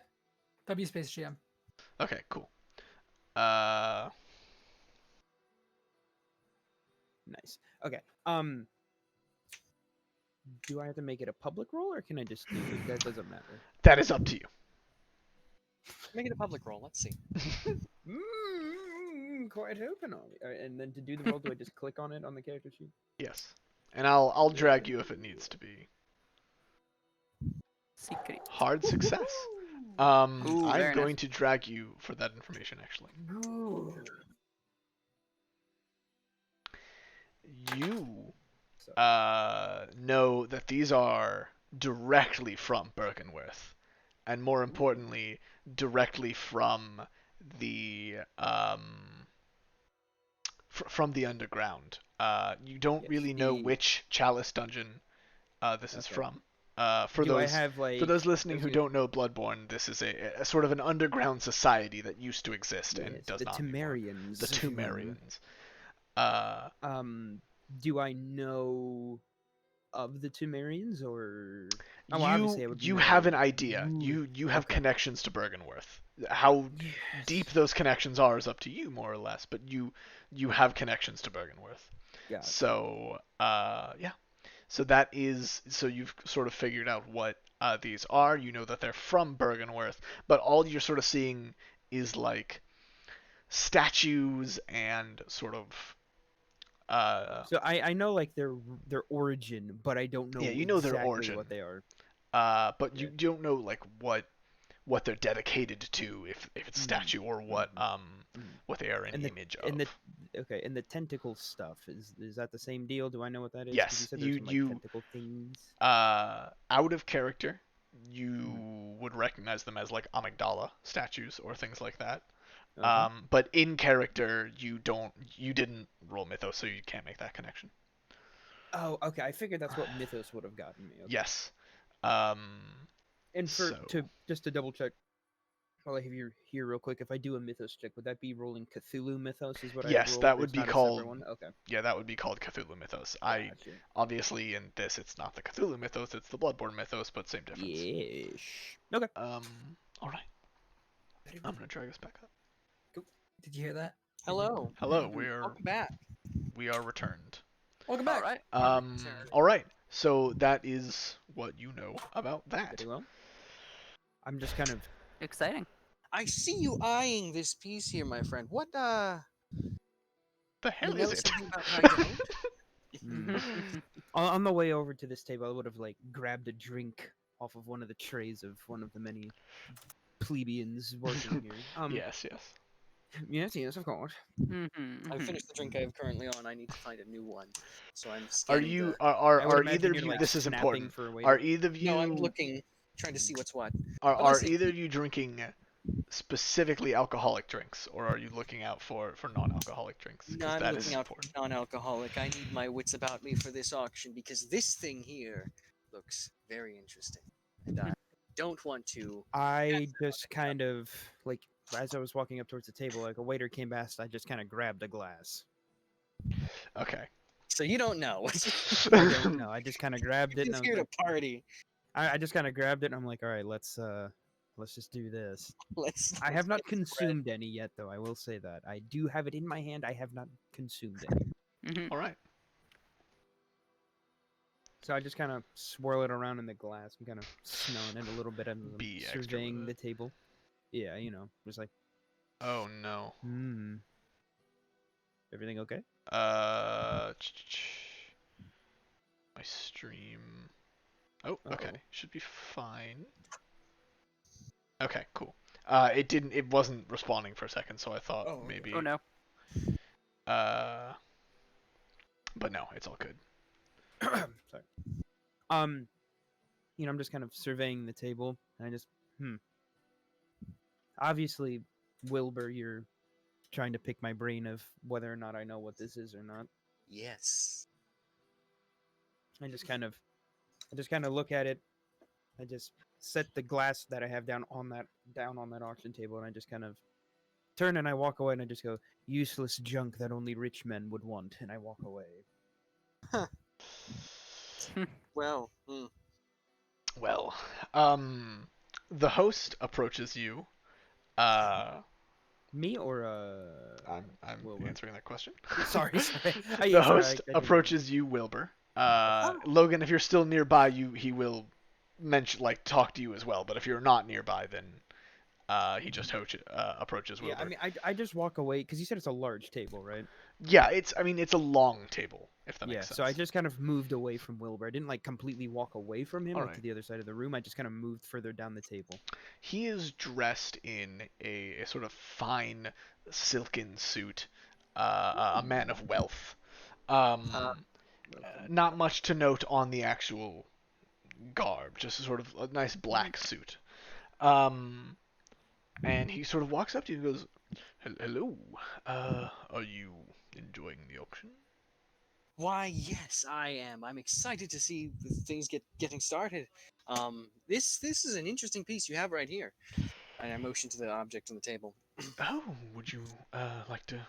Speaker 4: W space GM.
Speaker 1: Okay, cool.
Speaker 5: Nice. Okay. Do I have to make it a public role or can I just do it? That doesn't matter.
Speaker 1: That is up to you.
Speaker 2: Make it a public roll. Let's see.
Speaker 5: Quite open on it. And then to do the role, do I just click on it on the character sheet?
Speaker 1: Yes. And I'll drag you if it needs to be.
Speaker 3: Secret.
Speaker 1: Hard success.
Speaker 3: Ooh,
Speaker 1: I'm
Speaker 3: very
Speaker 1: going
Speaker 3: nice.
Speaker 1: to drag you for that information actually. You know that these are directly from Bergenworth, and more importantly, directly from the from the underground. You don't
Speaker 5: Yes,
Speaker 1: really know
Speaker 5: the-
Speaker 1: which Chalice dungeon this is
Speaker 5: Okay.
Speaker 1: from. For
Speaker 5: Do I
Speaker 1: those
Speaker 5: have like
Speaker 1: for those listening
Speaker 5: those
Speaker 1: who
Speaker 5: who-
Speaker 1: don't know Bloodborne, this is a sort of an underground society that used to exist and
Speaker 5: yes,
Speaker 1: does
Speaker 5: the
Speaker 1: not anymore.
Speaker 5: Temerians?
Speaker 1: The
Speaker 5: if you remember.
Speaker 1: Temerians.
Speaker 5: Do I know of the Temerians or? Oh, well, obviously I would
Speaker 1: You
Speaker 5: know-
Speaker 1: have an idea.
Speaker 5: Ooh,
Speaker 1: You have
Speaker 5: okay.
Speaker 1: connections to Bergenworth. How deep those connections are is up to you, more or less. But you have connections to Bergenworth.
Speaker 5: Yeah.
Speaker 1: So yeah. So that is you've sort of figured out what these are. You know that they're from Bergenworth, but all you're sort of seeing is like statues and sort of
Speaker 5: So I know like their origin, but I don't know
Speaker 1: Yeah, you know their
Speaker 5: exactly
Speaker 1: origin.
Speaker 5: what they are.
Speaker 1: but you don't know like what they're dedicated to, if it's statue or what they are an
Speaker 5: And the-
Speaker 1: image of.
Speaker 5: And the tentacle stuff is that the same deal? Do I know what that is? 'Cause
Speaker 1: Yes,
Speaker 5: you said there's some, like,
Speaker 1: you-
Speaker 5: tentacle things.
Speaker 1: Out of character, you would recognize them as like amygdala statues or things like that.
Speaker 5: Okay.
Speaker 1: But in character, you didn't roll mythos, so you can't make that connection.
Speaker 5: Oh, okay. I figured that's what Mythos would have gotten me. Okay.
Speaker 1: Yes.
Speaker 5: And
Speaker 1: so-
Speaker 5: just to double check, while I have you here real quick, if I do a Mythos check, would that be rolling Cthulhu Mythos? Is what I
Speaker 1: Yes,
Speaker 5: rolled?
Speaker 1: that would
Speaker 5: It's
Speaker 1: be
Speaker 5: not a
Speaker 1: called-
Speaker 5: separate one? Okay.
Speaker 1: Yeah, that would be called Cthulhu mythos. I
Speaker 5: Gotcha.
Speaker 1: obviously in this it's not the Cthulhu mythos, it's the Bloodborne mythos, but same difference.
Speaker 5: Yeesh. Okay.
Speaker 1: All right. I'm gonna drag us back up.
Speaker 4: Did you hear that?
Speaker 2: Hello.
Speaker 1: Hello,
Speaker 2: Welcome back.
Speaker 1: we are returned.
Speaker 4: Welcome back.
Speaker 3: All right.
Speaker 1: All right. So that is what you know about that.
Speaker 5: Very well. I'm just kind of.
Speaker 3: Exciting.
Speaker 2: I see you eyeing this piece here, my friend. What
Speaker 1: The
Speaker 2: you
Speaker 1: hell
Speaker 2: know
Speaker 1: is it?
Speaker 2: something about Dragon?
Speaker 5: On the way over to this table, I would have like grabbed a drink off of one of the trays of one of the many plebeians working here.
Speaker 1: Yes, yes.
Speaker 5: Yes, of course.
Speaker 2: I've finished the drink I have currently on. I need to find a new one. So I'm
Speaker 1: Are
Speaker 2: scanning
Speaker 1: you
Speaker 2: the...
Speaker 1: are
Speaker 5: I would
Speaker 1: are
Speaker 5: imagine
Speaker 1: either of
Speaker 5: you're,
Speaker 1: you?
Speaker 5: like,
Speaker 1: This is
Speaker 5: snapping
Speaker 1: important.
Speaker 5: for a waiter.
Speaker 1: Are either of you?
Speaker 2: No, I'm looking, trying to see what's what.
Speaker 1: Are
Speaker 2: let's see.
Speaker 1: either of you drinking specifically alcoholic drinks, or are you looking out for non-alcoholic drinks? 'Cause
Speaker 2: No, I'm
Speaker 1: that is
Speaker 2: looking out for
Speaker 1: important.
Speaker 2: non-alcoholic. I need my wits about me for this auction because this thing here looks very interesting, and I don't want to.
Speaker 5: I just kind of like as I was walking up towards the table, like a waiter came past. I just kind of grabbed a glass.
Speaker 1: Okay.
Speaker 2: So you don't know.
Speaker 5: I don't know. I just kind of grabbed it. And I,
Speaker 2: He's
Speaker 5: was
Speaker 2: here to
Speaker 5: like,
Speaker 2: party.
Speaker 5: I just kind of grabbed it, and I'm like, all right, let's just do this.
Speaker 2: Let's.
Speaker 5: I have not
Speaker 2: get this bread.
Speaker 5: consumed any yet, though. I will say that I do have it in my hand. I have not consumed any.
Speaker 1: All right.
Speaker 5: So I just kind of swirl it around in the glass. I'm kind of smelling it a little bit. I'm
Speaker 1: Be extra with
Speaker 5: surveying the
Speaker 1: it.
Speaker 5: table. Yeah, just like,
Speaker 1: Oh no.
Speaker 5: everything okay?
Speaker 1: Uh, my stream. Oh, okay.
Speaker 5: Uh-oh.
Speaker 1: Should be fine. Okay, cool. It wasn't responding for a second, so I thought
Speaker 2: Oh, okay.
Speaker 1: maybe.
Speaker 3: Oh no.
Speaker 1: Uh, but no, it's all good.
Speaker 5: Sorry. I'm just kind of surveying the table, and I just, Obviously, Wilbur, you're trying to pick my brain of whether or not I know what this is or not.
Speaker 2: Yes.
Speaker 5: I just kind of look at it. I just set the glass that I have down on that auction table, and I just kind of turn and I walk away, and I just go, useless junk that only rich men would want, and I walk away.
Speaker 2: Well,
Speaker 1: Well, the host approaches you.
Speaker 5: Me or
Speaker 1: I'm
Speaker 5: Wilbur?
Speaker 1: answering that question.
Speaker 5: sorry.
Speaker 1: The host approaches you, Wilbur. Logan, if you're still nearby, he will talk to you as well. But if you're not nearby, then he just approaches Wilbur.
Speaker 5: Yeah, I mean, I just walk away because you said it's a large table, right?
Speaker 1: Yeah, it's a long table, if that
Speaker 5: Yeah,
Speaker 1: makes sense.
Speaker 5: so I just kind of moved away from Wilbur. I didn't completely walk away from him
Speaker 1: Alright.
Speaker 5: to the other side of the room. I just kind of moved further down the table.
Speaker 1: He is dressed in a sort of fine silken suit, a man of wealth. Not much to note on the actual garb, just a sort of a nice black suit. And he sort of walks up to you and goes, "Hello, are you enjoying the auction?"
Speaker 2: why, yes, I am. I'm excited to see things getting started. This is an interesting piece you have right here. And I motion to the object on the table.
Speaker 1: Oh, would you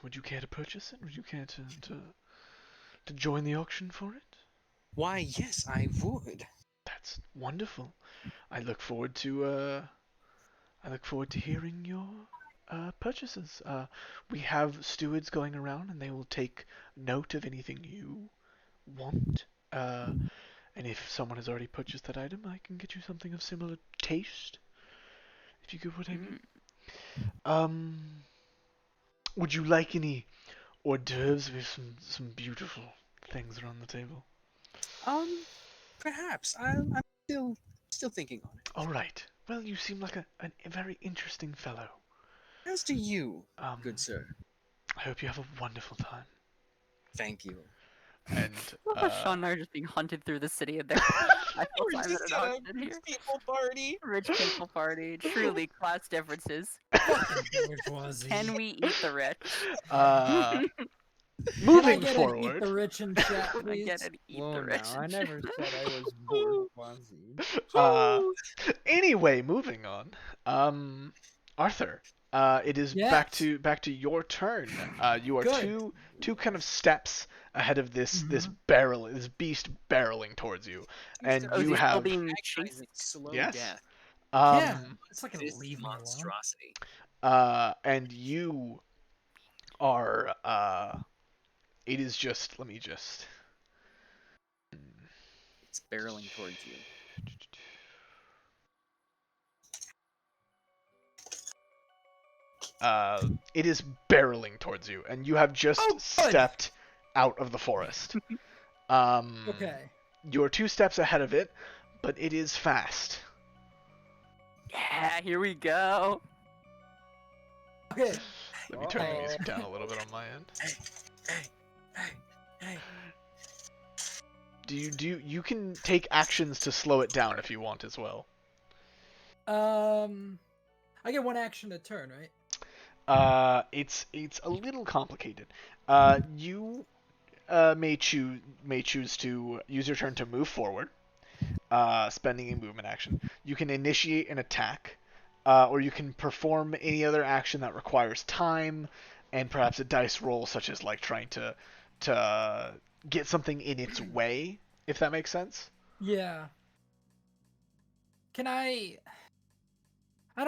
Speaker 1: would you care to purchase it? Would you care to join the auction for it?
Speaker 2: Why, yes, I would.
Speaker 1: That's wonderful. I look forward to hearing your purchases. We have stewards going around, and they will take note of anything you want. And if someone has already purchased that item, I can get you something of similar taste. If you get what I mean. Would you like any hors d'oeuvres? We have some beautiful things around the table.
Speaker 2: Perhaps. I'm still thinking on it.
Speaker 1: All right. Well, you seem like a very interesting fellow.
Speaker 2: As do you, good sir.
Speaker 1: I hope you have a wonderful time.
Speaker 2: Thank you.
Speaker 1: And
Speaker 3: Shawn and I are just being hunted through the city, and they're
Speaker 2: We're just at a rich people party.
Speaker 3: Rich people party. Truly, class differences. Can we eat the rich?
Speaker 1: moving
Speaker 4: Can I get
Speaker 1: forward.
Speaker 4: An eat the rich in chat,
Speaker 3: Can I
Speaker 4: please?
Speaker 3: get an eat
Speaker 5: Whoa,
Speaker 3: the rich?
Speaker 5: now, I never said I was bourgeoisie.
Speaker 1: Anyway, moving on. Arthur, it is
Speaker 4: Yes.
Speaker 1: back to your turn. You are
Speaker 4: Good.
Speaker 1: two kind of steps ahead of this beast barreling towards you, and
Speaker 3: Oh, is
Speaker 1: you
Speaker 3: he still
Speaker 1: have
Speaker 3: being chased?
Speaker 2: Agonizing slow
Speaker 1: Yes.
Speaker 2: death.
Speaker 4: Yeah, it's not gonna
Speaker 2: This
Speaker 4: leave me alone.
Speaker 2: monstrosity.
Speaker 1: and you are it is just let me just
Speaker 2: It's barreling towards you.
Speaker 1: it is barreling towards you, and you have just
Speaker 4: Oh, good.
Speaker 1: stepped out of the forest.
Speaker 4: Okay.
Speaker 1: You're 2 steps ahead of it, but it is fast.
Speaker 3: Yeah, here we go.
Speaker 4: Okay.
Speaker 1: Let me turn the
Speaker 4: Uh-oh.
Speaker 1: music down a little bit on my end.
Speaker 2: Hey.
Speaker 1: You can take actions to slow it down if you want as well.
Speaker 4: I get one action a turn, right?
Speaker 1: It's a little complicated. You may choose to use your turn to move forward, spending a movement action. You can initiate an attack, or you can perform any other action that requires time and perhaps a dice roll, such as like trying to get something in its way, if that makes sense.
Speaker 4: Yeah. Can I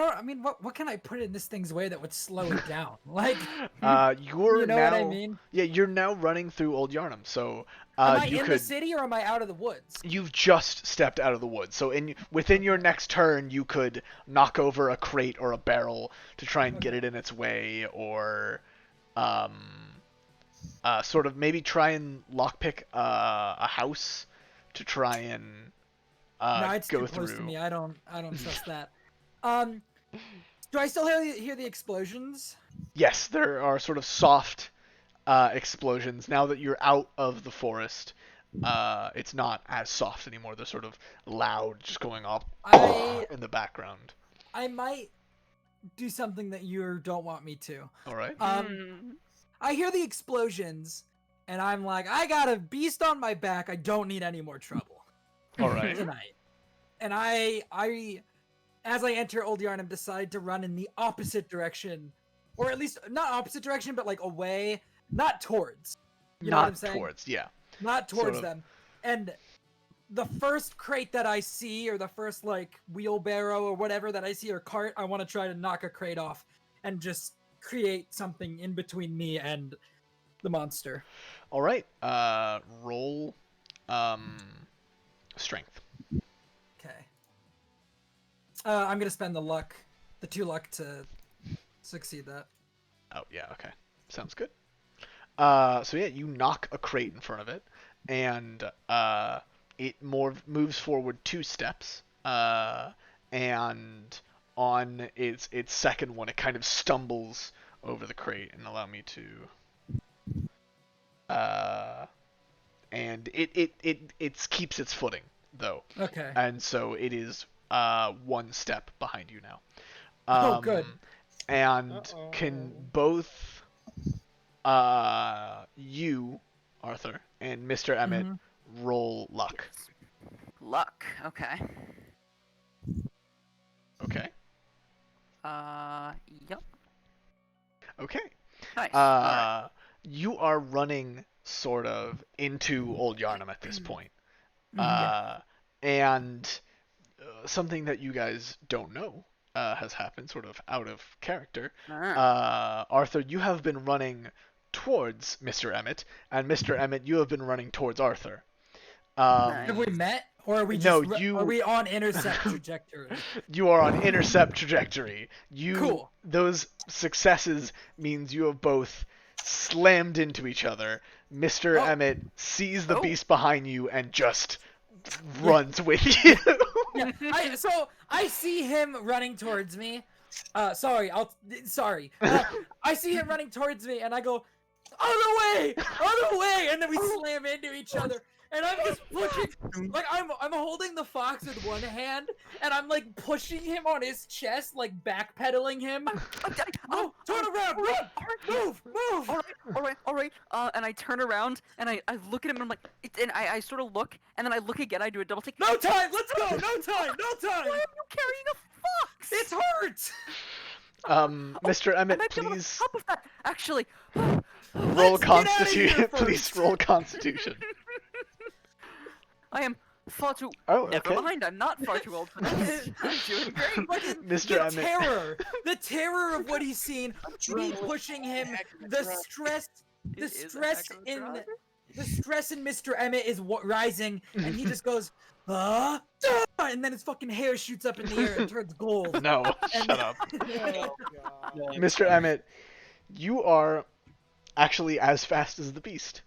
Speaker 4: I mean, what can I put in this thing's way that would slow it down? Like,
Speaker 1: You're
Speaker 4: you know
Speaker 1: now,
Speaker 4: what I mean?
Speaker 1: yeah, you're now running through Old Yarnum, so
Speaker 4: Am I
Speaker 1: you
Speaker 4: in
Speaker 1: could.
Speaker 4: the city or am I out of the woods?
Speaker 1: You've just stepped out of the woods, so within your next turn, you could knock over a crate or a barrel to try and get it in its way, or um, sort of maybe try and lockpick a house to try and
Speaker 4: No, it's
Speaker 1: go
Speaker 4: too close to
Speaker 1: through.
Speaker 4: me. I don't trust that. Do I still hear the explosions?
Speaker 1: Yes, there are sort of soft explosions now that you're out of the forest. It's not as soft anymore. They're sort of loud, just going off
Speaker 4: I
Speaker 1: in the background.
Speaker 4: I might do something that you don't want me to.
Speaker 1: All right.
Speaker 4: I hear the explosions, and I'm like, I got a beast on my back. I don't need any more trouble
Speaker 1: All right.
Speaker 4: tonight. And I as I enter Old Yarnum, decide to run in the opposite direction, or at least not opposite direction, but like away, not towards. You know what I'm saying?
Speaker 1: Not towards, yeah.
Speaker 4: Not towards
Speaker 1: Sort of.
Speaker 4: them. And the first crate that I see, or the first like wheelbarrow or whatever that I see, or cart, I want to try to knock a crate off and just create something in between me and the monster.
Speaker 1: All right. Roll strength.
Speaker 4: Okay. I'm gonna spend the 2 luck to succeed that.
Speaker 1: Oh, yeah, okay. Sounds good. So yeah, you knock a crate in front of it, and it moves forward 2 steps, and on its second one, it kind of stumbles over the crate. And allow me to. And it keeps its footing though.
Speaker 4: Okay.
Speaker 1: And so it is 1 step behind you now.
Speaker 4: Oh, good.
Speaker 1: And can both you, Arthur, and Mr. Emmett roll luck?
Speaker 3: Luck. Okay.
Speaker 1: Okay.
Speaker 3: Yep.
Speaker 1: Okay.
Speaker 3: Nice. Alright.
Speaker 1: You are running sort of into Old Yarnum at this point. And something that you guys don't know has happened, sort of out of character. Arthur, you have been running towards Mr. Emmett, and Mr. Emmett, you have been running towards Arthur.
Speaker 4: Have we met, or are we just are we on intercept trajectory?
Speaker 1: You are on intercept trajectory.
Speaker 4: Cool.
Speaker 1: Those successes means you have both slammed into each other. Mr. Emmett sees the beast behind you and just runs with you.
Speaker 4: Yeah, I see him running towards me. Sorry. I see him running towards me, and I go, out of the way, and then we slam into each other. And I'm just pushing, like I'm holding the fox with one hand, and I'm like pushing him on his chest, like backpedaling him. Oh, turn around, run, move.
Speaker 3: All right. And I turn around and I look at him and I'm like, and I sort of look, and then I look again. I do a double take.
Speaker 4: No time. Let's go. No time.
Speaker 3: Why are you carrying a fox?
Speaker 4: It's hurt.
Speaker 1: Mr. Emmett,
Speaker 3: I might be able to
Speaker 1: please
Speaker 3: top of that. Actually,
Speaker 1: roll
Speaker 4: Let's get outta here
Speaker 1: Constitution.
Speaker 4: first.
Speaker 1: Please roll Constitution.
Speaker 3: I am far too.
Speaker 1: Oh,
Speaker 3: Never
Speaker 1: okay.
Speaker 3: mind. I'm not far too old for this. I'm doing great.
Speaker 1: Mr. Emmett.
Speaker 4: The terror of what he's seen, me pushing him, the stress in Mr. Emmett is rising, and he just goes, and then his fucking hair shoots up in the air and turns gold.
Speaker 1: No, shut up. Mr. Emmett, you are actually as fast as the beast.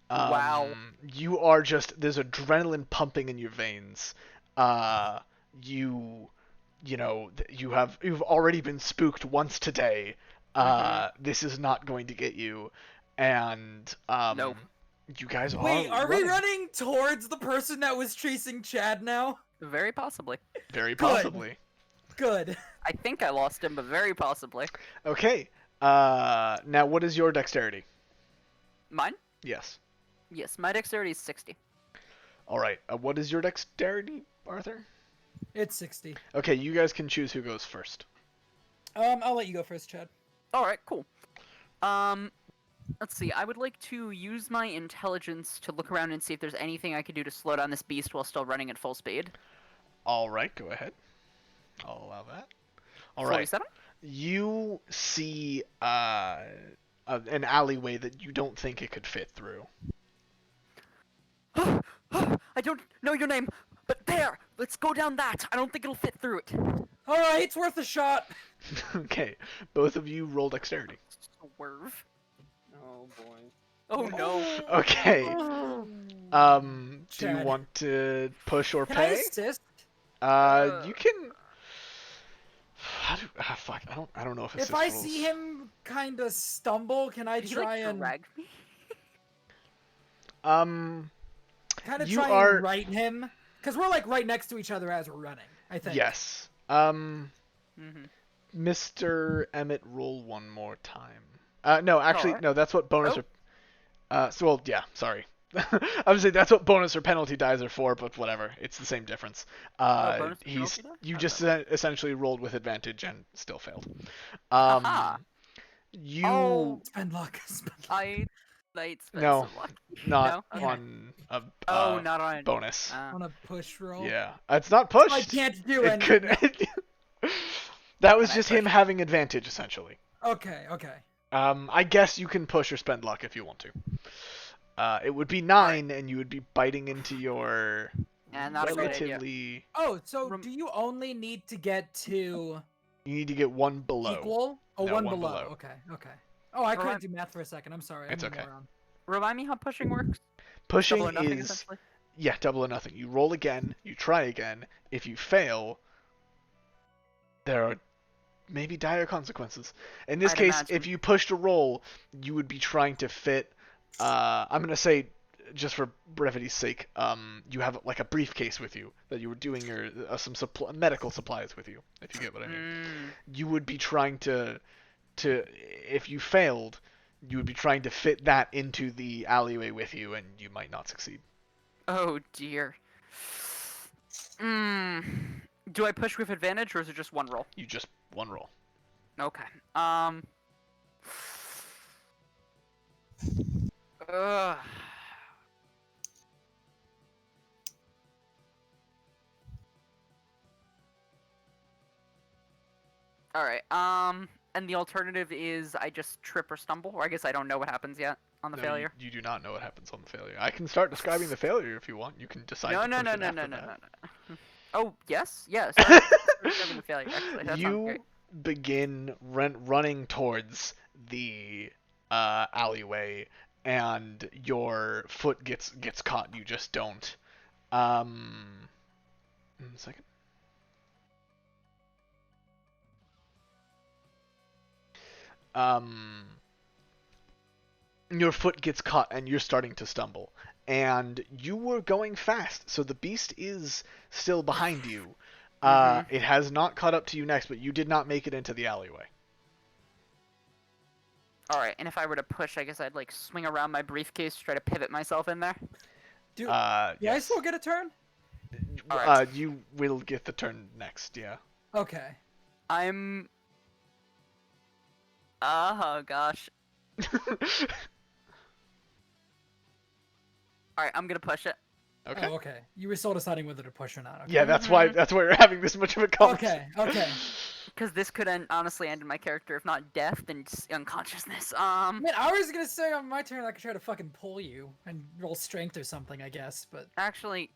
Speaker 3: Wow.
Speaker 1: You are just, there's adrenaline pumping in your veins. You've already been spooked once today. This is not going to get you. And
Speaker 3: Nope.
Speaker 1: you guys are.
Speaker 4: Wait, are we running towards the person that was chasing Chad now?
Speaker 3: Very possibly.
Speaker 1: Very possibly.
Speaker 4: Good.
Speaker 3: I think I lost him, but very possibly.
Speaker 1: Okay. Now what is your dexterity?
Speaker 3: Mine?
Speaker 1: Yes.
Speaker 3: Yes, my dexterity is 60.
Speaker 1: All right. What is your dexterity, Arthur?
Speaker 4: It's 60.
Speaker 1: Okay, you guys can choose who goes first.
Speaker 4: I'll let you go first, Chad.
Speaker 3: All right, cool. Let's see. I would like to use my intelligence to look around and see if there's anything I could do to slow down this beast while still running at full speed.
Speaker 1: All right, go ahead. I'll allow that. All right.
Speaker 3: 47?
Speaker 1: You see an alleyway that you don't think it could fit through.
Speaker 3: I don't know your name, but there! Let's go down that! I don't think it'll fit through it.
Speaker 4: Alright, it's worth a shot.
Speaker 1: Okay, both of you roll dexterity.
Speaker 3: Swerve.
Speaker 5: Oh boy.
Speaker 3: Oh no.
Speaker 1: Okay. Do you
Speaker 4: Chad.
Speaker 1: want to push or
Speaker 4: Can I
Speaker 1: pay?
Speaker 4: assist?
Speaker 1: You can. Fuck. I don't know if assist
Speaker 4: If I
Speaker 1: rolls.
Speaker 4: see him kind of stumble, can I
Speaker 3: Did he,
Speaker 4: try
Speaker 3: like,
Speaker 4: and
Speaker 3: drag me?
Speaker 4: kind of
Speaker 1: you
Speaker 4: try
Speaker 1: are-
Speaker 4: and right him? Because we're like right next to each other as we're running. I think.
Speaker 1: Yes.
Speaker 3: Mm-hmm.
Speaker 1: Mr. Emmett, roll one more time. No, actually,
Speaker 3: Alright.
Speaker 1: no. That's what bonus
Speaker 3: Oh.
Speaker 1: or. So well, yeah. Sorry. I would say that's what bonus or penalty dies are for, but whatever. It's the same difference.
Speaker 3: Bonus and
Speaker 1: He's
Speaker 3: penalty die?
Speaker 1: you
Speaker 3: How's
Speaker 1: just
Speaker 3: that
Speaker 1: essentially rolled with advantage and still failed.
Speaker 3: Aha.
Speaker 1: You
Speaker 3: Oh,
Speaker 4: Spend luck. Spend luck.
Speaker 3: I spent
Speaker 1: No,
Speaker 3: some luck.
Speaker 1: not
Speaker 3: No? Okay.
Speaker 1: on a
Speaker 3: Oh, not on
Speaker 1: bonus.
Speaker 4: On a push roll.
Speaker 1: Yeah, it's not pushed.
Speaker 4: I can't do
Speaker 1: It
Speaker 4: anything.
Speaker 1: could. That was
Speaker 3: Can I
Speaker 1: just him
Speaker 3: push?
Speaker 1: having advantage, essentially.
Speaker 4: Okay. Okay.
Speaker 1: I guess you can push or spend luck if you want to. It would be 9, and you would be biting into your
Speaker 3: Yeah, not a good idea.
Speaker 1: relatively.
Speaker 4: Oh, so
Speaker 3: Rem-
Speaker 4: do you only need to get to
Speaker 1: You need to get one below.
Speaker 4: equal? Oh,
Speaker 1: No,
Speaker 4: one
Speaker 1: one
Speaker 4: below.
Speaker 1: below.
Speaker 4: Okay. Okay. Oh, I couldn't
Speaker 3: Alright.
Speaker 4: do math for a second. I'm sorry.
Speaker 1: It's
Speaker 4: I'm a
Speaker 1: okay.
Speaker 4: moron.
Speaker 3: Remind me how pushing works?
Speaker 1: Pushing
Speaker 3: Double or nothing,
Speaker 1: is
Speaker 3: essentially?
Speaker 1: double or nothing. You roll again. You try again. If you fail, there are maybe dire consequences. In this
Speaker 3: I'd
Speaker 1: case,
Speaker 3: imagine.
Speaker 1: if you pushed a roll, you would be trying to fit. I'm gonna say, just for brevity's sake, you have like a briefcase with you that you were doing your some medical supplies with you. If you get what I mean, you would be trying to if you failed, you would be trying to fit that into the alleyway with you, and you might not succeed.
Speaker 3: Oh dear. Do I push with advantage or is it just one roll?
Speaker 1: You just one roll.
Speaker 3: Okay. Ugh. All right. And the alternative is I just trip or stumble, or I guess I don't know what happens yet on the
Speaker 1: No,
Speaker 3: failure.
Speaker 1: You do not know what happens on the failure. I can start describing the failure if you want. You can decide.
Speaker 3: No,
Speaker 1: to
Speaker 3: no,
Speaker 1: push
Speaker 3: no,
Speaker 1: it
Speaker 3: no,
Speaker 1: after
Speaker 3: no, no,
Speaker 1: that.
Speaker 3: no. Oh, yes, yes. Start describing the failure. Actually, that sounds
Speaker 1: You
Speaker 3: great.
Speaker 1: begin running towards the alleyway, and your foot gets caught. You just don't. A second. Your foot gets caught, and you're starting to stumble. And you were going fast, so the beast is still behind you. It has not caught up to you next, but you did not make it into the alleyway.
Speaker 3: All right, and if I were to push, I guess I'd like swing around my briefcase, try to pivot myself in there.
Speaker 4: Do I
Speaker 1: Yes.
Speaker 4: still get a turn?
Speaker 3: Alright.
Speaker 1: You will get the turn next, yeah.
Speaker 4: Okay.
Speaker 3: I'm. Oh gosh. All right, I'm gonna push it.
Speaker 1: Okay.
Speaker 4: Oh, okay. You were still deciding whether to push or not. Okay.
Speaker 1: Yeah, that's why you're having this much of a conversation.
Speaker 4: Okay. Okay.
Speaker 3: Because this could honestly end my character, if not death, then unconsciousness.
Speaker 4: Man, I was gonna say on my turn I could try to fucking pull you and roll strength or something, I guess, but
Speaker 3: Actually,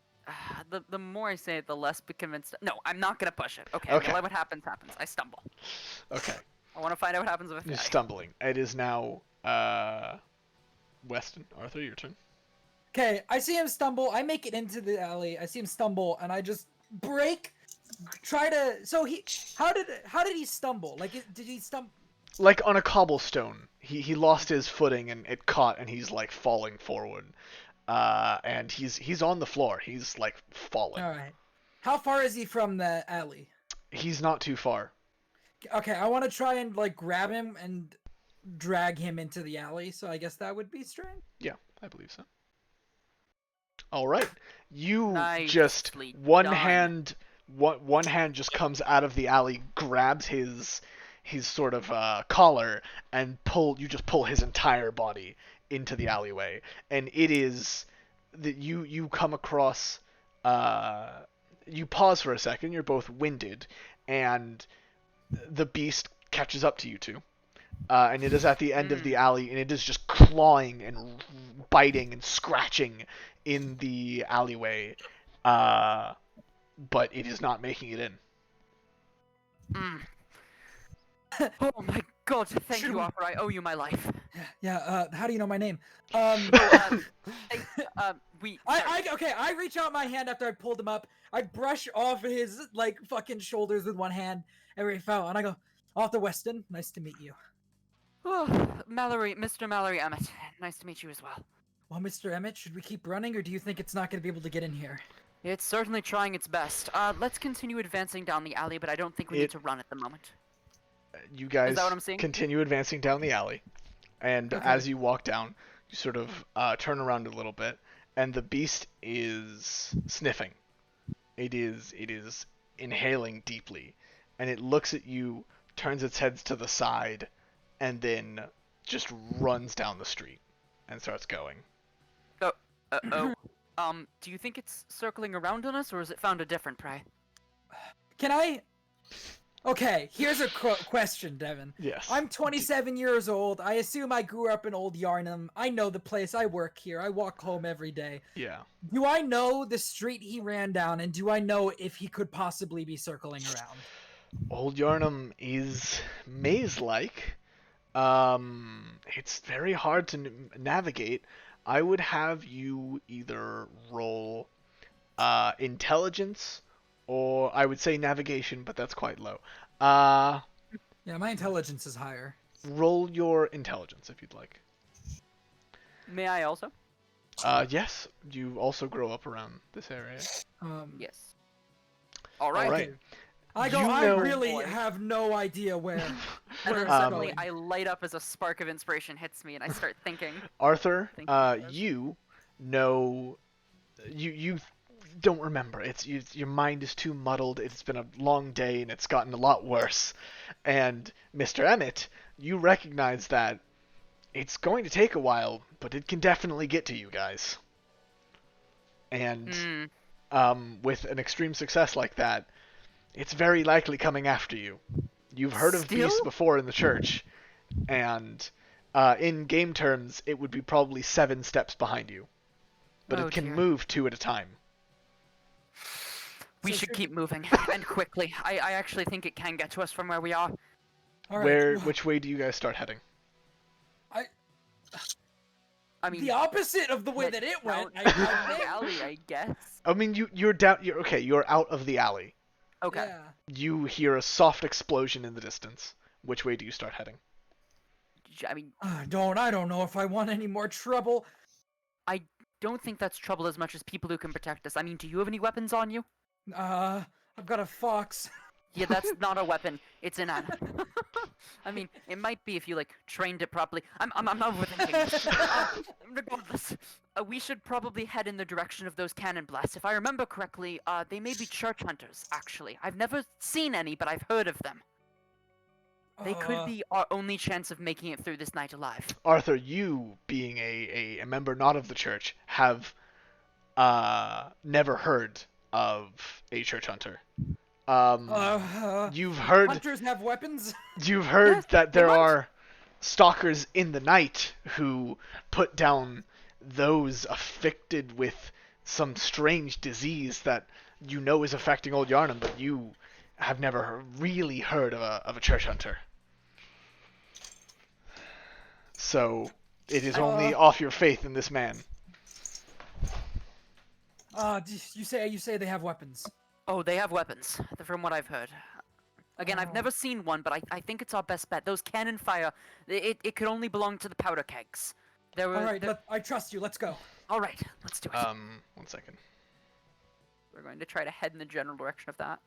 Speaker 3: the more I say it, the less convinced. No, I'm not gonna push it. Okay.
Speaker 1: Okay.
Speaker 3: Let what happens happens. I stumble.
Speaker 1: Okay.
Speaker 3: I want to find out what happens if I
Speaker 1: You're
Speaker 3: fail.
Speaker 1: stumbling. It is now Weston. Arthur, your turn.
Speaker 4: okay. I see him stumble. I make it into the alley. I see him stumble, and I just break. Try to. So how did he stumble? Like, did he stumble?
Speaker 1: Like on a cobblestone. He lost his footing and it caught, and he's like falling forward. And he's on the floor. He's like falling.
Speaker 4: All right. How far is he from the alley?
Speaker 1: He's not too far.
Speaker 4: Okay, I want to try and like grab him and drag him into the alley. So I guess that would be strength.
Speaker 1: Yeah, I believe so. All right. You just
Speaker 3: Nicely
Speaker 1: one
Speaker 3: done.
Speaker 1: hand just comes out of the alley, grabs his sort of collar, and you just pull his entire body into the alleyway. And it is that you come across you pause for a second, you're both winded, and the beast catches up to you two. And it is at the end of the alley, and it is just clawing and biting and scratching in the alleyway. But it is not making it in.
Speaker 3: Oh my god, thank
Speaker 4: Should
Speaker 3: you,
Speaker 4: we-
Speaker 3: Arthur. I owe you my life.
Speaker 4: Yeah, how do you know my name?
Speaker 3: We.
Speaker 4: I reach out my hand after I pulled him up. I brush off his, like, fucking shoulders with one hand, and we fell, and I go, Arthur Weston, nice to meet you.
Speaker 3: Oh, Mr. Mallory Emmett. Nice to meet you as well.
Speaker 4: Well, Mr. Emmett, should we keep running, or do you think it's not going to be able to get in here?
Speaker 3: It's certainly trying its best. Let's continue advancing down the alley, but I don't think we need to run at the moment.
Speaker 1: You guys
Speaker 3: Is that what I'm seeing?
Speaker 1: continue advancing down the alley, and
Speaker 4: Okay.
Speaker 1: as you walk down, you sort of turn around a little bit, and the beast is sniffing. It is inhaling deeply, and it looks at you, turns its head to the side, and then just runs down the street and starts going.
Speaker 3: Do you think it's circling around on us, or has it found a different prey?
Speaker 4: Can I... Okay, here's a question, Devin.
Speaker 1: Yes.
Speaker 4: I'm 27 years old. I assume I grew up in Old Yarnum. I know the place. I work here. I walk home every day.
Speaker 1: Yeah.
Speaker 4: Do I know the street he ran down, and do I know if he could possibly be circling around?
Speaker 1: Old Yarnum is maze-like. It's very hard to navigate. I would have you either roll intelligence, or I would say navigation, but that's quite low.
Speaker 4: Yeah, my intelligence is higher.
Speaker 1: Roll your intelligence if you'd like.
Speaker 3: May I also?
Speaker 1: Yes, you also grow up around this area.
Speaker 3: Yes. All right.
Speaker 1: All right.
Speaker 4: I go.
Speaker 1: You
Speaker 4: I
Speaker 1: know-
Speaker 4: really have no idea where.
Speaker 3: And
Speaker 4: where
Speaker 3: then
Speaker 4: it's
Speaker 3: suddenly
Speaker 4: going.
Speaker 3: I light up as a spark of inspiration hits me, and I start thinking.
Speaker 1: Arthur,
Speaker 3: Thank you, Chris.
Speaker 1: you know, you don't remember. Your mind is too muddled. It's been a long day, and it's gotten a lot worse. And Mr. Emmett, you recognize that it's going to take a while, but it can definitely get to you guys. And with an extreme success like that, it's very likely coming after you. You've heard of beasts
Speaker 3: Still?
Speaker 1: before in the church, and in game terms, it would be probably 7 steps behind you. But
Speaker 3: Oh,
Speaker 1: it can
Speaker 3: dear.
Speaker 1: move 2 at a time.
Speaker 3: We
Speaker 4: So
Speaker 3: should
Speaker 4: should
Speaker 3: keep moving, and quickly. I actually think it can get to us from where we are.
Speaker 4: All right.
Speaker 1: Which way do you guys start heading?
Speaker 3: I mean,
Speaker 4: The opposite of the way
Speaker 3: head
Speaker 4: that it
Speaker 3: down
Speaker 4: went.
Speaker 3: the alley, I guess.
Speaker 1: I mean, you're down. You're out of the alley.
Speaker 3: Okay.
Speaker 4: Yeah.
Speaker 1: You hear a soft explosion in the distance. Which way do you start heading?
Speaker 3: I mean,
Speaker 4: I don't know if I want any more trouble.
Speaker 3: don't think that's trouble as much as people who can protect us. I mean, do you have any weapons on you?
Speaker 4: I've got a fox.
Speaker 3: Yeah, that's not a weapon. It's an animal. I mean, it might be if you like trained it properly. I'm overthinking this. Regardless, we should probably head in the direction of those cannon blasts. If I remember correctly, they may be church hunters. Actually, I've never seen any, but I've heard of them. They could be our only chance of making it through this night alive.
Speaker 1: Arthur, you being a member not of the church, have never heard of a church hunter. You've heard
Speaker 4: Hunters have weapons.
Speaker 1: You've heard
Speaker 3: Yes,
Speaker 1: that
Speaker 3: they
Speaker 1: there
Speaker 3: might.
Speaker 1: are stalkers in the night who put down those afflicted with some strange disease that you know is affecting Old Yarnum, but you have never really heard of a church hunter. So it is only off your faith in this man.
Speaker 4: You say they have weapons.
Speaker 3: Oh, they have weapons, from what I've heard. Again, I've never seen one, but I think it's our best bet. Those cannon fire, it could only belong to the powder kegs. There were.
Speaker 4: All right, I trust you. Let's go.
Speaker 3: All right, let's do it.
Speaker 1: 1 second.
Speaker 3: We're going to try to head in the general direction of that.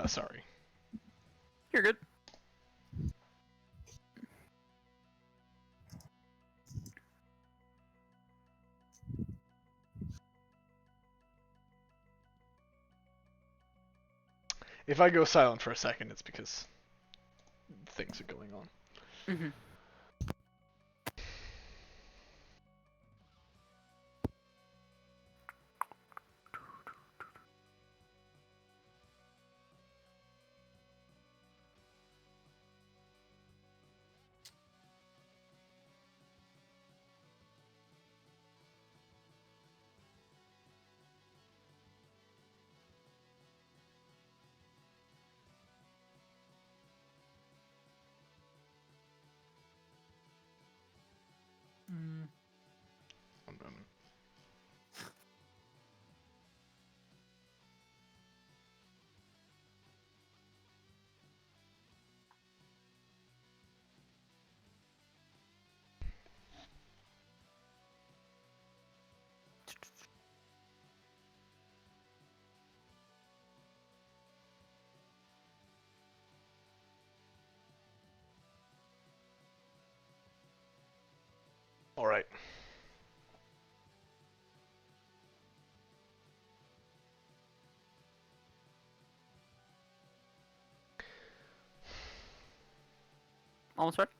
Speaker 1: Sorry.
Speaker 3: You're good.
Speaker 1: If I go silent for a second, it's because things are going on.
Speaker 3: Mhm.
Speaker 4: Mm.
Speaker 1: One moment. All right.
Speaker 3: Almost ready?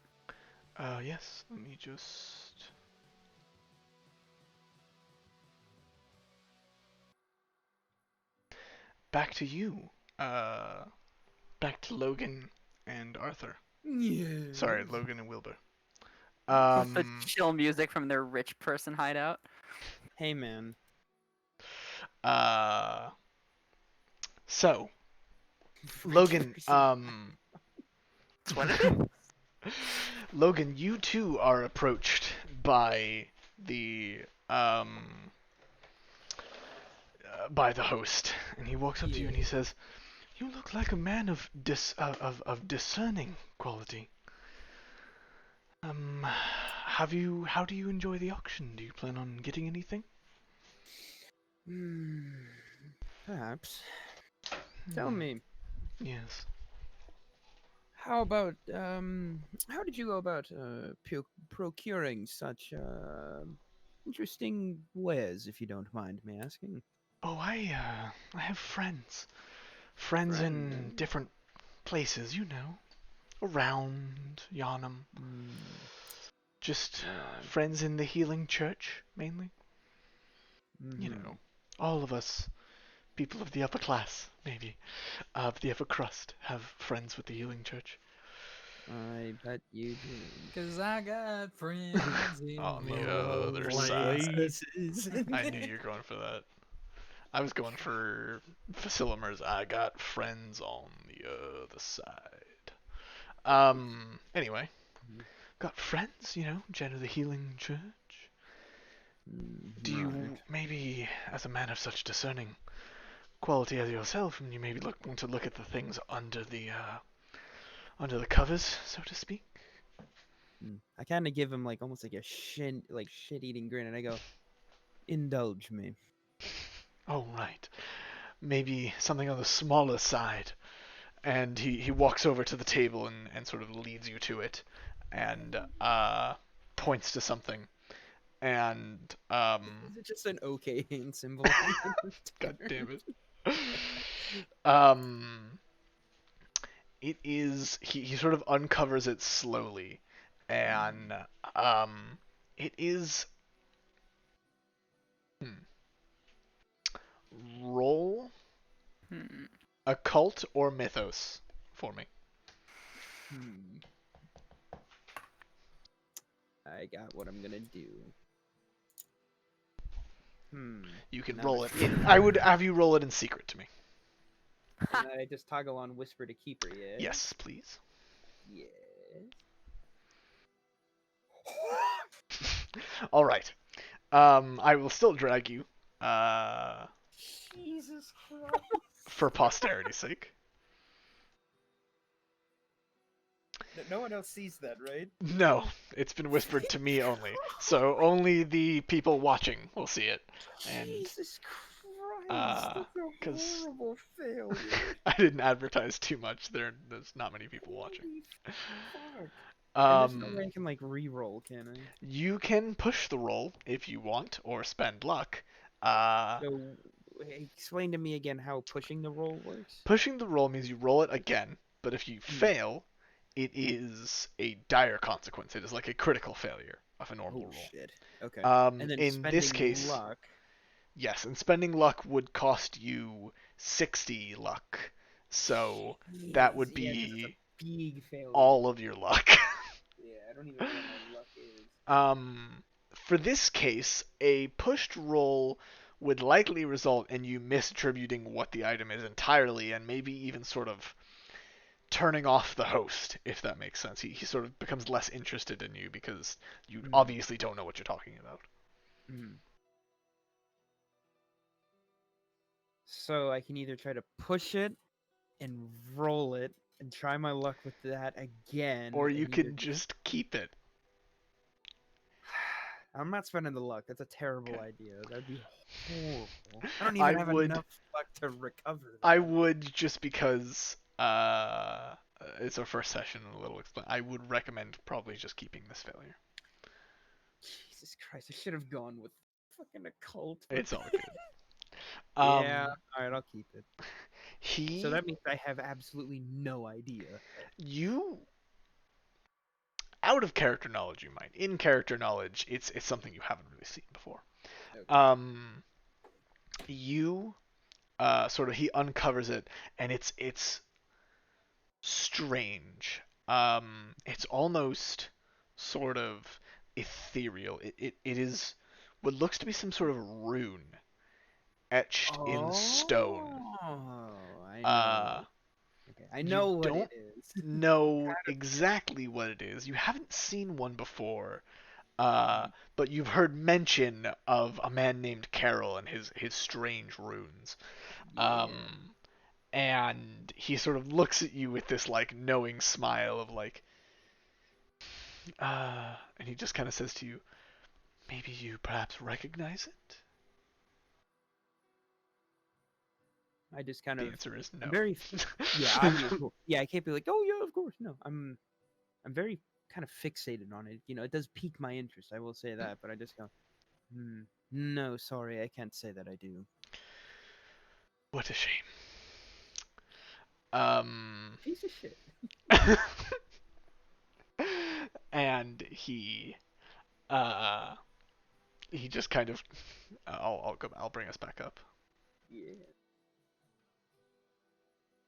Speaker 1: Yes. Let me just. Back to you. Back to Logan and Arthur.
Speaker 5: Yeah.
Speaker 1: Sorry, Logan and Wilbur.
Speaker 3: With the chill music from their rich person hideout.
Speaker 5: Hey, man.
Speaker 1: Uh. So, Logan.
Speaker 3: That's what it is.
Speaker 1: Logan, you too are approached by the by the host, and he walks up to you and he says, "You look like a man of discerning quality. How do you enjoy the auction? Do you plan on getting anything?"
Speaker 5: Hmm. Perhaps. Tell
Speaker 1: Hmm,
Speaker 5: me,
Speaker 1: Yes.
Speaker 5: how did you go about procuring such interesting wares, if you don't mind me asking?
Speaker 1: Oh, I have friends in
Speaker 5: Friend.
Speaker 1: different places, around Yarnum.
Speaker 5: Mm,
Speaker 1: Just
Speaker 5: right.
Speaker 1: friends in the healing church, mainly. You
Speaker 5: Mm-hmm.
Speaker 1: know, all of us, people of the upper class, maybe, of the upper crust, have friends with the healing church.
Speaker 5: I bet you do.
Speaker 4: Cause I got friends in
Speaker 1: On the
Speaker 4: low
Speaker 1: other side.
Speaker 4: places.
Speaker 1: I knew you were going for that. I was going for Facilimers. I got friends on the other side. Anyway, got friends, Jenna the healing church. Do you
Speaker 5: Right.
Speaker 1: maybe, as a man of such discerning quality as yourself, and you maybe want to look at the things under the covers, so to speak?
Speaker 5: I kind of give him like almost like a shit-eating grin, and I go, "Indulge me."
Speaker 1: Oh, right. Maybe something on the smaller side. And he walks over to the table and sort of leads you to it and points to something. And,
Speaker 5: Is it just an OK hand symbol?
Speaker 1: God damn it. Um, it is, he sort of uncovers it slowly. And, it is, hmm, roll
Speaker 3: Hmm.
Speaker 1: occult or mythos for me.
Speaker 5: Hmm. I got what I'm gonna do. Hmm.
Speaker 1: You can
Speaker 5: Now
Speaker 1: roll
Speaker 5: I
Speaker 1: it. I would have you roll it in secret to me.
Speaker 5: and I just toggle on whisper to keeper, yeah?
Speaker 1: Yes, please.
Speaker 5: Yes.
Speaker 1: All right. I will still drag you.
Speaker 5: Jesus Christ.
Speaker 1: For posterity's sake.
Speaker 5: No one else sees that, right?
Speaker 1: No, it's been whispered to me only, so only the people watching will see it. And
Speaker 5: Jesus Christ, that's a
Speaker 1: because
Speaker 5: horrible failure.
Speaker 1: I didn't advertise too much, there's not many people watching.
Speaker 5: Holy fuck. And there's no way I
Speaker 1: Um,
Speaker 5: can like re-roll, can I?
Speaker 1: you can push the roll if you want, or spend luck. Uh,
Speaker 5: So explain to me again how pushing the roll works.
Speaker 1: Pushing the roll means you roll it again, but if you fail, it is a dire consequence. It is like a critical failure of a normal
Speaker 5: Oh
Speaker 1: roll.
Speaker 5: shit. Okay. And then
Speaker 1: In this
Speaker 5: spending
Speaker 1: case,
Speaker 5: luck.
Speaker 1: yes, and spending luck would cost you 60 luck. So that would
Speaker 5: Yeah, 'cause it's a
Speaker 1: be
Speaker 5: big failure.
Speaker 1: all of your luck.
Speaker 5: Yeah, I don't even know what my luck is.
Speaker 1: For this case, a pushed roll would likely result in you misattributing what the item is entirely, and maybe even sort of turning off the host, if that makes sense. He sort of becomes less interested in you because you obviously don't know what you're talking about.
Speaker 5: So I can either try to push it and roll it and try my luck with that again.
Speaker 1: Or you
Speaker 5: and either
Speaker 1: can just keep it.
Speaker 5: I'm not spending the luck. That's a terrible idea. That'd be horrible. I don't
Speaker 1: I
Speaker 5: even have
Speaker 1: would-
Speaker 5: enough luck to recover that.
Speaker 1: I would, just because it's our first session and a little explain. I would recommend probably just keeping this failure.
Speaker 5: Jesus Christ, I should have gone with fucking occult.
Speaker 1: It's all good.
Speaker 5: Yeah, alright, I'll keep it.
Speaker 1: He
Speaker 5: So that means I have absolutely no idea.
Speaker 1: you out of character knowledge you might. In character knowledge, it's something you haven't really seen before.
Speaker 5: Okay.
Speaker 1: You sort of he uncovers it, and it's strange. It's almost sort of ethereal. It is what looks to be some sort of rune etched in stone.
Speaker 5: Oh, I know. Okay, I know what
Speaker 1: don't
Speaker 5: it is.
Speaker 1: know exactly what it is. You haven't seen one before, but you've heard mention of a man named Carol and his strange runes.
Speaker 5: Yeah.
Speaker 1: And he sort of looks at you with this like knowing smile of like, and he just kind of says to you, maybe you perhaps recognize it?
Speaker 5: I just kind
Speaker 1: The
Speaker 5: of
Speaker 1: answer is no.
Speaker 5: very yeah, cool. Yeah, I can't be like, oh yeah, of course. No, I'm very kind of fixated on it. You know, it does pique my interest. I will say that, but I just go, no, sorry, I can't say that I do.
Speaker 1: What a shame.
Speaker 5: Piece of shit.
Speaker 1: And he just kind of I'll bring us back up.
Speaker 5: Yeah.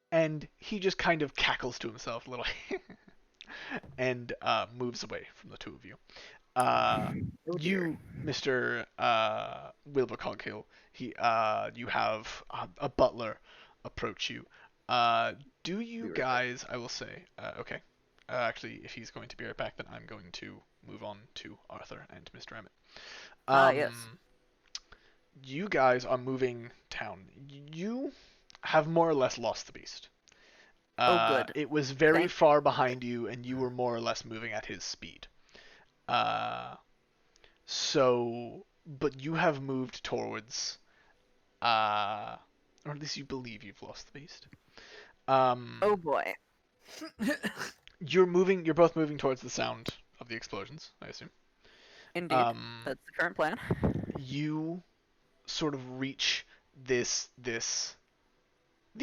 Speaker 1: And he just kind of cackles to himself a little and moves away from the two of you. You, Mr. Wilbur Coghill, you have a butler approach you. Do you guys, I will say, okay. Actually, if he's going to be right back, then I'm going to move on to Arthur and Mr. Emmett.
Speaker 3: Yes.
Speaker 1: You guys are moving town. You have more or less lost the beast.
Speaker 3: Oh, good.
Speaker 1: It was very
Speaker 3: Thank
Speaker 1: far behind you, and you were more or less moving at his speed. But you have moved towards, or at least you believe you've lost the beast.
Speaker 3: Oh boy.
Speaker 1: You're both moving towards the sound of the explosions, I assume.
Speaker 3: Indeed. That's the current plan.
Speaker 1: You sort of reach the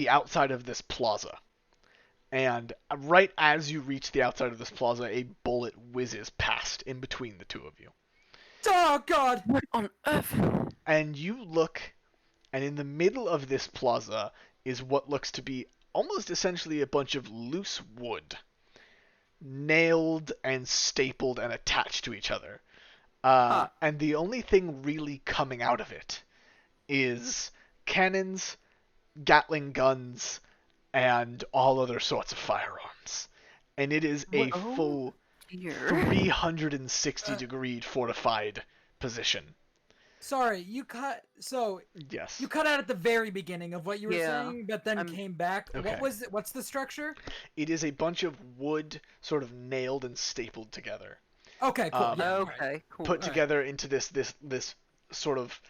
Speaker 1: outside of this plaza. And right as you reach the outside of this plaza, a bullet whizzes past in between the two of you.
Speaker 4: Oh God!
Speaker 3: What on earth?
Speaker 1: And you look, and in the middle of this plaza is what looks to be almost essentially a bunch of loose wood, nailed and stapled and attached to each other. And the only thing really coming out of it is cannons, Gatling guns, and all other sorts of firearms. And it is a full 360-degree fortified position.
Speaker 4: Sorry, you cut. So
Speaker 1: Yes.
Speaker 4: you cut out at the very beginning of what you were saying, but then came back.
Speaker 1: Okay.
Speaker 4: What was it? What's the structure?
Speaker 1: It is a bunch of wood, sort of nailed and stapled together.
Speaker 4: Okay, cool.
Speaker 3: Cool.
Speaker 1: Put together into this sort of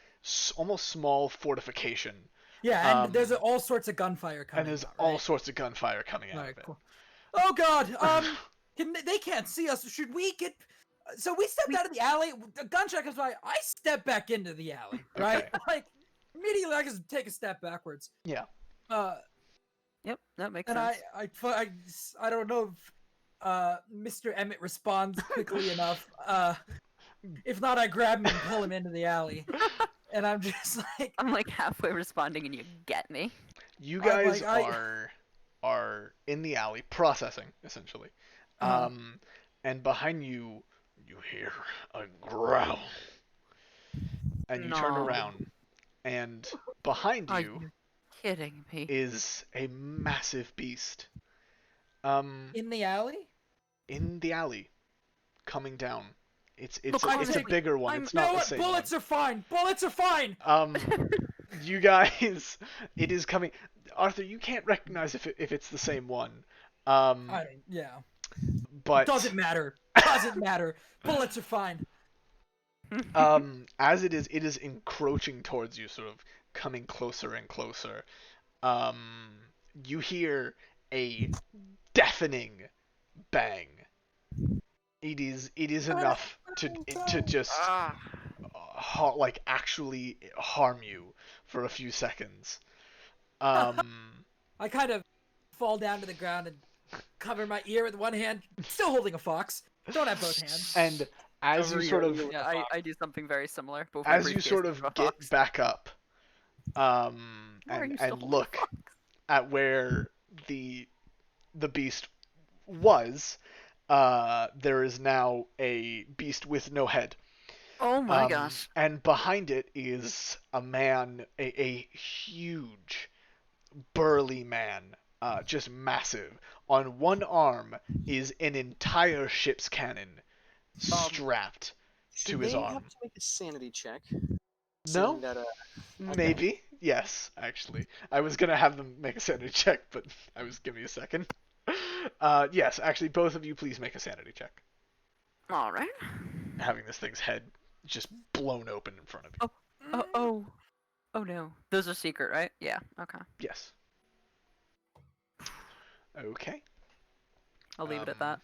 Speaker 1: almost small fortification.
Speaker 4: Yeah, and there's all sorts of gunfire coming.
Speaker 1: And there's
Speaker 4: out,
Speaker 1: all sorts of gunfire coming out of it.
Speaker 4: Cool. Oh God! They can't see us. Should we get? So we stepped out of the alley. The gunshot comes by. I step back into the alley. Right?
Speaker 1: Okay.
Speaker 4: Like immediately, I just take a step backwards.
Speaker 1: Yeah.
Speaker 3: Yep, that makes
Speaker 4: and
Speaker 3: sense.
Speaker 4: I don't know. Mr. Emmett responds quickly enough. If not, I grab him and pull him into the alley. And I'm just like,
Speaker 3: I'm like halfway responding, and you get me.
Speaker 1: You
Speaker 4: I'm
Speaker 1: guys
Speaker 4: like,
Speaker 1: are in the alley processing essentially,
Speaker 4: Uh-huh.
Speaker 1: and behind you you hear a growl, and you turn
Speaker 3: No.
Speaker 1: around, and behind
Speaker 3: Are
Speaker 1: you
Speaker 3: you kidding me?
Speaker 1: is a massive beast,
Speaker 4: in the alley?
Speaker 1: in the alley, coming down. It's
Speaker 3: Look,
Speaker 1: a
Speaker 3: honestly,
Speaker 1: bigger one.
Speaker 3: I'm-
Speaker 1: It's
Speaker 4: You know
Speaker 1: not the
Speaker 4: what?
Speaker 1: same
Speaker 4: Bullets
Speaker 1: one.
Speaker 4: are fine. Bullets are fine.
Speaker 1: You guys, it is coming. Arthur, you can't recognize if it's the same one.
Speaker 4: I don't. Yeah.
Speaker 1: But
Speaker 4: Doesn't matter. Doesn't matter. Bullets are fine.
Speaker 1: as it is encroaching towards you, sort of coming closer and closer. You hear a deafening bang. It is enough to just
Speaker 3: Ah.
Speaker 1: like actually harm you for a few seconds. Um,
Speaker 4: I kind of fall down to the ground and cover my ear with one hand, still holding a fox. Don't have both hands.
Speaker 1: and as
Speaker 2: Cover
Speaker 1: you
Speaker 2: your
Speaker 1: sort of
Speaker 2: ear with
Speaker 3: Yeah,
Speaker 2: a fox.
Speaker 3: I do something very similar. But with my
Speaker 1: as you
Speaker 3: briefcase
Speaker 1: sort
Speaker 3: instead
Speaker 1: of
Speaker 3: a
Speaker 1: get
Speaker 3: fox.
Speaker 1: back up,
Speaker 3: Why are you
Speaker 1: and
Speaker 3: still holding a
Speaker 1: look
Speaker 3: fox?
Speaker 1: at where the beast was, there is now a beast with no head.
Speaker 3: Oh my gosh.
Speaker 1: And behind it is a man, a huge, burly man, just massive. On one arm is an entire ship's cannon strapped to
Speaker 2: Should
Speaker 1: his
Speaker 2: they
Speaker 1: arm.
Speaker 2: have to make a sanity check?
Speaker 1: No?
Speaker 2: Seeing that, okay.
Speaker 1: Maybe. Yes, actually. I was gonna have them make a sanity check, but give me a second. Yes, actually, both of you please make a sanity check.
Speaker 3: All right.
Speaker 1: Having this thing's head just blown open in front of you.
Speaker 3: Oh no. Those are secret, right? Yeah. Okay.
Speaker 1: Yes. Okay.
Speaker 3: I'll leave it at that.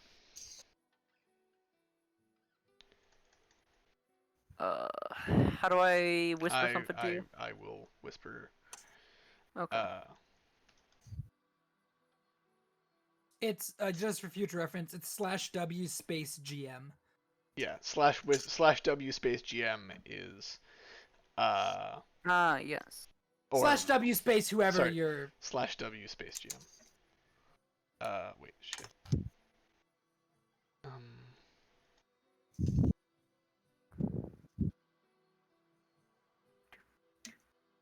Speaker 3: How do I whisper something to you?
Speaker 1: I will whisper.
Speaker 3: Okay.
Speaker 4: It's just for future reference. It's /W space GM.
Speaker 1: Yeah. /W space GM is
Speaker 3: Yes.
Speaker 1: or
Speaker 4: /W space whoever
Speaker 1: sorry.
Speaker 4: you're.
Speaker 1: /W space GM. Wait, shit.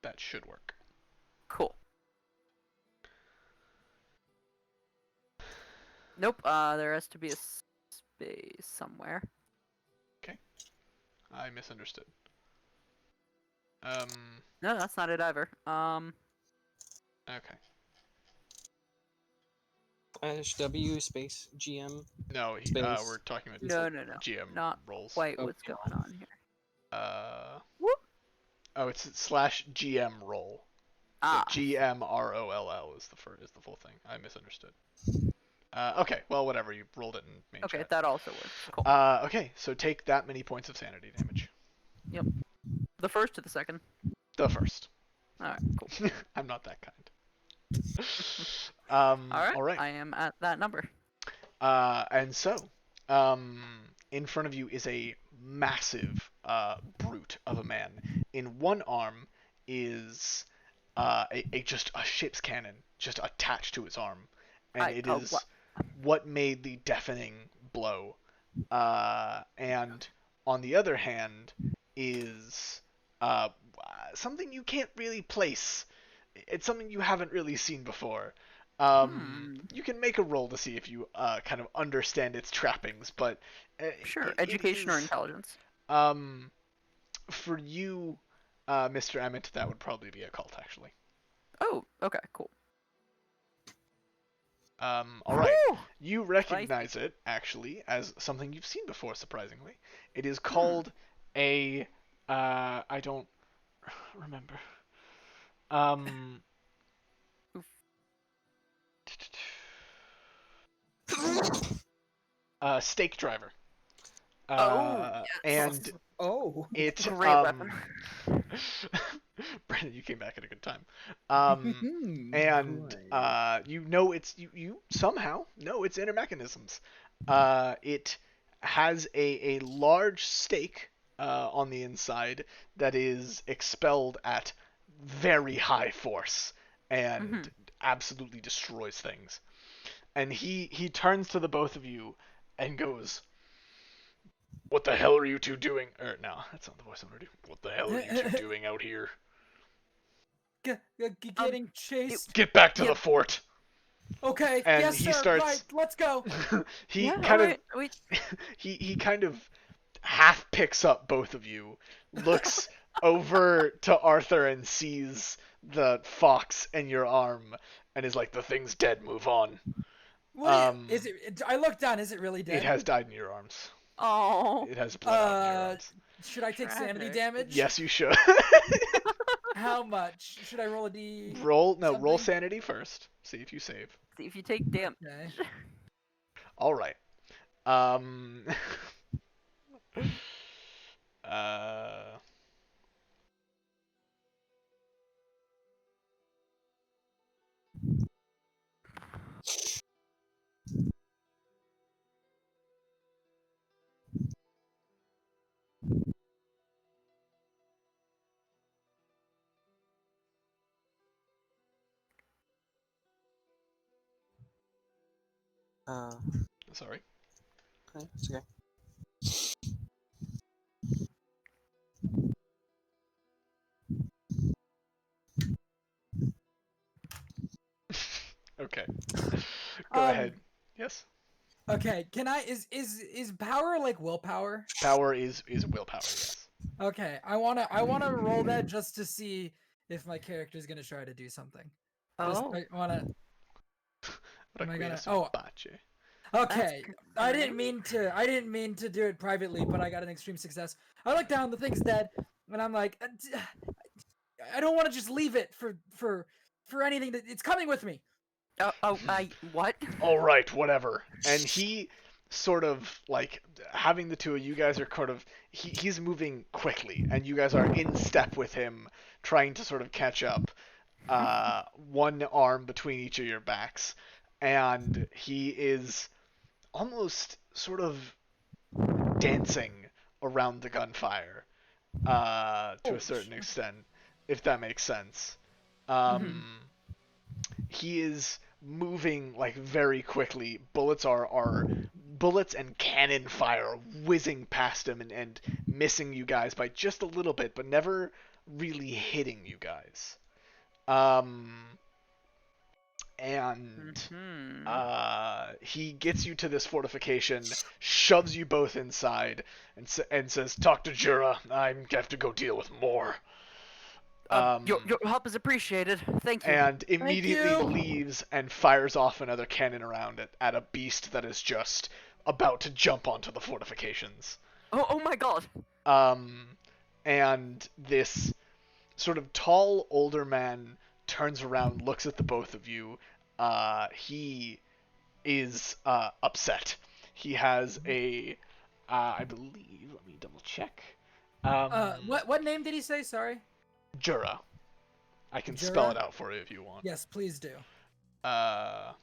Speaker 1: That should work.
Speaker 3: Cool. Nope. There has to be a space somewhere.
Speaker 1: I misunderstood.
Speaker 3: No, that's not it either.
Speaker 1: Okay.
Speaker 2: /W space GM.
Speaker 1: No,
Speaker 2: Space.
Speaker 1: we're talking about
Speaker 3: No.
Speaker 1: GM
Speaker 3: Not
Speaker 1: roles.
Speaker 3: quite
Speaker 2: Oh.
Speaker 3: what's going on here.
Speaker 1: Oh, it's /GM roll. So GMROLL is the full thing. I misunderstood. Okay, well, whatever. You rolled it in main
Speaker 3: Okay,
Speaker 1: chat.
Speaker 3: that also works. Cool.
Speaker 1: Okay, so take that many points of sanity damage.
Speaker 3: The first to the second.
Speaker 1: The first.
Speaker 3: Alright, cool.
Speaker 1: I'm not that kind.
Speaker 3: Alright,
Speaker 1: all right.
Speaker 3: I am at that number.
Speaker 1: And so, in front of you is a massive brute of a man. In one arm is just a ship's cannon, just attached to his arm, and it is what made the deafening blow. And on the other hand is something you can't really place. It's something you haven't really seen before. You can make a roll to see if you kind of understand its trappings, but
Speaker 3: Sure, education or intelligence.
Speaker 1: For you, Mr. Emmett, that would probably be a cult, actually.
Speaker 3: Oh, okay, cool.
Speaker 1: All right.
Speaker 3: Whew!
Speaker 1: You recognize it, actually, as something you've seen before, surprisingly. It is called I don't remember. Stake driver.
Speaker 3: Yes.
Speaker 1: And it
Speaker 3: Great weapon.
Speaker 1: Brendon, you came back at a good time. And you know you somehow know its inner mechanisms. It has a large stake on the inside that is expelled at very high force and absolutely destroys things. And he turns to the both of you and goes, "What the hell are you two doing?" Or no, that's not the voice I'm gonna do. "What the hell are you two doing out here?
Speaker 4: Getting chased.
Speaker 1: Get back to
Speaker 3: Yeah.
Speaker 1: the fort."
Speaker 4: Okay,
Speaker 1: And
Speaker 4: yes,
Speaker 1: he
Speaker 4: sir.
Speaker 1: starts.
Speaker 4: Right, let's go.
Speaker 1: he
Speaker 3: Yeah,
Speaker 1: kind
Speaker 3: alright,
Speaker 1: of
Speaker 3: wait.
Speaker 1: he kind of half picks up both of you, looks over to Arthur and sees the fox in your arm, and is like, "The thing's dead. Move on."
Speaker 4: What is it? I looked down. Is it really dead?
Speaker 1: It has died in your arms.
Speaker 3: Oh.
Speaker 1: It has blood out in your arms.
Speaker 4: Should I take sanity
Speaker 3: Tragic.
Speaker 4: damage?
Speaker 1: Yes, you should.
Speaker 4: How much? Should I roll a d?
Speaker 1: roll
Speaker 4: something?
Speaker 1: sanity first. See if you save.
Speaker 3: See if you take damage.
Speaker 4: Okay.
Speaker 1: All right. Um. uh. Sorry.
Speaker 2: Okay, it's okay.
Speaker 1: Okay. Go ahead. Yes.
Speaker 4: Okay. Can I? Is power like willpower?
Speaker 1: Power is willpower. Yes.
Speaker 4: Okay. I wanna roll that just to see if my character's gonna try to do something. Just,
Speaker 3: Oh.
Speaker 4: I wanna. Am I gonna? Oh.
Speaker 1: Bache.
Speaker 4: Okay. I
Speaker 3: concerning.
Speaker 4: didn't mean to do it privately, but I got an extreme success. I look down, the thing's dead, and I'm like, I don't want to just leave it for anything. It's coming with me.
Speaker 3: What?
Speaker 1: All right, whatever. And he sort of like having the two of you guys are kind of he's moving quickly, and you guys are in step with him, trying to sort of catch up. One arm between each of your backs, and he is almost sort of dancing around the gunfire to a certain extent, if that makes sense. He is moving like very quickly. Bullets are bullets and cannon fire whizzing past him and missing you guys by just a little bit, but never really hitting you guys. And he gets you to this fortification, shoves you both inside, and says, "Talk to Jura. I have to go deal with more."
Speaker 3: Your help is appreciated. Thank you.
Speaker 1: And immediately
Speaker 4: you.
Speaker 1: leaves and fires off another cannon around it at a beast that is just about to jump onto the fortifications.
Speaker 3: Oh my god.
Speaker 1: And this sort of tall older man turns around, looks at the both of you. He is upset. He has I believe. Let me double check.
Speaker 4: What name did he say? Sorry.
Speaker 1: Jura. I can
Speaker 4: Jura?
Speaker 1: spell it out for you if you want.
Speaker 4: Yes, please do.
Speaker 1: Oh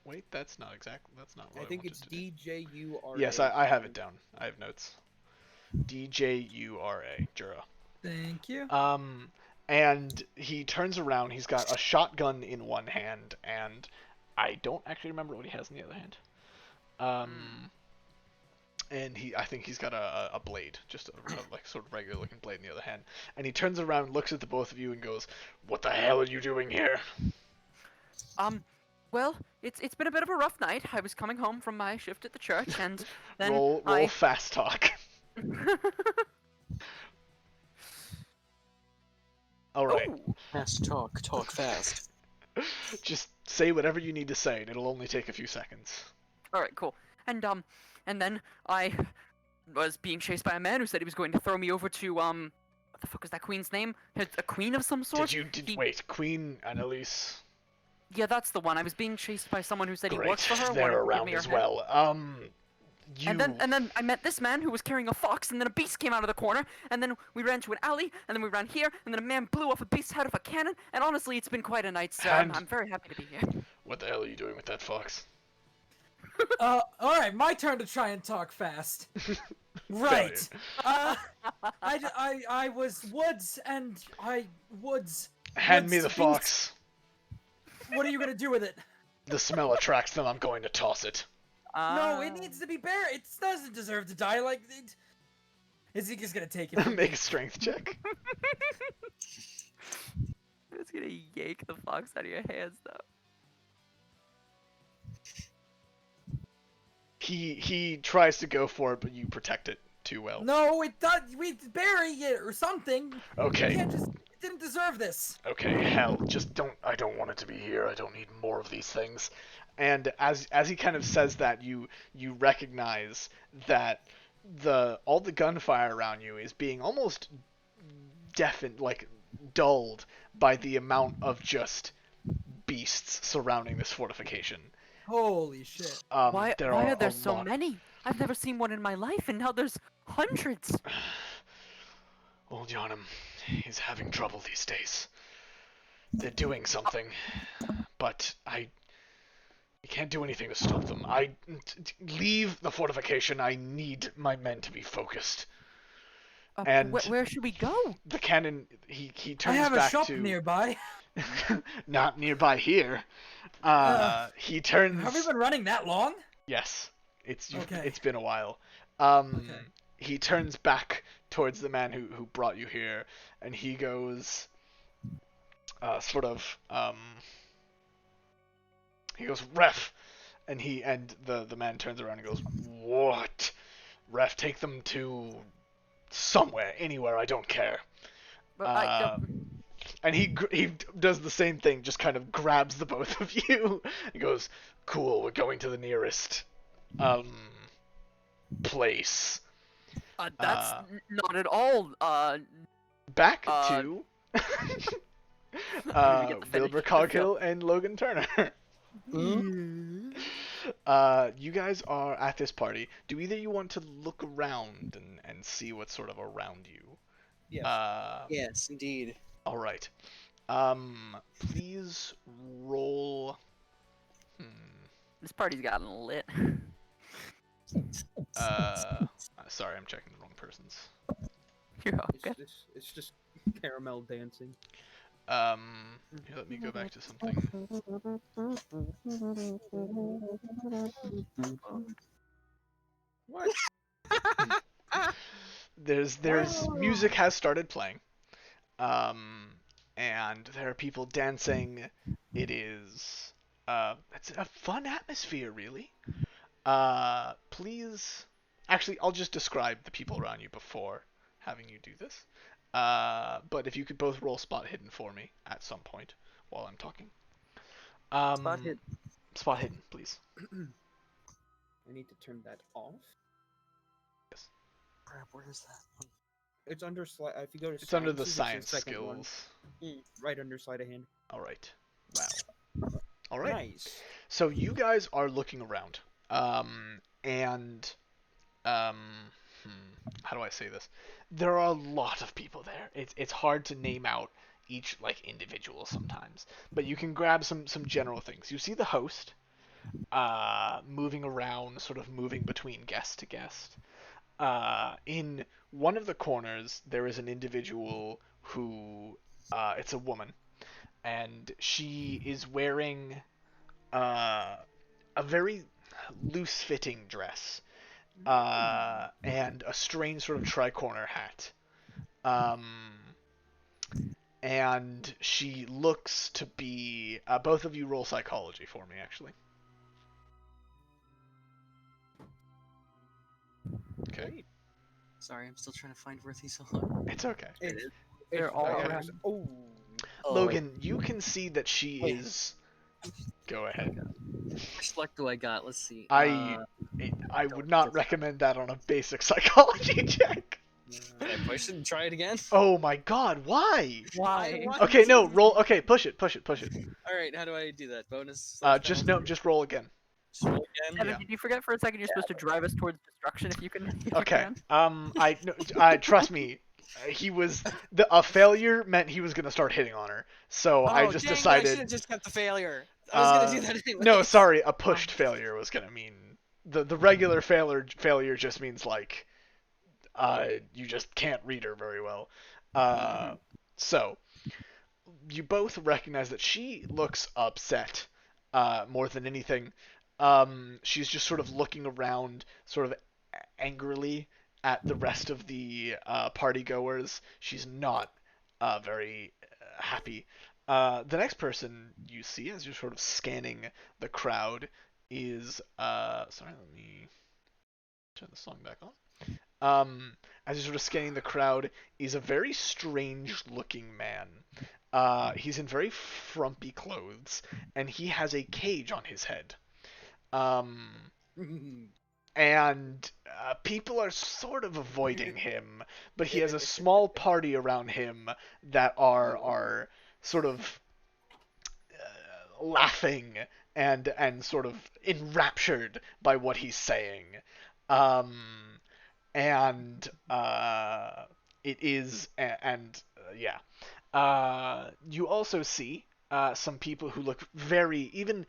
Speaker 1: wait, that's not what
Speaker 5: I think
Speaker 1: wanted
Speaker 5: it's
Speaker 1: to do.
Speaker 5: DJURA.
Speaker 1: Yes, I have it down. I have notes. DJURA, Jura.
Speaker 4: Thank you.
Speaker 1: And he turns around. He's got a shotgun in one hand, and I don't actually remember what he has in the other hand. And I think he's got a blade, just a like sort of regular looking blade in the other hand. And he turns around, looks at the both of you, and goes, "What the hell are you doing here?"
Speaker 3: Well, it's been a bit of a rough night. I was coming home from my shift at the church, and then
Speaker 1: roll fast talk. All right.
Speaker 3: Ooh.
Speaker 2: Fast talk, talk fast.
Speaker 1: Just say whatever you need to say, and it'll only take a few seconds.
Speaker 3: All right, cool. And then I was being chased by a man who said he was going to throw me over to what the fuck is that queen's name? A queen of some sort?
Speaker 1: Wait, Queen Annalise?
Speaker 3: Yeah, that's the one. I was being chased by someone who said he
Speaker 1: Great,
Speaker 3: works for her.
Speaker 1: they're
Speaker 3: wanted to give
Speaker 1: around
Speaker 3: me her
Speaker 1: as
Speaker 3: head.
Speaker 1: well.
Speaker 3: And then I met this man who was carrying a fox, and then a beast came out of the corner, and then we ran to an alley, and then we ran here, and then a man blew off a beast's head with a cannon, and honestly, it's been quite a night, sir.
Speaker 1: And-
Speaker 3: I'm very happy to be here.
Speaker 1: What the hell are you doing with that fox?
Speaker 4: Alright, my turn to try and talk fast. Right. I was Woods, and Woods.
Speaker 1: Hand me
Speaker 4: Woods
Speaker 1: the
Speaker 4: beast.
Speaker 1: fox.
Speaker 4: What are you gonna do with it?
Speaker 1: The smell attracts them. I'm going to toss it.
Speaker 4: No, it needs to be buried. It doesn't deserve to die. Like, is he just gonna take it?
Speaker 1: Make a strength check.
Speaker 3: It's gonna yank the fox out of your hands, though.
Speaker 1: He tries to go for it, but you protect it too well.
Speaker 4: No, it does. We bury it or something.
Speaker 1: Okay.
Speaker 4: You can't just. It didn't deserve this.
Speaker 1: Okay, hell, just don't. I don't want it to be here. I don't need more of these things. And as he kind of says that, you recognize that all the gunfire around you is being almost deafened, like dulled by the amount of just beasts surrounding this fortification.
Speaker 4: Holy shit.
Speaker 3: Why are there
Speaker 1: a
Speaker 3: so
Speaker 1: lot.
Speaker 3: many? I've never seen one in my life, and now there's hundreds.
Speaker 1: Old Yarnum, he's having trouble these days. They're doing something, but I can't do anything to stop them. Leave the fortification. I need my men to be focused. And
Speaker 3: where should we go?
Speaker 1: the cannon, he
Speaker 4: I
Speaker 1: turns
Speaker 4: have a
Speaker 1: back
Speaker 4: shop
Speaker 1: to
Speaker 4: nearby.
Speaker 1: not nearby here. He turns.
Speaker 4: Have we been running that long?
Speaker 1: Yes,
Speaker 4: Okay.
Speaker 1: it's been a while.
Speaker 4: Okay.
Speaker 1: He turns back towards the man who brought you here, and he goes, he goes, Ref, and the man turns around and goes, what? Ref, take them to somewhere, anywhere, I don't care.
Speaker 3: But
Speaker 1: And he does the same thing, just kind of grabs the both of you. He goes, cool, we're going to the nearest place.
Speaker 3: that's not at all.
Speaker 1: Back
Speaker 3: Uh,
Speaker 1: to
Speaker 3: get the finish
Speaker 1: Wilbur
Speaker 3: of the
Speaker 1: Coghill and Logan Turner. You guys are at this party. Do either you want to look around and see what's sort of around you?
Speaker 5: Yes.
Speaker 2: Yes, indeed.
Speaker 1: All right. Please roll.
Speaker 3: This party's gotten lit.
Speaker 1: Sorry, I'm checking the wrong person's.
Speaker 3: You're okay.
Speaker 5: It's just caramel dancing.
Speaker 1: Here, let me go back to something.
Speaker 5: What?
Speaker 1: There's music has started playing. And there are people dancing. It is it's a fun atmosphere, really. Please, actually, I'll just describe the people around you before having you do this. But if you could both roll spot hidden for me at some point while I'm talking.
Speaker 3: Spot hidden.
Speaker 1: Spot hidden, please.
Speaker 5: I need to turn that off.
Speaker 1: Yes.
Speaker 2: Crap, where is that?
Speaker 5: It's under if you go to
Speaker 1: It's under the
Speaker 5: science,
Speaker 1: science
Speaker 5: second one,
Speaker 1: skills.
Speaker 5: right under sleight of hand.
Speaker 1: All right. Wow. All right.
Speaker 5: Nice.
Speaker 1: So you guys are looking around, and how do I say this? There are a lot of people there. It's hard to name out each like individual sometimes, but you can grab some general things. You see the host, moving around, sort of moving between guest to guest. In one of the corners, there is an individual who, it's a woman, and she is wearing a very loose-fitting dress, and a strange sort of tri-corner hat. And she looks to be... both of you roll psychology for me, actually. Okay.
Speaker 2: Sorry, I'm still trying to find Worthy's song.
Speaker 1: It's okay.
Speaker 3: They're all
Speaker 5: I
Speaker 3: around.
Speaker 5: Oh.
Speaker 1: Logan, you can see that she
Speaker 2: Wait.
Speaker 1: is... Go ahead.
Speaker 2: How much luck do I got? Let's see.
Speaker 1: I would not recommend that on a basic psychology check.
Speaker 2: I shouldn't try it again.
Speaker 1: Oh my god, why?
Speaker 3: Why?
Speaker 1: Okay, no, roll. Okay, push it.
Speaker 2: All right, how do I do that? Bonus.
Speaker 1: Just roll again.
Speaker 2: Just roll again.
Speaker 3: Devin,
Speaker 1: Yeah.
Speaker 3: did you forget for a second you're supposed to drive us towards destruction if you can? If you
Speaker 1: Okay.
Speaker 3: can?
Speaker 1: I trust me. He was a failure meant he was gonna start hitting on her. So I
Speaker 2: Oh,
Speaker 1: just
Speaker 2: dang it, I should
Speaker 1: decided.
Speaker 2: have just kept the failure. I was gonna do that anyway.
Speaker 1: No, sorry, a pushed failure was gonna mean the regular failure just means like you just can't read her very well. So you both recognize that she looks upset more than anything. She's just sort of looking around, sort of angrily at the rest of the party goers. She's not very happy. The next person you see as you're sort of scanning the crowd is sorry, let me turn the song back on. As you're sort of scanning the crowd, is a very strange-looking man. He's in very frumpy clothes, and he has a cage on his head. And people are sort of avoiding him, but he has a small party around him that are sort of laughing and sort of enraptured by what he's saying. And it is yeah. You also see some people who look very even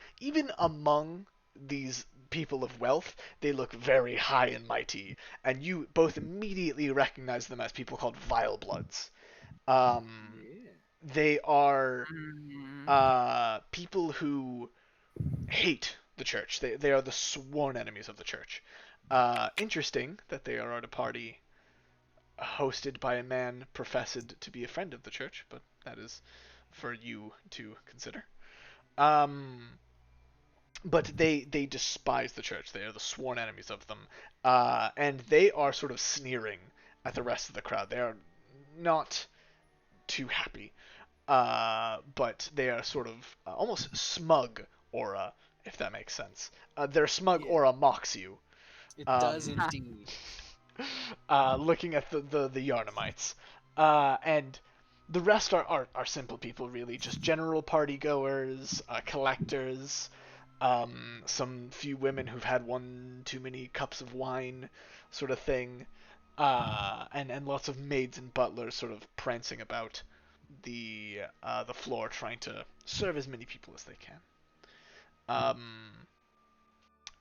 Speaker 1: among these people of wealth, they look very high and mighty, and you both immediately recognize them as people called Vile Bloods. They are people who hate the church. They are the sworn enemies of the church. Interesting that they are at a party hosted by a man professed to be a friend of the church, but that is for you to consider. But they despise the church. They are the sworn enemies of them, and they are sort of sneering at the rest of the crowd. They are not too happy, but they are sort of almost smug aura, if that makes sense. Their smug aura mocks you.
Speaker 2: It does indeed.
Speaker 1: Looking at the Yarnamites. And the rest are simple people, really. Just general party goers, collectors, some few women who've had one too many cups of wine, sort of thing. And lots of maids and butlers sort of prancing about the floor, trying to serve as many people as they can.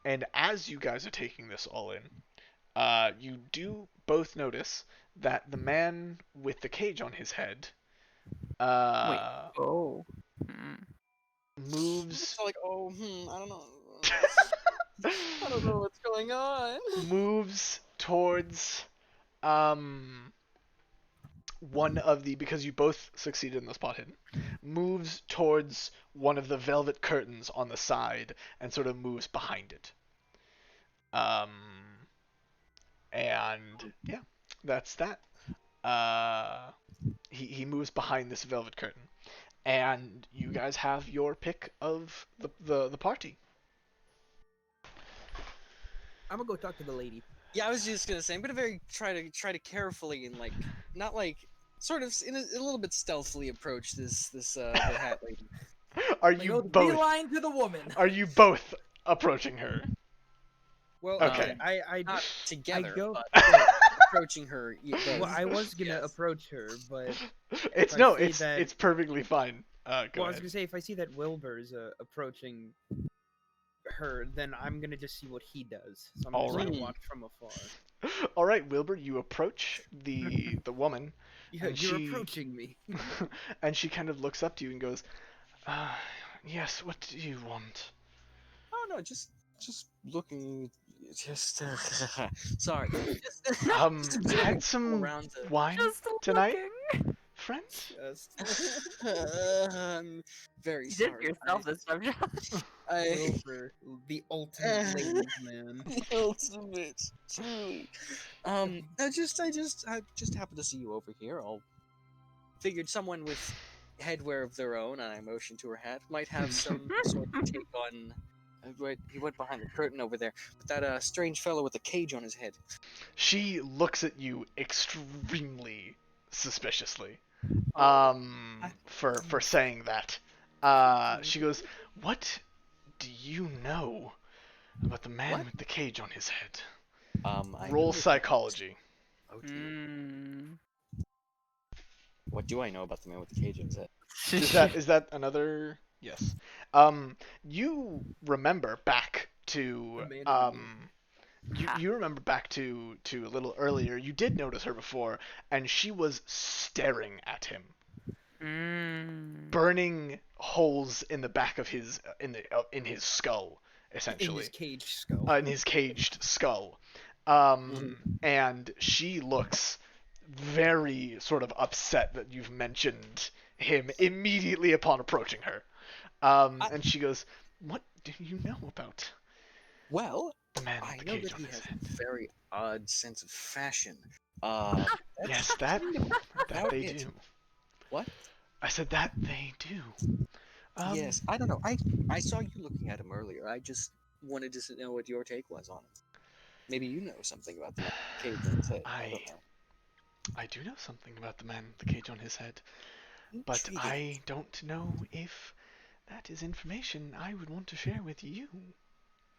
Speaker 1: And as you guys are taking this all in, you do both notice that the man with the cage on his head
Speaker 3: Wait. Oh. Hmm.
Speaker 1: moves
Speaker 2: So like, I don't know. I don't know what's going on.
Speaker 1: moves towards one of the, because you both succeeded in the spot hidden, moves towards one of the velvet curtains on the side and sort of moves behind it. And yeah, that's that. He moves behind this velvet curtain, and you guys have your pick of the party.
Speaker 5: I'm gonna go talk to the lady.
Speaker 2: Yeah, I was just gonna say I'm gonna try to carefully and like not like sort of in a little bit stealthily approach the hat lady.
Speaker 1: Are
Speaker 4: Like,
Speaker 1: you
Speaker 4: go
Speaker 1: both?
Speaker 4: beeline to the woman.
Speaker 1: Are you both approaching her?
Speaker 5: Well,
Speaker 1: Okay.
Speaker 5: I
Speaker 2: Not together,
Speaker 5: go-
Speaker 2: but approaching her.
Speaker 5: well, I was gonna
Speaker 2: Yes.
Speaker 5: approach her, but
Speaker 1: It's
Speaker 5: I
Speaker 1: no,
Speaker 5: see
Speaker 1: it's
Speaker 5: that-
Speaker 1: it's perfectly fine. Go
Speaker 5: well, I was
Speaker 1: ahead.
Speaker 5: gonna say if I see that Wilbur's approaching her, then I'm gonna just see what he does. So I'm just
Speaker 1: Alright.
Speaker 5: gonna watch from afar.
Speaker 1: All right, Wilbur, you approach the woman,
Speaker 5: Yeah,
Speaker 1: and
Speaker 5: you're
Speaker 1: she
Speaker 5: approaching me.
Speaker 1: and she kind of looks up to you and goes, "Yes, what do you want?"
Speaker 2: Oh no, just looking. Just sorry. Just observing
Speaker 1: Had
Speaker 2: people
Speaker 1: some
Speaker 2: around the.
Speaker 1: wine
Speaker 3: Just
Speaker 1: tonight,
Speaker 3: looking.
Speaker 1: friend?
Speaker 5: Yes.
Speaker 2: I'm very
Speaker 3: You did
Speaker 2: sorry.
Speaker 3: it yourself this time, Josh.
Speaker 2: I
Speaker 5: Wilbur, the ultimate ladies man.
Speaker 2: the ultimate, truly. I just happened to see you over here. I'll figured someone with headwear of their own, and I motioned to her hat, might have some sort of take on. He went behind the curtain over there, with that strange fellow with a cage on his head.
Speaker 1: She looks at you extremely suspiciously.
Speaker 2: Oh,
Speaker 1: For saying that. She goes, "What do you know about the man
Speaker 2: What?
Speaker 1: with the cage on his head?"
Speaker 2: I
Speaker 1: Roll
Speaker 2: know-
Speaker 1: psychology.
Speaker 2: Oh dear.
Speaker 3: Mm.
Speaker 2: What do I know about the man with the cage in his head?
Speaker 1: Is that another? Yes. You remember back to
Speaker 4: The man in the moon.
Speaker 1: you remember back to a little earlier. You did notice her before, and she was staring at him, burning holes in the back of his in his skull,
Speaker 5: In
Speaker 1: essentially.
Speaker 5: his cage skull.
Speaker 1: In his caged skull. And she looks very sort of upset that you've mentioned him immediately upon approaching her. And she goes, "What do you know about
Speaker 2: Well,
Speaker 1: the man
Speaker 2: I
Speaker 1: with the
Speaker 2: know
Speaker 1: cage
Speaker 2: that
Speaker 1: on
Speaker 2: he
Speaker 1: his
Speaker 2: has
Speaker 1: head?"
Speaker 2: a very odd sense of fashion.
Speaker 1: Yes, that
Speaker 2: about
Speaker 1: they
Speaker 2: it.
Speaker 1: do.
Speaker 2: What?
Speaker 1: I said that they do.
Speaker 2: Yes, I don't know. I saw you looking at him earlier. I just wanted to know what your take was on him. Maybe you know something about the man with the cage on his head. I don't know.
Speaker 1: I do know something about the man with the cage on his head, but
Speaker 2: Intriguing.
Speaker 1: I don't know if that is information I would want to share with you.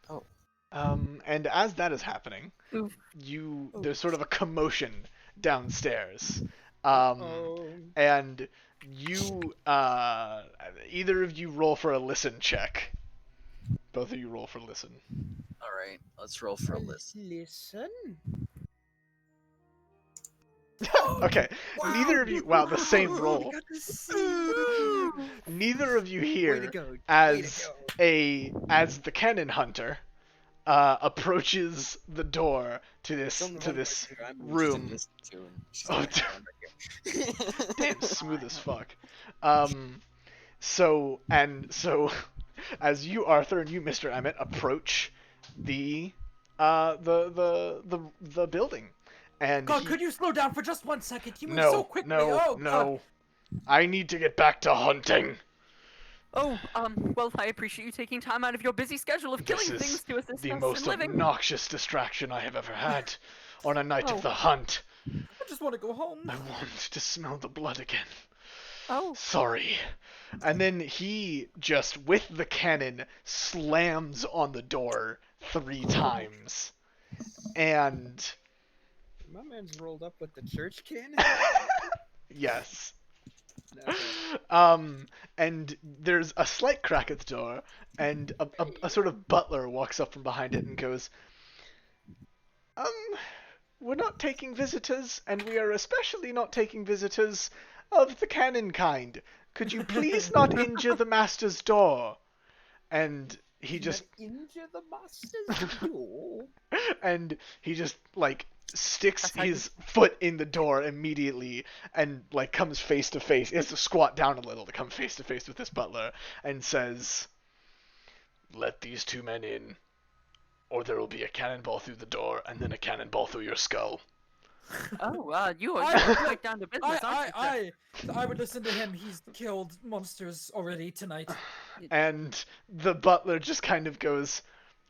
Speaker 2: Oh.
Speaker 1: And as that is happening,
Speaker 3: Oof.
Speaker 1: there's sort of a commotion downstairs.
Speaker 5: Oh.
Speaker 1: And you either of you roll for a listen check. Both of you roll for listen.
Speaker 2: All right, let's roll for a list.
Speaker 5: Listen.
Speaker 1: Okay.
Speaker 5: Wow.
Speaker 1: Neither of you the same
Speaker 5: We
Speaker 1: roll.
Speaker 5: got the same.
Speaker 1: Neither of you
Speaker 5: Way to
Speaker 1: hear
Speaker 5: go. Way to
Speaker 1: as
Speaker 5: go.
Speaker 1: as the cannon hunter approaches the door to this
Speaker 2: I'm
Speaker 1: room.
Speaker 2: To, and she's
Speaker 1: Oh,
Speaker 2: got my hand right here.
Speaker 1: Damn smooth as fuck. So as you, Arthur, and you, Mr. Emmett, approach the the building, and
Speaker 4: God, could you slow down for just 1 second? You move
Speaker 1: no,
Speaker 4: so quickly.
Speaker 1: no,
Speaker 4: Oh, God.
Speaker 1: no. I need to get back to hunting.
Speaker 3: Oh, well, I appreciate you taking time out of your busy schedule of killing
Speaker 1: This
Speaker 3: things
Speaker 1: is
Speaker 3: to assist
Speaker 1: the
Speaker 3: us
Speaker 1: most
Speaker 3: in living.
Speaker 1: obnoxious distraction I have ever had on a night
Speaker 3: Oh.
Speaker 1: of the hunt.
Speaker 4: I just want to go home.
Speaker 1: I want to smell the blood again.
Speaker 3: Oh,
Speaker 1: Sorry. And then he just, with the cannon, slams on the door 3 times. And
Speaker 5: My man's rolled up with the church cannon.
Speaker 1: yes.
Speaker 5: Okay.
Speaker 1: And there's a slight crack at the door, and a sort of butler walks up from behind it and goes, we're not taking visitors, and we are especially not taking visitors of the cannon kind. Could you please not injure the master's door? And he just
Speaker 5: injure the master's door.
Speaker 1: and he just like sticks
Speaker 3: That's how
Speaker 1: his foot in the door immediately and like comes face to face. He has to squat down a little to come face to face with this butler and says, "Let these 2 men in, or there will be a cannonball through the door and then a cannonball through your skull."
Speaker 3: oh, you
Speaker 4: I-
Speaker 3: are quite down to business, aren't you, sir?
Speaker 4: I would listen to him. He's killed monsters already tonight.
Speaker 1: And the butler just kind of goes,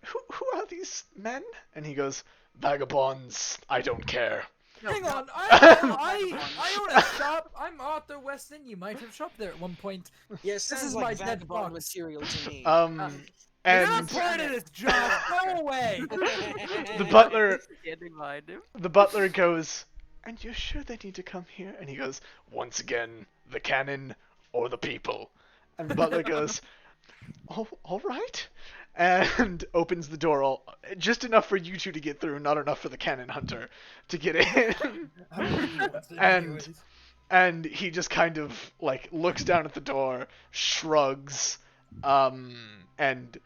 Speaker 1: who are these men? And he goes, "Vagabonds, I don't care."
Speaker 3: No,
Speaker 4: Hang
Speaker 3: no.
Speaker 4: on, I own a shop. I'm Arthur Weston. You might have shopped there at one point.
Speaker 2: Yes,
Speaker 4: This
Speaker 2: sounds
Speaker 4: is
Speaker 2: like
Speaker 4: my dead
Speaker 2: vagabond
Speaker 4: box.
Speaker 2: material to me.
Speaker 4: You're
Speaker 1: And
Speaker 4: not part of this job. Go away.
Speaker 1: the butler
Speaker 3: Standing behind him.
Speaker 1: the butler goes, "And you're sure they need to come here?" And he goes, "Once again, the cannon or the people." And the butler goes, "Oh, all right," and opens the door just enough for you 2 to get through, not enough for the cannon hunter to get in. And he just kind of like looks down at the door, shrugs, and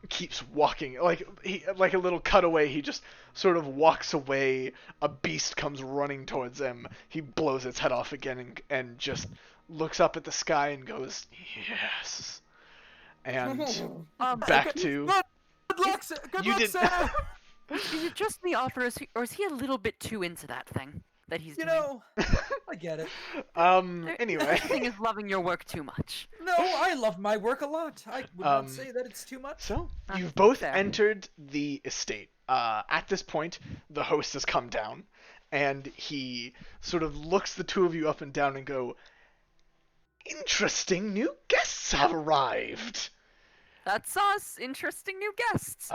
Speaker 1: keeps walking. Like a little cutaway, he just sort of walks away. A beast comes running towards him. He blows its head off again and just looks up at the sky and goes, "Yes." And back to
Speaker 4: Good luck, sir. Good
Speaker 1: you
Speaker 4: luck,
Speaker 1: did.
Speaker 4: sir.
Speaker 3: Is it just me, Arthur, or is he a little bit too into that thing that he's
Speaker 4: You
Speaker 3: doing?
Speaker 4: know, I get it.
Speaker 1: Anyway.
Speaker 3: The thing is loving your work too much.
Speaker 4: No, I love my work a lot. I would not say that it's too much.
Speaker 1: So
Speaker 3: Ah,
Speaker 1: you've both
Speaker 3: fair.
Speaker 1: entered the estate. At this point, the host has come down, and he sort of looks the 2 of you up and down and go, "Interesting new guests have arrived."
Speaker 3: That's us. Interesting new guests.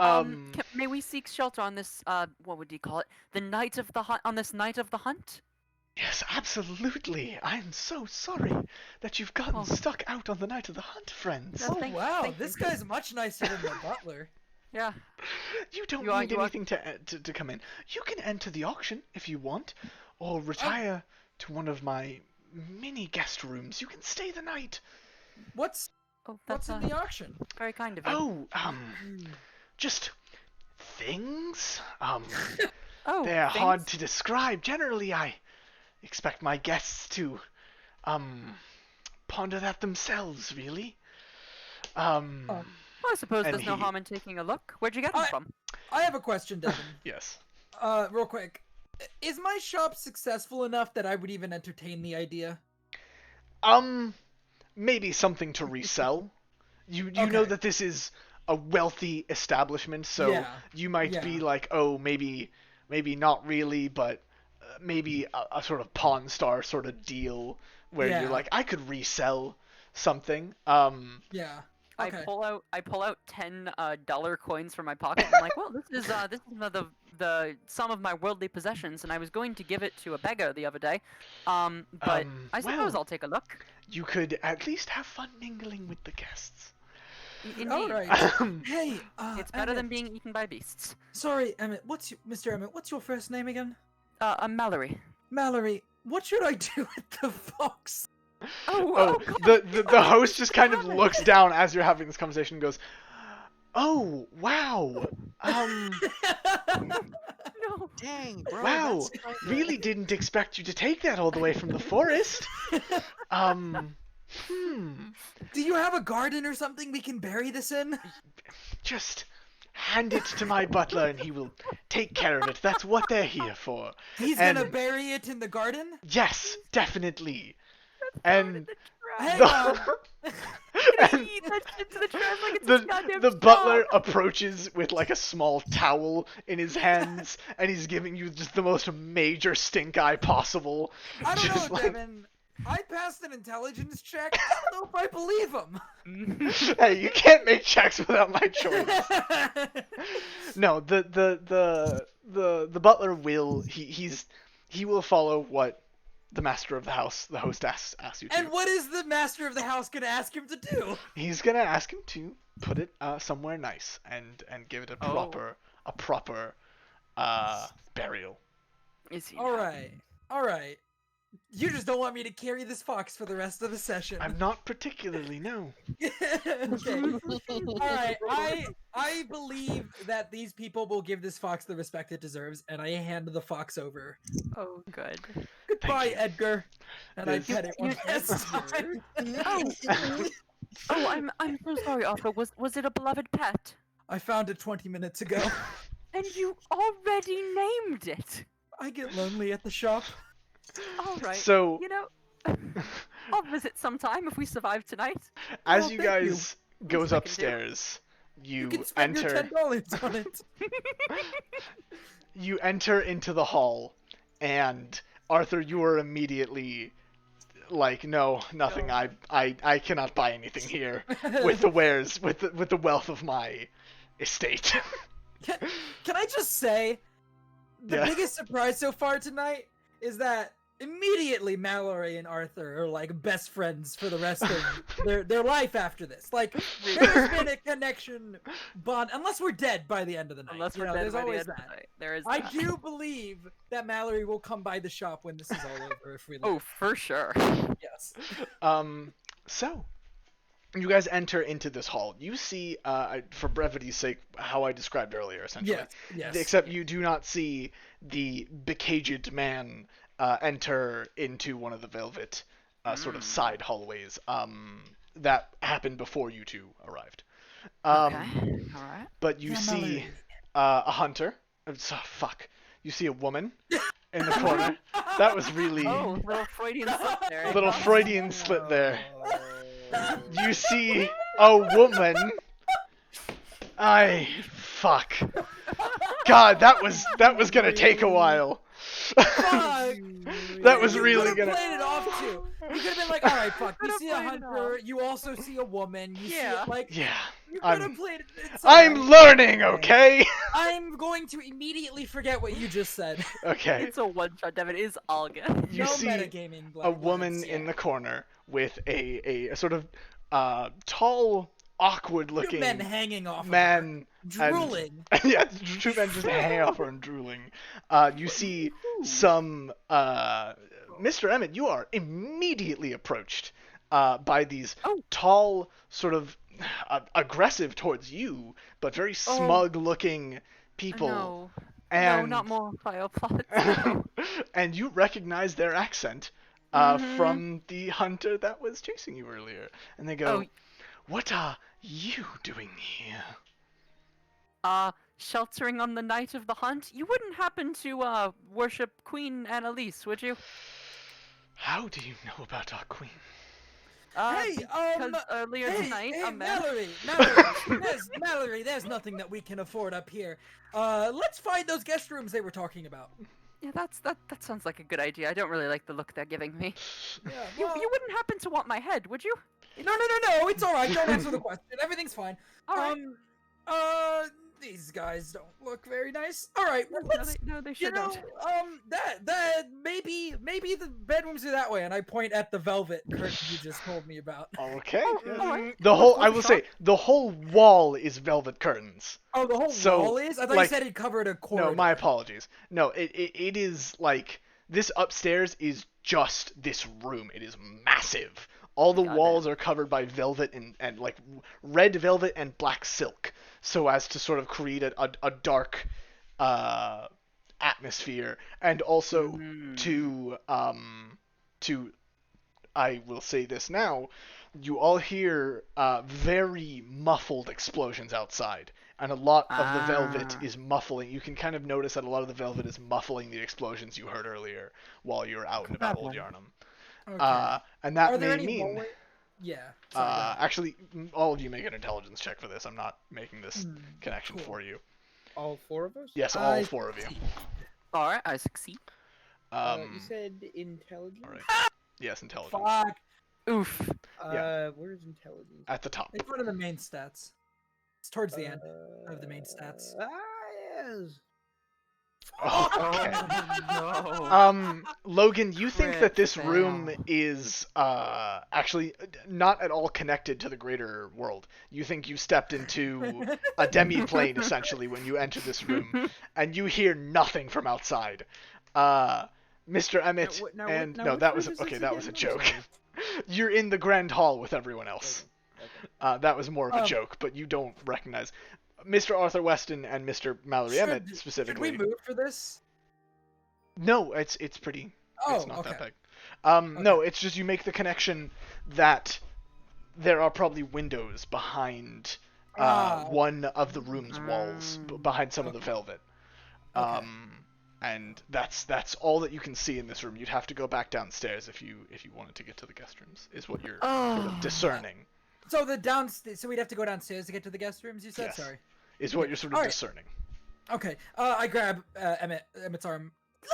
Speaker 3: May we seek shelter on this? What would you call it? The night of the hunt. On this night of the hunt.
Speaker 1: Yes, absolutely. I'm so sorry that you've gotten
Speaker 3: Oh.
Speaker 1: stuck out on the night of the hunt, friends.
Speaker 3: Yeah,
Speaker 4: Oh
Speaker 3: thank-
Speaker 4: wow,
Speaker 3: thank
Speaker 4: this
Speaker 3: you.
Speaker 4: guy's much nicer than the butler.
Speaker 3: Yeah.
Speaker 1: You don't
Speaker 3: You are-
Speaker 1: need
Speaker 3: you are-
Speaker 1: anything to come in. You can enter the auction if you want, or retire to one of my mini guest rooms. You can stay the night.
Speaker 4: What's
Speaker 3: Oh, that's
Speaker 4: in the auction?
Speaker 3: very kind of you.
Speaker 1: Oh, just things.
Speaker 3: Oh,
Speaker 1: They're
Speaker 3: thanks.
Speaker 1: hard to describe. Generally, I expect my guests to, ponder that themselves, really.
Speaker 3: Well, I suppose
Speaker 1: and
Speaker 3: there's no
Speaker 1: he-
Speaker 3: harm in taking a look. Where'd you get them
Speaker 4: I-
Speaker 3: from?
Speaker 4: I have a question, Devin.
Speaker 1: Yes.
Speaker 4: Real quick. Is my shop successful enough that I would even entertain the idea?
Speaker 1: Maybe something to resell. You know
Speaker 4: Okay.
Speaker 1: that this is a wealthy establishment, so
Speaker 4: Yeah,
Speaker 1: you might be
Speaker 4: yeah.
Speaker 1: like, oh, maybe not really, but maybe a sort of Pawn Star sort of deal where
Speaker 4: Yeah.
Speaker 1: you're like, I could resell something.
Speaker 4: Yeah.
Speaker 3: I
Speaker 4: Okay.
Speaker 3: pull out $10 coins from my pocket. And I'm like, well, this is the sum of my worldly possessions, and I was going to give it to a beggar the other day. But I suppose
Speaker 1: well-
Speaker 3: I'll take a look.
Speaker 1: You could at least have fun mingling with the guests.
Speaker 3: Indeed.
Speaker 4: All right. Hey,
Speaker 3: It's better than
Speaker 4: Emmett.
Speaker 3: being eaten by beasts.
Speaker 4: Sorry, Emmett. Mr. Emmett? What's your first name again?
Speaker 3: I'm Mallory.
Speaker 4: Mallory. What should I do with the fox?
Speaker 1: Oh, the host just kind of looks down as you're having this conversation and goes, "Oh, wow.
Speaker 3: No.
Speaker 2: Dang, bro.
Speaker 1: Wow.
Speaker 2: That's kinda-
Speaker 1: Really didn't expect you to take that all the way from the forest.
Speaker 4: Do you have a garden or something we can bury this in?
Speaker 1: Just hand it to my butler and he will take care of it. That's what they're here for.
Speaker 4: He's
Speaker 1: And-
Speaker 4: gonna bury it in the garden?
Speaker 1: Yes, definitely. And
Speaker 4: Hang on.
Speaker 1: and
Speaker 3: Eat that shit to the trash like it's
Speaker 1: the
Speaker 3: his goddamn
Speaker 1: the
Speaker 3: job.
Speaker 1: butler approaches with like a small towel in his hands and he's giving you just the most major stink eye possible.
Speaker 4: I don't
Speaker 1: Just
Speaker 4: know,
Speaker 1: like,
Speaker 4: Devin. I passed an intelligence check. I don't know if I believe him.
Speaker 1: hey, you can't make checks without my choice. No, the butler will he will follow what the master of the house, the host asks you to.
Speaker 4: And what is the master of the house gonna ask him to do?
Speaker 1: He's gonna ask him to put it somewhere nice and give it a
Speaker 3: Oh.
Speaker 1: proper burial.
Speaker 3: Is he?
Speaker 4: All right. You just don't want me to carry this fox for the rest of the session.
Speaker 1: I'm not particularly, no.
Speaker 4: Okay. All right. I believe that these people will give this fox the respect it deserves, and I hand the fox over.
Speaker 3: Oh, good.
Speaker 4: Goodbye,
Speaker 1: you.
Speaker 4: Edgar. And I
Speaker 1: Yes.
Speaker 4: pet it one last time.
Speaker 3: Oh, I'm so sorry, Arthur. Was it a beloved pet?
Speaker 4: I found it 20 minutes ago.
Speaker 3: And you already named it.
Speaker 4: I get lonely at the shop.
Speaker 3: All right.
Speaker 1: So
Speaker 3: You know, I'll visit sometime if we survive tonight.
Speaker 1: as
Speaker 4: Oh,
Speaker 1: you
Speaker 4: thank you.
Speaker 1: guys goes
Speaker 3: I can do.
Speaker 1: upstairs,
Speaker 4: You
Speaker 1: you
Speaker 4: can spend your
Speaker 1: enter
Speaker 4: $10 on it.
Speaker 1: you enter into the hall, and Arthur, you are immediately like, no, nothing.
Speaker 3: No.
Speaker 1: I cannot buy anything here with the wares, with the wealth of my estate.
Speaker 4: Can I just say, the
Speaker 1: Yeah.
Speaker 4: biggest surprise so far tonight is that immediately Mallory and Arthur are like best friends for the rest of their life after this. Like, there's been a connection bond, unless we're dead by the end of the night.
Speaker 3: Unless
Speaker 4: You
Speaker 3: we're
Speaker 4: know,
Speaker 3: dead
Speaker 4: there's
Speaker 3: by the
Speaker 4: always
Speaker 3: end of the
Speaker 4: that.
Speaker 3: night. There is
Speaker 4: I
Speaker 3: that.
Speaker 4: do believe that Mallory will come by the shop when this is all over if we
Speaker 3: Oh,
Speaker 4: live.
Speaker 3: for sure.
Speaker 4: Yes.
Speaker 1: So you guys enter into this hall. You see, for brevity's sake, how I described earlier, essentially.
Speaker 4: Yes. Yes.
Speaker 1: Except you do not see the becaged man enter into one of the velvet sort of side hallways that happened before you two arrived.
Speaker 3: Okay. All right.
Speaker 1: But you
Speaker 4: Yeah,
Speaker 1: see
Speaker 4: Mallory.
Speaker 1: a hunter. Fuck. You see a woman in the corner. That was really
Speaker 3: Oh, little Freudian slip there.
Speaker 1: little Freudian slip there. You see a woman. Fuck. God, that was gonna take a while.
Speaker 4: Fuck!
Speaker 1: That was
Speaker 4: You
Speaker 1: really
Speaker 4: could've
Speaker 1: gonna.
Speaker 4: played it off too. You could have been like, all right, fuck. You
Speaker 3: Could've
Speaker 4: see a
Speaker 3: played it
Speaker 4: hunter. You also see a woman. You see
Speaker 3: Yeah.
Speaker 4: it like
Speaker 1: Yeah.
Speaker 4: You could have
Speaker 1: I'm
Speaker 4: played it. It's
Speaker 1: I'm
Speaker 4: alright.
Speaker 1: learning, okay?
Speaker 4: I'm going to immediately forget what you just said.
Speaker 1: Okay.
Speaker 3: It's a one shot, Devin. It is all good.
Speaker 1: You
Speaker 4: no
Speaker 1: see
Speaker 4: metagaming.
Speaker 1: a woman
Speaker 4: lads,
Speaker 1: in
Speaker 4: yeah.
Speaker 1: the corner with a sort of tall, awkward
Speaker 4: Two
Speaker 1: looking
Speaker 4: men hanging off
Speaker 1: man
Speaker 4: of her, drooling.
Speaker 1: yeah, two men just hanging off her and drooling. You see some Mr. Emmett, you are immediately approached by these
Speaker 3: Oh.
Speaker 1: tall, sort of aggressive towards you, but very smug looking people.
Speaker 3: No.
Speaker 1: And
Speaker 3: No, not more bioplots. No.
Speaker 1: and you recognize their accent
Speaker 3: Mhm.
Speaker 1: from the hunter that was chasing you earlier. And they go,
Speaker 3: Oh.
Speaker 1: "What are you doing here?"
Speaker 3: Sheltering on the night of the hunt. You wouldn't happen to worship Queen Annalise, would you?
Speaker 1: How do you know about our queen?
Speaker 4: Hey,
Speaker 3: because earlier tonight, a man.
Speaker 4: Mallory, there's nothing that we can afford up here. Let's find those guest rooms they were talking about.
Speaker 3: Yeah, that sounds like a good idea. I don't really like the look they're giving me.
Speaker 4: Yeah,
Speaker 3: You
Speaker 4: well,
Speaker 3: wouldn't happen to want my head, would you?
Speaker 4: no, it's all right. Don't answer the question. Everything's fine.
Speaker 3: All right.
Speaker 4: These guys don't look very nice. All right, well,
Speaker 3: No,
Speaker 4: let's.
Speaker 3: they sure
Speaker 4: You know,
Speaker 3: don't.
Speaker 4: that maybe the bedrooms are that way, and I point at the velvet curtain you just told me about.
Speaker 1: Okay. yeah.
Speaker 3: Alright.
Speaker 1: The whole,
Speaker 3: Worth
Speaker 1: I
Speaker 3: a
Speaker 1: will
Speaker 3: shot.
Speaker 1: say, the whole wall is velvet curtains.
Speaker 4: Oh, the whole
Speaker 1: So,
Speaker 4: wall is? I thought
Speaker 1: like-
Speaker 4: you said it covered a corridor.
Speaker 1: No, my apologies. No, it is like this upstairs is just this room. It is massive. All the
Speaker 3: Goddamn.
Speaker 1: walls are covered by velvet and like red velvet and black silk, so as to sort of create a dark atmosphere, and also to I will say this now, you all hear very muffled explosions outside, and a lot of the velvet is muffling. You can kind of notice that a lot of the velvet is muffling the explosions you heard earlier while you were out and about Old Yarnum.
Speaker 4: Okay.
Speaker 1: And that
Speaker 4: Are there
Speaker 1: may
Speaker 4: any
Speaker 1: mean,
Speaker 4: hallway- Yeah. Sorry, go ahead.
Speaker 1: actually, all of you make an intelligence check for this. I'm not making this connection
Speaker 4: cool.
Speaker 1: for you.
Speaker 5: All four of us?
Speaker 1: Yes, all
Speaker 4: I
Speaker 1: four of you.
Speaker 3: Alright, I succeed.
Speaker 5: You said intelligence?
Speaker 1: all right. Yes, intelligence.
Speaker 4: Fuck.
Speaker 3: Oof.
Speaker 5: Where's intelligence?
Speaker 1: At the top.
Speaker 4: It's one of the main stats. It's towards the end of the main stats.
Speaker 5: Yes.
Speaker 1: Okay.
Speaker 3: no.
Speaker 1: Logan, you think that this
Speaker 3: Crit
Speaker 1: room
Speaker 3: fail.
Speaker 1: is actually not at all connected to the greater world. You think you stepped into a demi-plane essentially when you enter this room, and you hear nothing from outside. Mr. Emmett and no, that was okay. That was a joke. You're in the grand hall with everyone else. That was more of a joke, but you don't recognize Mr. Arthur Weston and Mr. Mallory Emmett specifically.
Speaker 4: Should we move for this?
Speaker 1: No, it's pretty.
Speaker 4: Oh,
Speaker 1: It's not
Speaker 4: okay.
Speaker 1: that big. No, it's just you make the connection that there are probably windows behind one of the room's walls, behind some of the velvet.
Speaker 4: Okay.
Speaker 1: And that's all that you can see in this room. You'd have to go back downstairs if you wanted to get to the guest rooms. Is what you're sort of discerning.
Speaker 4: So the downstairs. So we'd have to go downstairs to get to the guest rooms. You said
Speaker 1: Yes.
Speaker 4: sorry.
Speaker 1: Is what you're sort of
Speaker 4: Alright.
Speaker 1: discerning.
Speaker 4: Okay. I grab Emmett's arm.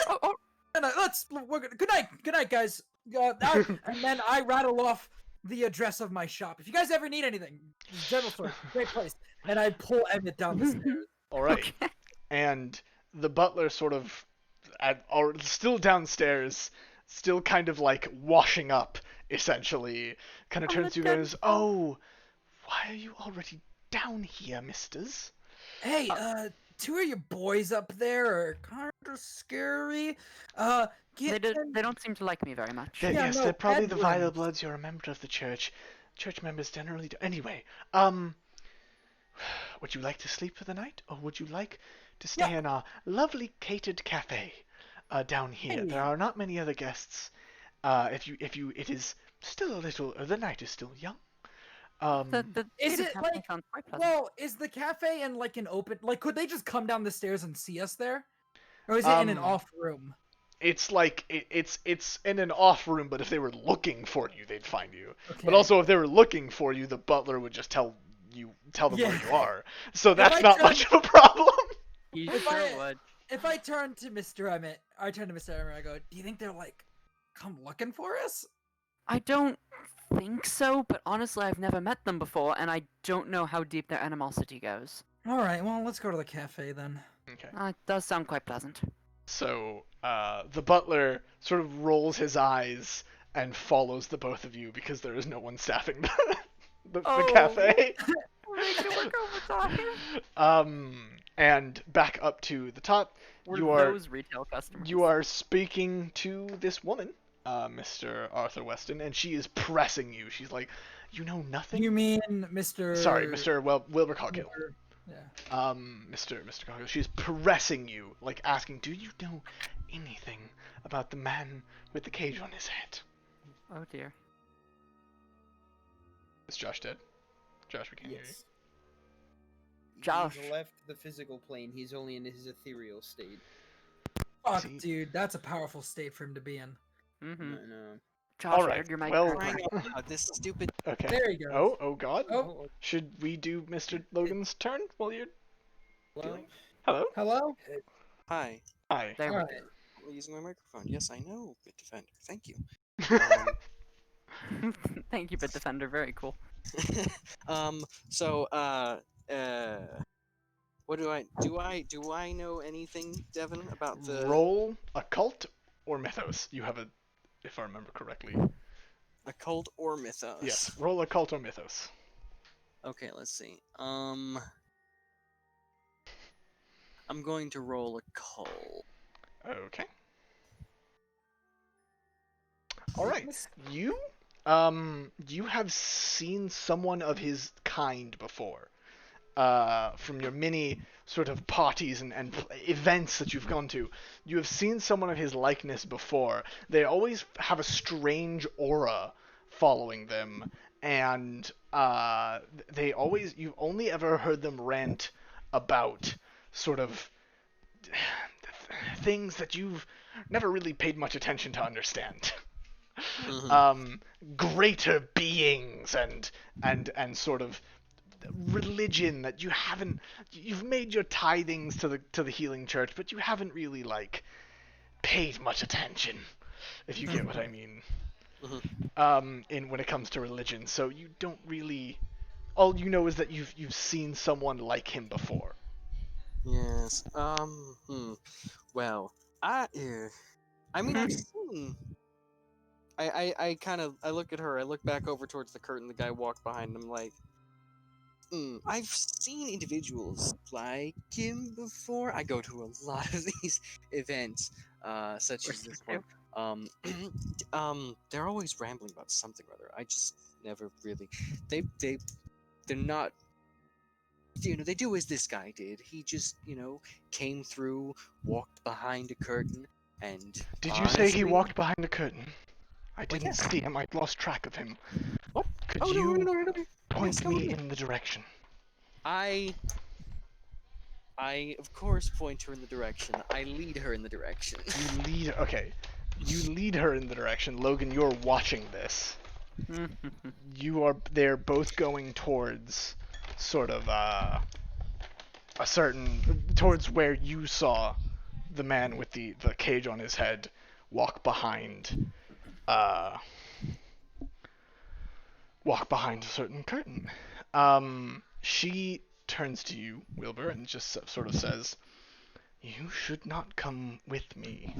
Speaker 3: Oh,
Speaker 4: And good night, guys. And then I rattle off the address of my shop. If you guys ever need anything, general store, great place. And I pull Emmett down the stairs.
Speaker 1: All right. And the butler sort of, still downstairs, still kind of like washing up, essentially, kind of turns to you and goes, "Oh, why are you already down here, misters?"
Speaker 4: Hey, two of your boys up there are kind of scary.
Speaker 3: they don't seem to like me very much.
Speaker 1: They're,
Speaker 4: Yeah,
Speaker 1: yes,
Speaker 4: no,
Speaker 1: they're probably the Vile
Speaker 4: Edwards.
Speaker 1: Bloods. You're a member of the church. Church members generally do. Anyway, would you like to sleep for the night, or would you like to stay in our lovely catered cafe down here?
Speaker 4: Hey.
Speaker 1: There are not many other guests. It is still a little. The night is still young.
Speaker 4: Is
Speaker 3: catered
Speaker 4: it
Speaker 3: cafe
Speaker 4: like-
Speaker 3: sounds quite pleasant.
Speaker 4: Well, is the cafe in like an open? Like, could they just come down the stairs and see us there, or is it in an off room?
Speaker 1: It's like it's in an off room, but if they were looking for you, they'd find you.
Speaker 4: Okay.
Speaker 1: But also, if they were looking for you, the butler would just tell them where
Speaker 4: Yeah.
Speaker 1: you are. So that's
Speaker 4: I
Speaker 1: not
Speaker 4: turn-
Speaker 1: much of a problem.
Speaker 3: You
Speaker 4: if
Speaker 3: sure
Speaker 4: I-
Speaker 3: would.
Speaker 4: If I turn to Mr. Emmett, I go, "Do you think they'll like come looking for us?"
Speaker 3: I don't think so, but honestly, I've never met them before, and I don't know how deep their animosity goes.
Speaker 4: All right, well, let's go to the cafe then.
Speaker 1: Okay.
Speaker 3: It does sound quite pleasant.
Speaker 1: So the butler sort of rolls his eyes and follows the both of you because there is no one staffing the cafe.
Speaker 3: Make it work overtime.
Speaker 1: And back up to the top,
Speaker 3: We're
Speaker 1: you are
Speaker 3: those retail customers.
Speaker 1: you are speaking to this woman, Mr. Arthur Weston, and she is pressing you. She's like, "You know nothing."
Speaker 4: You mean Mr.
Speaker 1: Sorry, Mr. Wilbur Coghill.
Speaker 4: Yeah.
Speaker 1: Mr. Coghill. She's pressing you, like asking, "Do you know anything about the man with the cage on his head?"
Speaker 3: Oh dear.
Speaker 1: Is Josh dead? Josh, we can't hear you.
Speaker 5: Yes.
Speaker 3: Josh.
Speaker 5: He's left the physical plane. He's only in his ethereal state.
Speaker 4: Fuck,
Speaker 1: See?
Speaker 4: dude, that's a powerful state for him to be in.
Speaker 3: Mm-hmm.
Speaker 5: No.
Speaker 3: Josh,
Speaker 1: All
Speaker 3: I
Speaker 1: right,
Speaker 3: heard your mic
Speaker 1: well-
Speaker 3: crack.
Speaker 2: This stupid.
Speaker 1: Okay.
Speaker 4: There you go.
Speaker 1: Oh God.
Speaker 4: Oh.
Speaker 1: Should we do Mr. Logan's turn while you're
Speaker 5: Well,
Speaker 1: dealing? Hello.
Speaker 4: Hello?
Speaker 2: Hi.
Speaker 1: Hi.
Speaker 3: There we
Speaker 4: Alright.
Speaker 2: I'm using my microphone. Yes, I know, Bitdefender. Thank you.
Speaker 3: go. Thank you, Bitdefender. Very cool.
Speaker 2: So, what do I know anything, Devin, about the
Speaker 1: Roll occult or mythos. You have a, if I remember correctly.
Speaker 2: occult or mythos?
Speaker 1: Yes. Roll occult or mythos.
Speaker 2: Okay, let's see. I'm going to roll occult.
Speaker 1: Okay. All right. You you have seen someone of his kind before. From your many sort of parties and events that you've gone to, you have seen someone of his likeness before. They always have a strange aura following them, and you've only ever heard them rant about sort of things that you've never really paid much attention to understand.
Speaker 2: Mhm.
Speaker 1: Greater beings and sort of religion that you've made your tithings to the healing church, but you haven't really like paid much attention, if you get what I mean. In when it comes to religion, so you don't really, all you know is that you've seen someone like him before.
Speaker 2: Yes. Well, I mean, I've seen. I kind of look at her. I look back over towards the curtain. The guy walked behind him. Like, I've seen individuals like him before. I go to a lot of these events, such as this one. They're always rambling about something or other. I just never really. They're not. They do as this guy did. He just, came through, walked behind a curtain, and.
Speaker 1: Did you say he
Speaker 2: honestly-
Speaker 1: walked behind the curtain? I
Speaker 2: Well,
Speaker 1: didn't
Speaker 2: yes.
Speaker 1: see him. I lost track of him.
Speaker 2: What?
Speaker 1: Could
Speaker 2: Oh,
Speaker 1: you
Speaker 2: no.
Speaker 1: point
Speaker 2: Yes, no,
Speaker 1: me
Speaker 2: no.
Speaker 1: in the direction?
Speaker 2: I of course point her in the direction. I lead her in the direction.
Speaker 1: You lead her in the direction. Logan, you're watching this. They're both going towards sort of towards where you saw the man with the cage on his head walk behind a certain curtain. She turns to you, Wilbur, and just sort of says, "You should not come with me.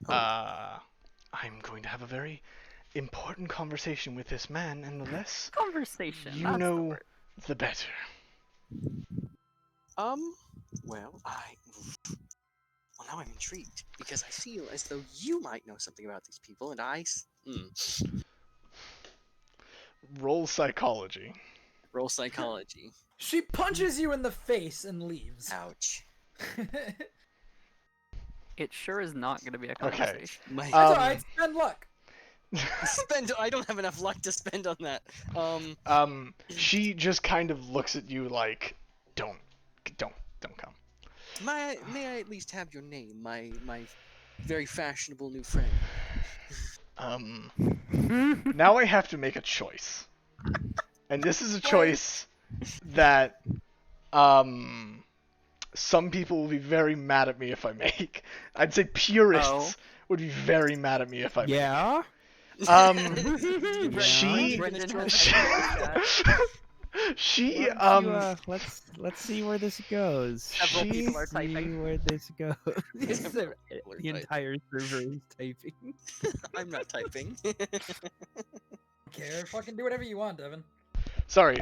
Speaker 1: I'm going to have a very important conversation with this man, and the less
Speaker 3: Conversation.
Speaker 1: you
Speaker 3: that's the
Speaker 1: know,
Speaker 3: word.
Speaker 1: the better."
Speaker 2: Well, now I'm intrigued because I feel as though you might know something about these people, and
Speaker 1: Roll psychology.
Speaker 2: roll psychology.
Speaker 4: She punches you in the face and leaves.
Speaker 2: Ouch.
Speaker 3: It sure is not going to be a
Speaker 1: Okay.
Speaker 3: conversation.
Speaker 2: My
Speaker 4: That's alright, spend luck.
Speaker 2: I don't have enough luck to spend on that.
Speaker 1: She just kind of looks at you like, don't come.
Speaker 2: May I at least have your name, my very fashionable new friend?
Speaker 1: Now I have to make a choice. And this is a choice that some people will be very mad at me if I make. I'd say purists would be very mad at me if I make.
Speaker 5: Yeah.
Speaker 1: She
Speaker 3: Brendon has
Speaker 1: she,
Speaker 3: echoed the
Speaker 1: she
Speaker 5: let's see where this goes.
Speaker 3: Several
Speaker 1: She-
Speaker 3: people are
Speaker 5: See
Speaker 3: typing.
Speaker 5: where this goes.
Speaker 2: Several people are
Speaker 5: The entire server is typing.
Speaker 2: I'm not typing.
Speaker 4: Care. Fucking do whatever you want, Devin.
Speaker 1: Sorry,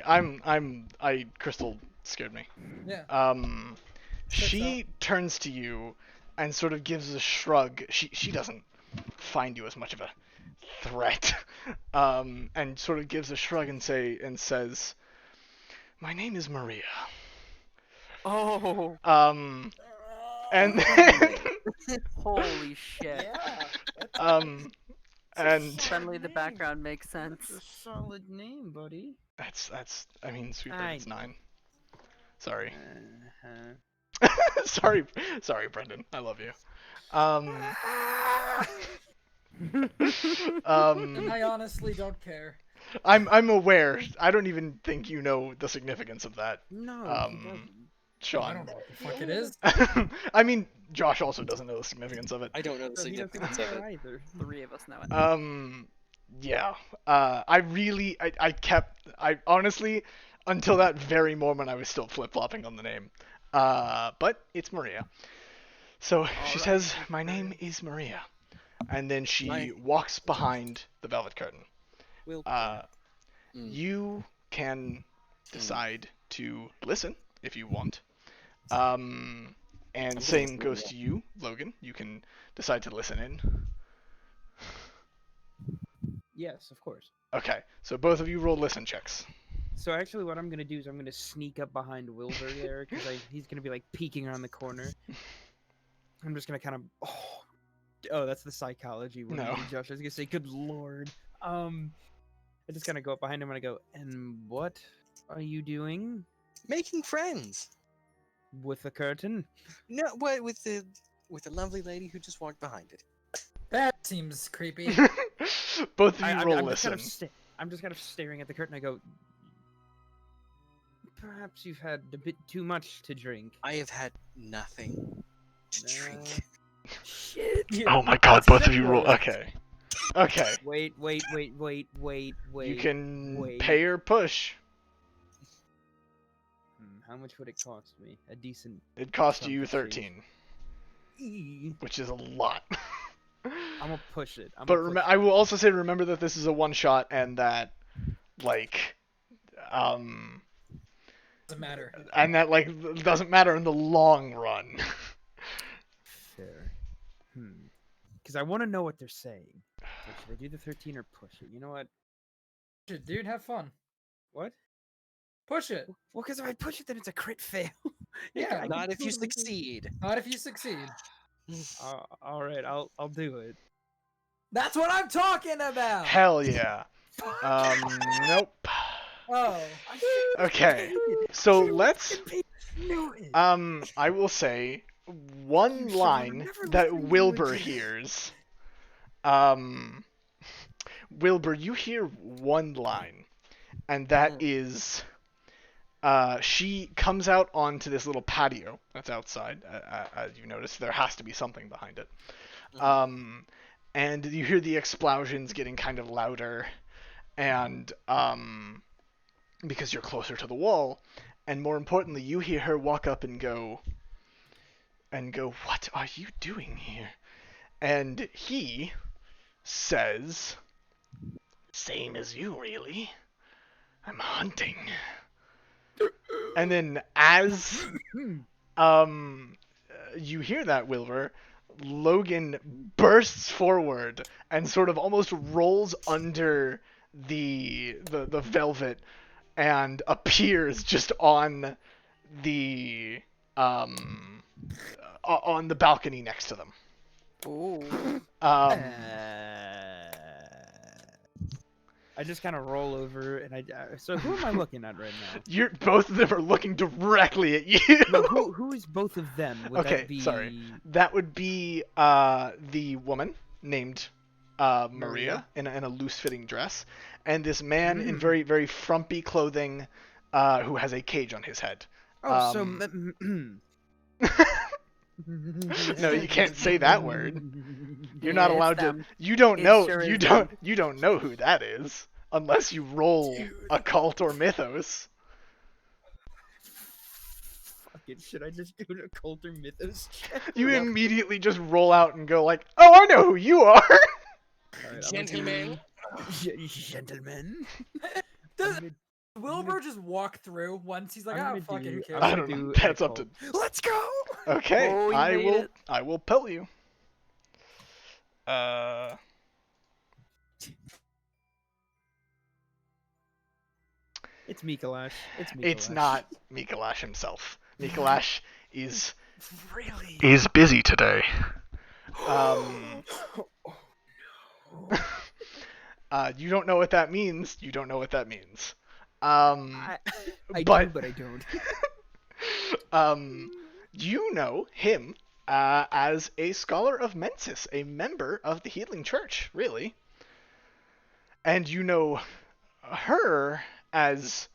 Speaker 1: Crystal scared me.
Speaker 4: Yeah.
Speaker 1: She turns to you and sort of gives a shrug. She doesn't find you as much of a threat. And sort of gives a shrug and says, "My name is Maria."
Speaker 3: Oh,
Speaker 1: And then,
Speaker 3: holy shit.
Speaker 1: and
Speaker 3: Suddenly the background makes sense.
Speaker 5: It's a solid name, buddy.
Speaker 1: that's I mean, Sweetbird,
Speaker 5: I
Speaker 1: it's 9. Sorry.
Speaker 5: Uh-huh.
Speaker 1: sorry, Brendon. I love you.
Speaker 4: And I honestly don't care.
Speaker 1: I'm aware. I don't even think you know the significance of that,
Speaker 5: No, he doesn't.
Speaker 4: I
Speaker 1: Sean.
Speaker 4: don't know what the fuck it is.
Speaker 1: I mean, Josh also doesn't know the significance of it.
Speaker 2: I don't know the
Speaker 5: So he doesn't
Speaker 2: significance of
Speaker 5: care
Speaker 2: it.
Speaker 5: either.
Speaker 3: 3 of us know it.
Speaker 1: Yeah. I honestly, until that very moment, I was still flip-flopping on the name. But it's Maria. So she says, "My name is Maria," and then she
Speaker 2: Right.
Speaker 1: walks behind the velvet curtain.
Speaker 2: Will
Speaker 1: You can decide to listen if you want. And
Speaker 2: gonna
Speaker 1: same
Speaker 2: listen,
Speaker 1: goes
Speaker 2: yeah.
Speaker 1: to you, Logan. You can decide to listen in.
Speaker 5: Yes, of course.
Speaker 1: Okay, so both of you roll listen checks.
Speaker 5: So actually, what I'm gonna do is I'm gonna sneak up behind Wilbur there because he's gonna be like peeking around the corner. I'm just gonna kind of oh, that's the psychology one.
Speaker 1: No.
Speaker 5: Josh, I was gonna say, good lord. I just kind of go up behind him and I go, "And what are you doing
Speaker 2: making friends.
Speaker 5: with the curtain?"
Speaker 2: No, what with the lovely lady who just walked behind it.
Speaker 4: That seems creepy.
Speaker 1: Both of you roll
Speaker 5: I'm just
Speaker 1: listen.
Speaker 5: kind of I'm just kind of staring at the curtain. I go, "Perhaps you've had a bit too much to drink."
Speaker 2: I have had nothing to drink.
Speaker 5: Shit.
Speaker 1: Oh my god,
Speaker 5: That's
Speaker 1: both of you roll.
Speaker 5: simple.
Speaker 1: Okay. Okay.
Speaker 5: Wait.
Speaker 1: You can
Speaker 5: wait.
Speaker 1: pay or push.
Speaker 5: How much would it cost me? A decent.
Speaker 1: It cost
Speaker 5: Chunk
Speaker 1: you
Speaker 5: of
Speaker 1: 13, which is a lot.
Speaker 5: I'm gonna push it.
Speaker 1: But I will also say, remember that this is a one shot and that, like,
Speaker 4: Doesn't matter.
Speaker 1: and that like doesn't matter in the long run.
Speaker 5: Fair. Because I want to know what they're saying. Like, should I do the 13 or push it? You know what?
Speaker 4: Push it, dude. Have fun.
Speaker 5: What?
Speaker 4: Push it.
Speaker 5: Well, because if I push it, then it's a crit fail.
Speaker 4: Yeah,
Speaker 5: I
Speaker 2: Not
Speaker 5: can
Speaker 2: if you
Speaker 5: totally do-
Speaker 2: succeed.
Speaker 4: Not if you succeed.
Speaker 5: All right, I'll do it.
Speaker 4: That's what I'm talking about.
Speaker 1: Hell yeah. Nope.
Speaker 4: Oh.
Speaker 1: Okay. So let's.
Speaker 5: Knew it.
Speaker 1: I will say one
Speaker 5: You should
Speaker 1: line
Speaker 5: never
Speaker 1: that
Speaker 5: listen to
Speaker 1: Wilbur
Speaker 5: it.
Speaker 1: hears. Wilbur, you hear one line, and that is, she comes out onto this little patio that's outside. As you notice, there has to be something behind it. And you hear the explosions getting kind of louder, and because you're closer to the wall, and more importantly, you hear her walk up and go, "What are you doing here?" And he says, "Same as you, really. I'm hunting." And then as you hear that, Wilbur, Logan bursts forward and sort of almost rolls under the velvet and appears just on the balcony next to them.
Speaker 3: Ooh.
Speaker 5: I just kind of roll over and so who am I looking at right now?
Speaker 1: Both of them are looking directly at you.
Speaker 5: No, who is both of them? Would
Speaker 1: Okay,
Speaker 5: that be...
Speaker 1: sorry. That would be the woman named Maria in a loose-fitting dress, and this man in very, very frumpy clothing who has a cage on his head.
Speaker 5: Oh, so...
Speaker 1: No, you can't say that word. You're not
Speaker 3: Yeah, it's
Speaker 1: allowed to.
Speaker 3: them.
Speaker 1: You don't
Speaker 3: It
Speaker 1: know.
Speaker 3: sure
Speaker 1: You
Speaker 3: is
Speaker 1: don't.
Speaker 3: them.
Speaker 1: You don't know who that is unless you roll
Speaker 4: Dude.
Speaker 1: occult or mythos.
Speaker 5: Fuck it, should I just do an occult or mythos check?
Speaker 1: You
Speaker 2: Yep.
Speaker 1: immediately just roll out and go like, "Oh, I know who you are."
Speaker 5: Alright,
Speaker 2: Gentlemen.
Speaker 5: Gentlemen.
Speaker 4: Does
Speaker 5: I'm gonna-
Speaker 4: Wilbur just walk through once he's like,
Speaker 5: I'm
Speaker 4: ah,
Speaker 5: gonna
Speaker 4: fuck it,
Speaker 5: do-
Speaker 4: who
Speaker 5: I'm
Speaker 4: cares?
Speaker 1: I
Speaker 5: gonna
Speaker 1: don't know.
Speaker 5: do an
Speaker 1: That's up to.
Speaker 5: occult. Let's go!
Speaker 1: Okay,
Speaker 3: Oh, you
Speaker 1: I
Speaker 3: made
Speaker 1: will.
Speaker 3: it.
Speaker 1: I will pill you. Uh.
Speaker 5: It's Mikolash.
Speaker 1: It's not Mikolash himself. Mikolash is
Speaker 5: Really?
Speaker 1: busy today. Um. You don't know what that means. You don't know what that means.
Speaker 5: I
Speaker 1: but
Speaker 5: do, but I don't.
Speaker 1: you know him as a scholar of Mensis, a member of the Healing Church, really. And you know her as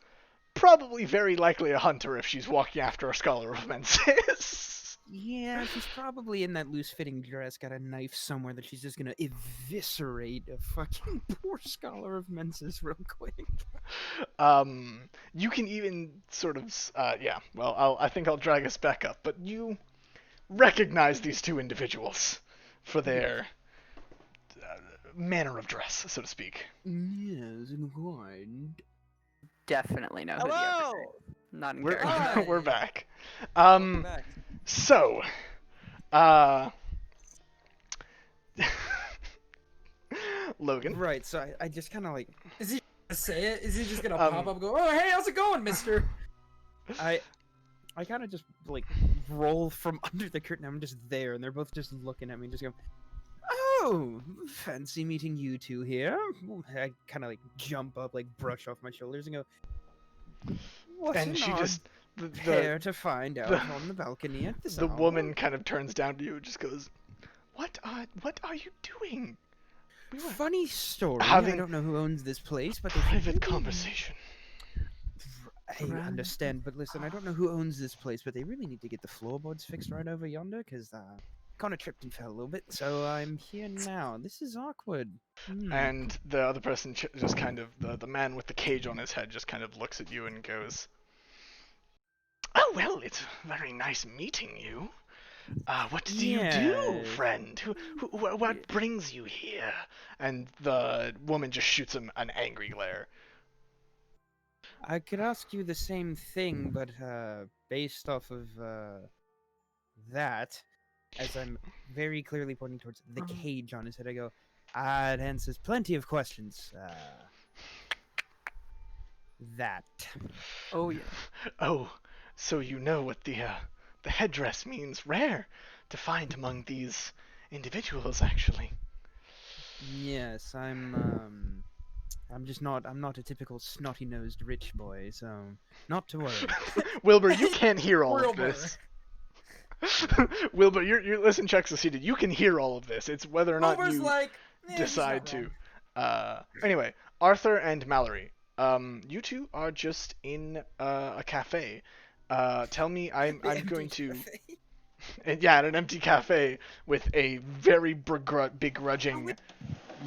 Speaker 1: probably very likely a hunter if she's walking after a scholar of Mensis.
Speaker 5: Yeah, she's probably in that loose-fitting dress, got a knife somewhere that she's just gonna eviscerate a fucking poor scholar of Mensis real quick.
Speaker 1: You can even sort of, yeah. Well, I think I'll drag us back up, but you recognize these two individuals for their manner of dress, so to speak.
Speaker 5: Yes, indeed.
Speaker 3: Definitely know who the
Speaker 2: Hello.
Speaker 3: other Not in
Speaker 1: We're
Speaker 3: character.
Speaker 2: Hi.
Speaker 1: we're back.
Speaker 2: Welcome back.
Speaker 1: So, Logan.
Speaker 5: Right, so I just kind of like
Speaker 4: Is he gonna say it? Is he just gonna
Speaker 1: Um,
Speaker 4: pop up and go, oh, hey, how's it going, mister?
Speaker 5: I kind of just like roll from under the curtain. I'm just there, and they're both just looking at me, and just go, "Oh, fancy meeting you two here." I kind of like jump up, like brush off my shoulders, and go, "What
Speaker 1: And
Speaker 5: an
Speaker 1: she
Speaker 5: odd
Speaker 1: just
Speaker 5: pair to find out
Speaker 1: the-
Speaker 5: on the balcony at this
Speaker 1: the
Speaker 5: hour."
Speaker 1: woman kind of turns down to you and just goes, what are you doing? We were
Speaker 5: Funny story.
Speaker 1: having
Speaker 5: I don't know who owns this place, but they
Speaker 1: private
Speaker 5: really-
Speaker 1: conversation.
Speaker 5: I understand, but listen, I don't know who owns this place, but they really need to get the floorboards fixed right over yonder, because kind of tripped and fell a little bit, so I'm here now. This is awkward.
Speaker 1: And the other person just kind of, the man with the cage on his head just kind of looks at you and goes, oh, well, it's very nice meeting you. What do you do,
Speaker 5: Yes.
Speaker 1: friend? What brings you here? And the woman just shoots him an angry glare.
Speaker 5: I could ask you the same thing, but based off of that, as I'm very clearly pointing towards the cage on his head, I go, it answers plenty of questions. That.
Speaker 3: Oh yeah.
Speaker 1: Oh, so you know what the headdress means. Rare to find among these individuals, actually.
Speaker 5: Yes, I'm just not. I'm not a typical snotty-nosed rich boy, so not to worry.
Speaker 1: Wilbur, you can't hear all of
Speaker 4: Wilbur.
Speaker 1: this. Wilbur, your listen check succeeded. You can hear all of this. It's whether or not
Speaker 4: Wilbur's
Speaker 1: you
Speaker 4: like, he's
Speaker 1: decide
Speaker 4: not
Speaker 1: to.
Speaker 4: wrong.
Speaker 1: Anyway, Arthur and Mallory. You two are just in a cafe. Tell me, I'm going to. And yeah, at an empty cafe with a very begrudging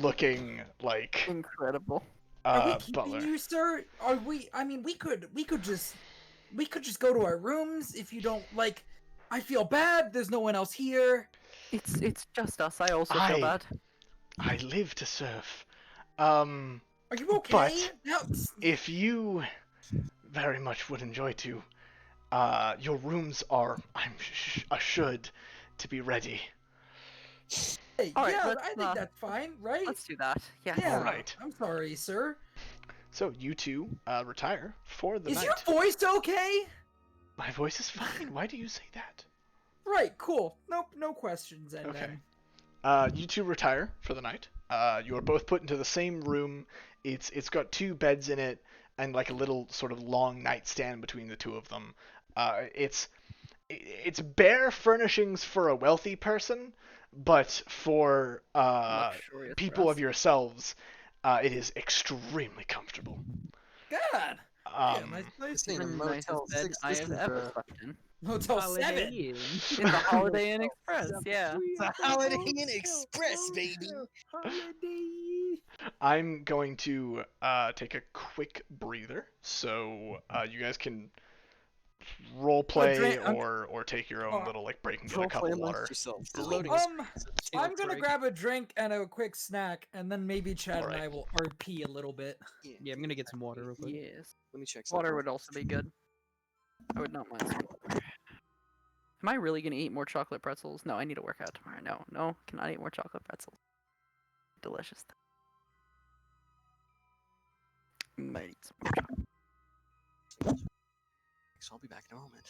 Speaker 1: looking like
Speaker 3: Incredible.
Speaker 4: Are we keeping
Speaker 1: butler.
Speaker 4: you, sir? Are we? I mean, we could just go to our rooms if you don't like. I feel bad. There's no one else here.
Speaker 3: It's just us. I also
Speaker 1: I-
Speaker 3: feel bad.
Speaker 1: I live to serve.
Speaker 4: Are you okay?
Speaker 1: But-
Speaker 4: No,
Speaker 1: If you very much would enjoy to, your rooms are, I'm assured, to be ready.
Speaker 4: hey,
Speaker 3: All right,
Speaker 4: yeah,
Speaker 3: let's,
Speaker 4: I think that's fine, right?
Speaker 3: Let's do that. Yeah.
Speaker 4: Yeah.
Speaker 1: Alright.
Speaker 4: I'm sorry, sir.
Speaker 1: So you two retire for the
Speaker 4: Is
Speaker 1: night.
Speaker 4: your voice okay?
Speaker 1: My voice is fine. Why do you say that?
Speaker 4: Right. Cool. Nope. No questions. And
Speaker 1: Okay.
Speaker 4: then.
Speaker 1: You two retire for the night. You are both put into the same room. It's got two beds in it and like a little sort of long nightstand between the two of them. It's bare furnishings for a wealthy person, but for
Speaker 3: Luxurious
Speaker 1: people of
Speaker 3: rest.
Speaker 1: yourselves, it is extremely comfortable.
Speaker 4: God. Yeah,
Speaker 1: Um,
Speaker 4: nice place.
Speaker 2: This ain't a
Speaker 3: The
Speaker 2: Motel
Speaker 3: nicest bed
Speaker 2: 6.
Speaker 3: I
Speaker 2: This
Speaker 3: have
Speaker 2: is
Speaker 3: ever
Speaker 2: a
Speaker 3: slept in.
Speaker 4: Hotel
Speaker 5: Holiday
Speaker 4: 7.
Speaker 5: Inn.
Speaker 3: In the Holiday Inn Express, yeah.
Speaker 2: It's a Holiday Inn Express, baby.
Speaker 5: Holiday.
Speaker 1: I'm going to take a quick breather, so you guys can role play
Speaker 4: drink-
Speaker 1: or take your own little like break and get a cup
Speaker 2: Roleplay
Speaker 1: of
Speaker 2: amongst
Speaker 1: water.
Speaker 2: yourselves. The loading
Speaker 4: Um,
Speaker 2: screen.
Speaker 4: I'm gonna grab a drink and a quick snack, and then maybe Chad and
Speaker 1: Alright.
Speaker 4: I will RP a little bit.
Speaker 5: Yeah, I'm gonna get some water real quick.
Speaker 3: Yes.
Speaker 2: Let me check.
Speaker 3: Water
Speaker 2: something.
Speaker 3: would also be good. I would not mind some water. Am I really gonna eat more chocolate pretzels? No, I need to work out tomorrow. No, cannot eat more chocolate pretzels. Delicious. Might eat some more chocolate.
Speaker 2: So I'll be back in a moment.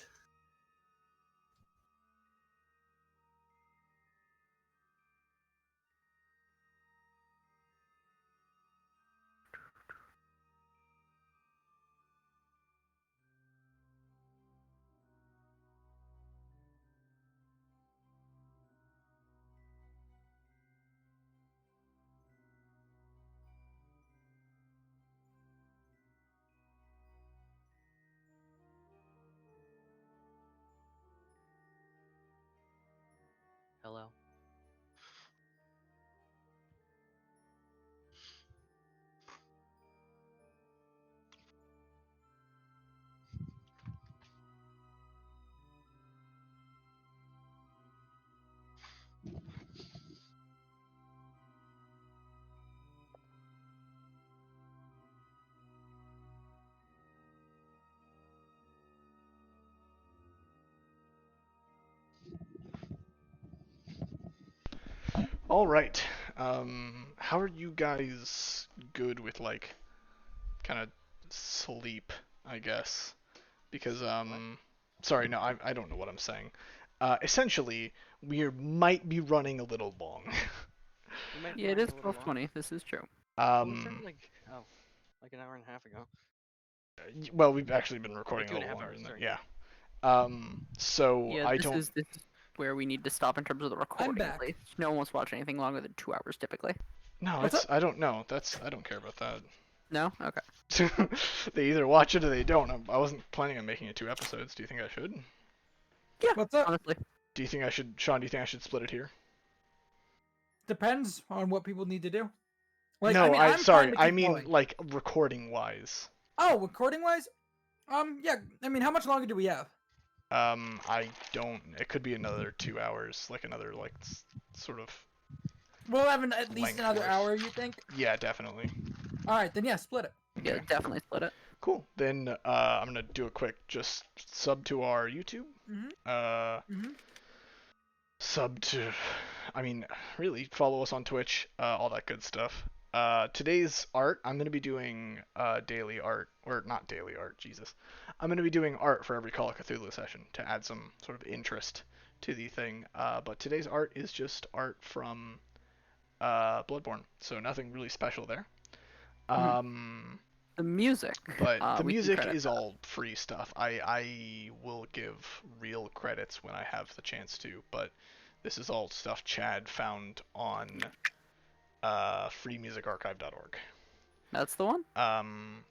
Speaker 2: Hello.
Speaker 1: Alright. How are you guys good with like kind of sleep, I guess? Because sorry, no, I don't know what I'm saying. Essentially, we might be running a little long.
Speaker 3: Yeah, it is 12:20. This is true.
Speaker 2: Like an hour and a half ago.
Speaker 1: Well, we've actually been recording a
Speaker 2: 2.5
Speaker 1: little longer
Speaker 2: hours,
Speaker 1: than that.
Speaker 2: sorry.
Speaker 1: Yeah. So
Speaker 3: Yeah,
Speaker 1: I
Speaker 3: this
Speaker 1: don't.
Speaker 3: is where we need to stop in terms of the recording.
Speaker 4: back.
Speaker 3: At least. No one wants to watch anything longer than 2 hours typically.
Speaker 1: No,
Speaker 4: What's
Speaker 1: it's I don't know. I don't care about that.
Speaker 3: No? Okay.
Speaker 1: They either watch it or they don't. I wasn't planning on making it 2 episodes. Do you think I should?
Speaker 3: Yeah,
Speaker 4: What's up?
Speaker 3: honestly.
Speaker 1: Do you think I should, Sean? Do you think I should split it here?
Speaker 4: Depends on what people need to do.
Speaker 1: No,
Speaker 4: I'm
Speaker 1: sorry.
Speaker 4: fine to
Speaker 1: I
Speaker 4: keep
Speaker 1: mean
Speaker 4: going.
Speaker 1: like recording wise.
Speaker 4: Oh, recording wise? Yeah. I mean, how much longer do we have?
Speaker 1: I don't. It could be another 2 hours, like another like sort of.
Speaker 4: We'll have at least another
Speaker 1: Lengthwise.
Speaker 4: hour, you think?
Speaker 1: Yeah, definitely.
Speaker 4: All right, then yeah, split it.
Speaker 3: Yeah,
Speaker 1: Okay.
Speaker 3: definitely split it.
Speaker 1: Cool. Then I'm gonna do a quick just sub to our YouTube.
Speaker 4: Mhm.
Speaker 1: Sub to, I mean, really follow us on Twitch, all that good stuff. Today's art, I'm gonna be doing daily art, or not daily art, Jesus. I'm gonna be doing art for every Call of Cthulhu session to add some sort of interest to the thing. But today's art is just art from Bloodborne, so nothing really special there.
Speaker 3: The music.
Speaker 1: But the
Speaker 3: we can
Speaker 1: music
Speaker 3: credit
Speaker 1: is
Speaker 3: that.
Speaker 1: all free stuff. I will give real credits when I have the chance to, but this is all stuff Chad found on freemusicarchive.org.
Speaker 3: That's the one?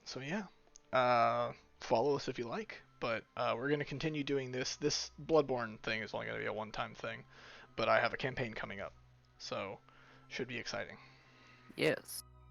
Speaker 1: So yeah. Follow us if you like, but we're going to continue doing this. This Bloodborne thing is only going to be a one-time thing, but I have a campaign coming up, so should be exciting.
Speaker 3: Yes.